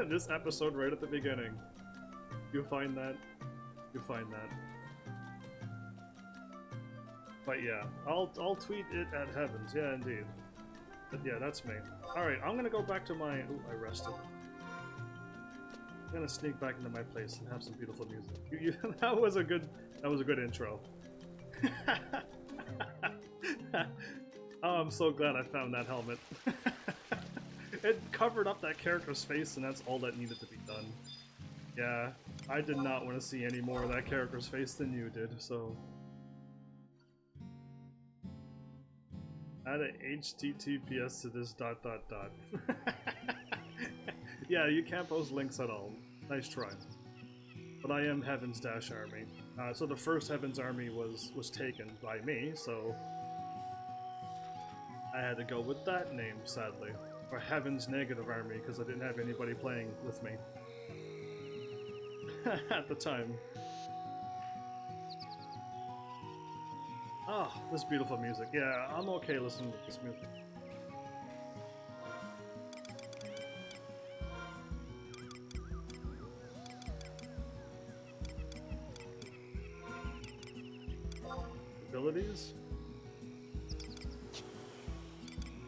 this episode right at the beginning. You find that? You find that. But yeah, I'll tweet it at Heavens, yeah indeed. But yeah, that's me. Alright, I'm gonna go back to my... Ooh, I rested. I'm gonna sneak back into my place and have some beautiful music. That was a good intro. Oh, I'm so glad I found that helmet. It covered up that character's face, and that's all that needed to be done. Yeah, I did not want to see any more of that character's face than you did, so... Add a HTTPS to this ... Yeah, you can't post links at all. Nice try. But I am Heaven's Dash Army. So the first Heaven's Army was taken by me, so... I had to go with that name, sadly. or Heaven's Negative Army, because I didn't have anybody playing with me at the time. Oh, this beautiful music. Yeah, I'm okay listening to this music. Abilities?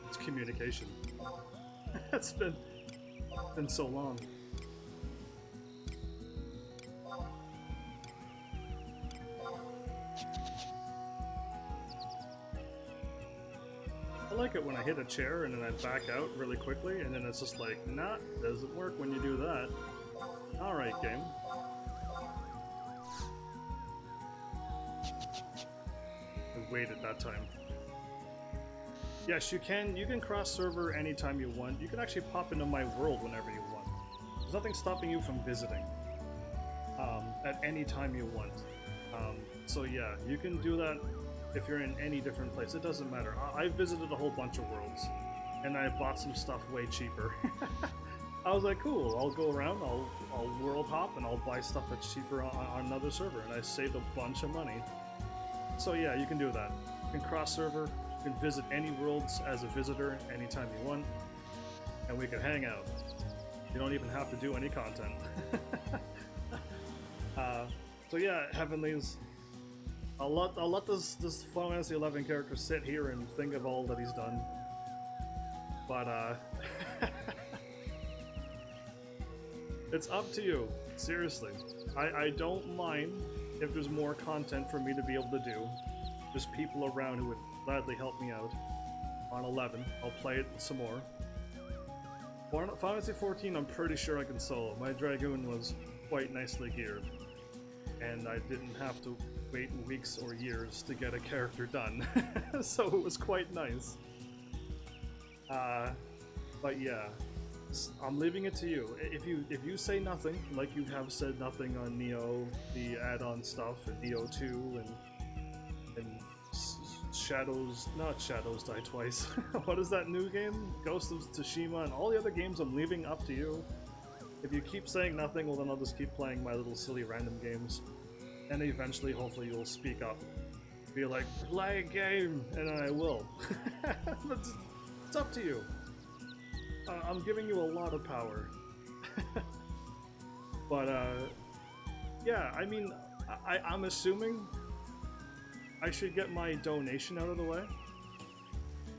It's communication. It's been so long. I like it when I hit a chair and then I back out really quickly, and then it's just like, nah, doesn't work when you do that. Alright, game. I waited that time. Yes, you can cross server anytime you want. You can actually pop into my world whenever you want. There's nothing stopping you from visiting at any time you want. So yeah, you can do that if you're in any different place. It doesn't matter. I visited a whole bunch of worlds, and I bought some stuff way cheaper. I was like, cool, I'll go around, I'll world hop, and I'll buy stuff that's cheaper on another server, and I saved a bunch of money. So yeah, you can do that. You can cross server, you can visit any worlds as a visitor anytime you want, and we can hang out. You don't even have to do any content. So yeah, Heavenlies, I'll let this Final Fantasy 11 character sit here and think of all that he's done. But it's up to you. Seriously, I don't mind if there's more content for me to be able to do. There's people around who would gladly help me out on 11. I'll play it some more. Final Fantasy 14, I'm pretty sure I can solo. My Dragoon was quite nicely geared, and I didn't have to wait weeks or years to get a character done. So it was quite nice. But yeah, I'm leaving it to you. If you say nothing, like you have said nothing on Neo, the add-on stuff, and Neo 2, and Shadows, not Shadows Die Twice. What is that new game? Ghost of Tsushima, and all the other games, I'm leaving up to you. If you keep saying nothing, well then I'll just keep playing my little silly random games. And eventually, hopefully, you'll speak up. Be like, play a game! And then I will. It's up to you. I'm giving you a lot of power. But, yeah, I mean, I'm assuming I should get my donation out of the way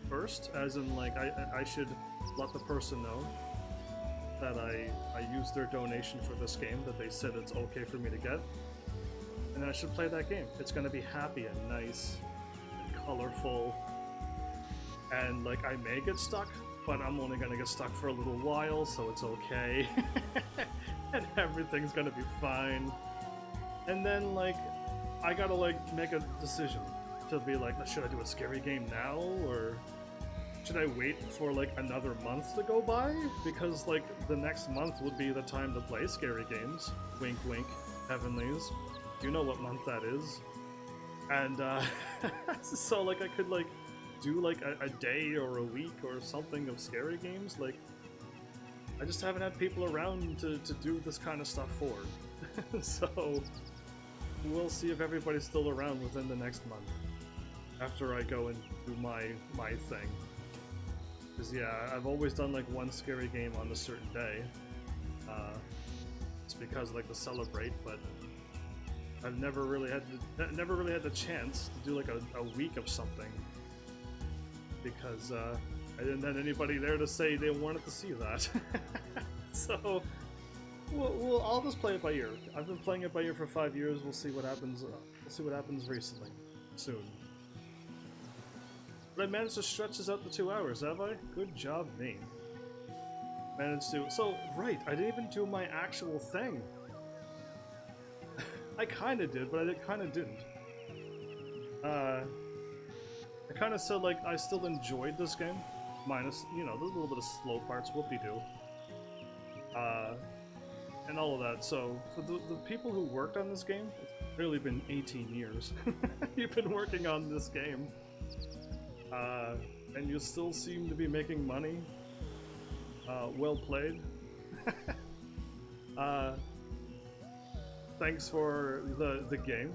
first, as in, like, I should let the person know that I used their donation for this game, that they said it's okay for me to get. And I should play that game. It's gonna be happy and nice and colorful. And, like, I may get stuck, but I'm only gonna get stuck for a little while, so it's okay. And everything's gonna be fine. And then, like, I gotta, like, make a decision to be like, should I do a scary game now, or should I wait for, like, another month to go by? Because, like, the next month would be the time to play scary games. Wink, wink, Heavenlies. You know what month that is. And, so, like, I could, like, do, like, a day or a week or something of scary games. Like, I just haven't had people around to do this kind of stuff for. So, we'll see if everybody's still around within the next month. After I go and do my thing. Because, yeah, I've always done, like, one scary game on a certain day. It's because, like, to celebrate, but I've never really had the chance to do, like, a week of something. Because, I didn't have anybody there to say they wanted to see that. So, I'll just play it by ear. I've been playing it by ear for 5 years. We'll see what happens. We'll see what happens recently, soon. But I managed to stretch this out to 2 hours, have I? Good job, me. Managed to. So right, I didn't even do my actual thing. I kind of did, but I kind of didn't. I kind of said, like, I still enjoyed this game, minus, you know, there's a little bit of slow parts, whoopie-doo. And all of that, so for the people who worked on this game, it's really been 18 years. You've been working on this game. And you still seem to be making money. well played. Thanks for the game.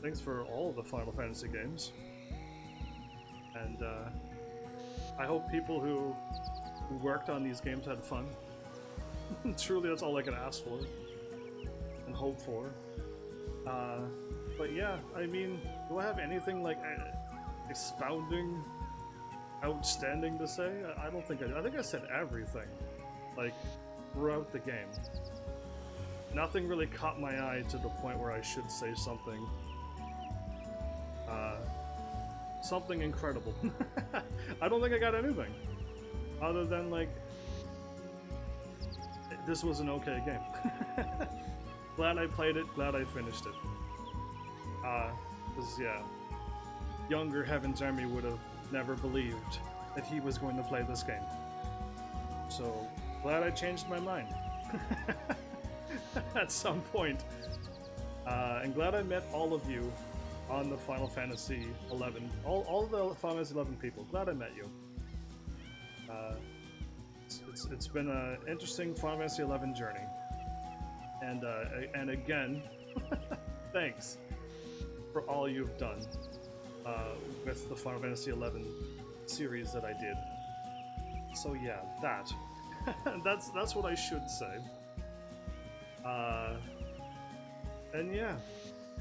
Thanks for all the Final Fantasy games. And I hope people who worked on these games had fun. Truly, that's all I can ask for and hope for. But yeah, I mean, do I have anything like expounding, outstanding to say? I don't think I do. I think I said everything, like, throughout the game. Nothing really caught my eye to the point where I should say something. Something incredible. I don't think I got anything. Other than, like, this was an okay game. Glad I played it, glad I finished it. Because, yeah, younger HEAVENSARMY would have never believed that he was going to play this game. So, glad I changed my mind. At some point. And glad I met all of you on the Final Fantasy 11. All the Final Fantasy 11 people. Glad I met you. It's been an interesting Final Fantasy 11 journey. And again, thanks for all you've done with the Final Fantasy 11 series that I did. So yeah, that's what I should say. And yeah,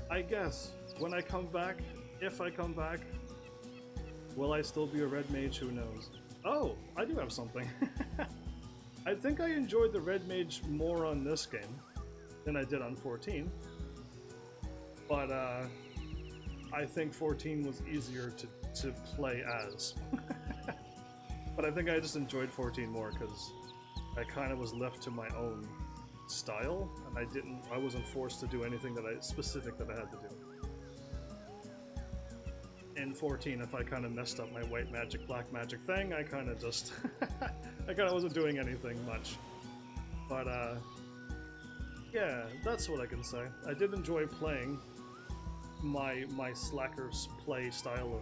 I guess when I come back, if I come back, will I still be a red mage? Who knows? Oh, I do have something. I think I enjoyed the red mage more on this game than I did on 14. But I think 14 was easier to play as. But I think I just enjoyed 14 more because I kind of was left to my own style, and I wasn't forced to do anything specific that I had to do. In 14, if I kind of messed up my white magic, black magic thing, I kind of just I kind of wasn't doing anything much. But yeah, that's what I can say. I did enjoy playing my slacker's play style of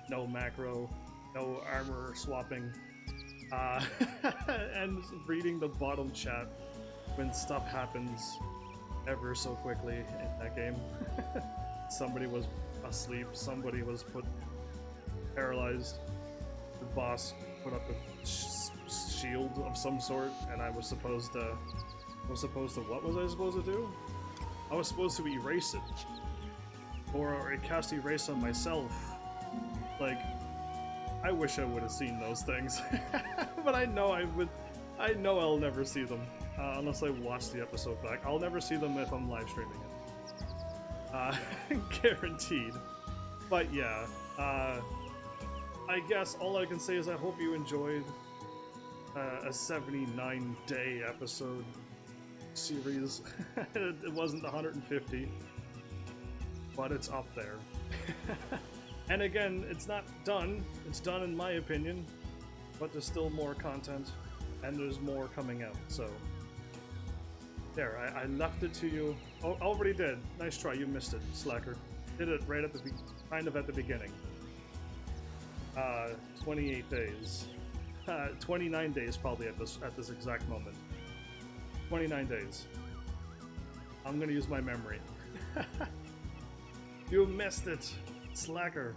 no macro, no armor swapping, and reading the bottom chat when stuff happens ever so quickly in that game. Somebody was asleep, somebody was paralyzed, the boss put up a shield of some sort, and I was supposed to, what was I supposed to do? I was supposed to erase it. Or cast erase on myself. Like, I wish I would have seen those things. But I know I'll never see them. Unless I watch the episode back. I'll never see them if I'm live streaming it. Guaranteed. But yeah, I guess all I can say is I hope you enjoyed a 79-day episode series. It wasn't 150, but it's up there. And again, it's not done. It's done in my opinion, but there's still more content, and there's more coming out, so... There, I left it to you. Oh, already did. Nice try, you missed it, slacker. Did it right at the kind of at the beginning. 28 days. 29 days probably at this exact moment. 29 days. I'm gonna use my memory. You missed it, slacker.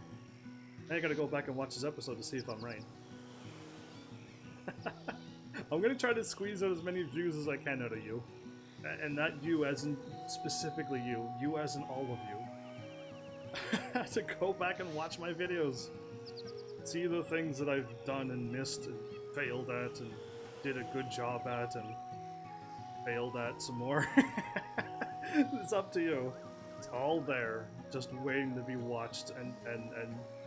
I gotta go back and watch this episode to see if I'm right. I'm gonna try to squeeze out as many views as I can out of you. And not you as in specifically you as in all of you. To go back and watch my videos. See the things that I've done and missed and failed at and did a good job at and failed at some more. It's up to you. It's all there, just waiting to be watched and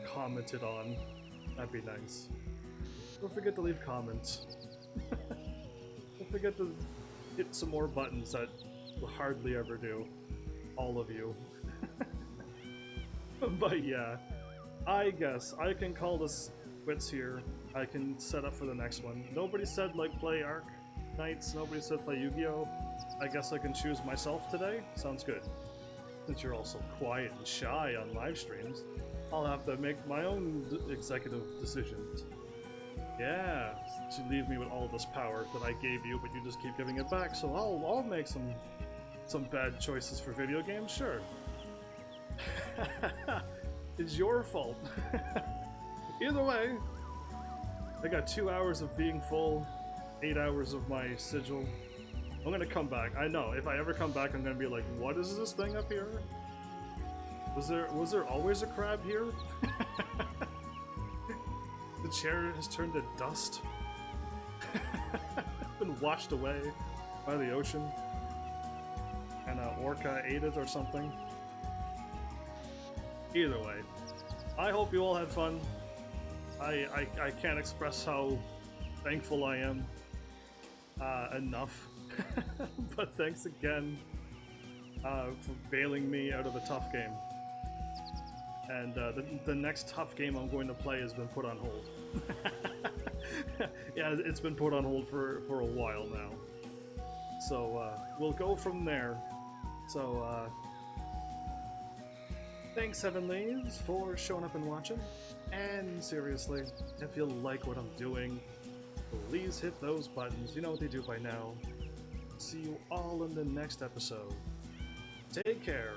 commented on. That'd be nice. Don't forget to leave comments. Don't forget to hit some more buttons that will hardly ever do. All of you. But yeah, I guess I can call this quits here. I can set up for the next one. Nobody said like play Arc Knights, nobody said play Yu-Gi-Oh! I guess I can choose myself today? Sounds good. Since you're all so quiet and shy on live streams, I'll have to make my own executive decisions. Yeah, to leave me with all this power that I gave you, but you just keep giving it back. So I'll make some bad choices for video games, sure. It's your fault. Either way, I got 2 hours of being full, 8 hours of my sigil. I'm gonna come back. I know, if I ever come back, I'm gonna be like, what is this thing up here? Was there always a crab here? The chair has turned to dust. Been washed away by the ocean. And orca ate it or something. Either way, I hope you all had fun. I can't express how thankful I am enough. But thanks again for bailing me out of a tough game. And the next tough game I'm going to play has been put on hold. Yeah, it's been put on hold for a while now. So we'll go from there. So thanks, Heavenlies, for showing up and watching. And seriously, if you like what I'm doing, please hit those buttons. You know what they do by now. See you all in the next episode. Take care.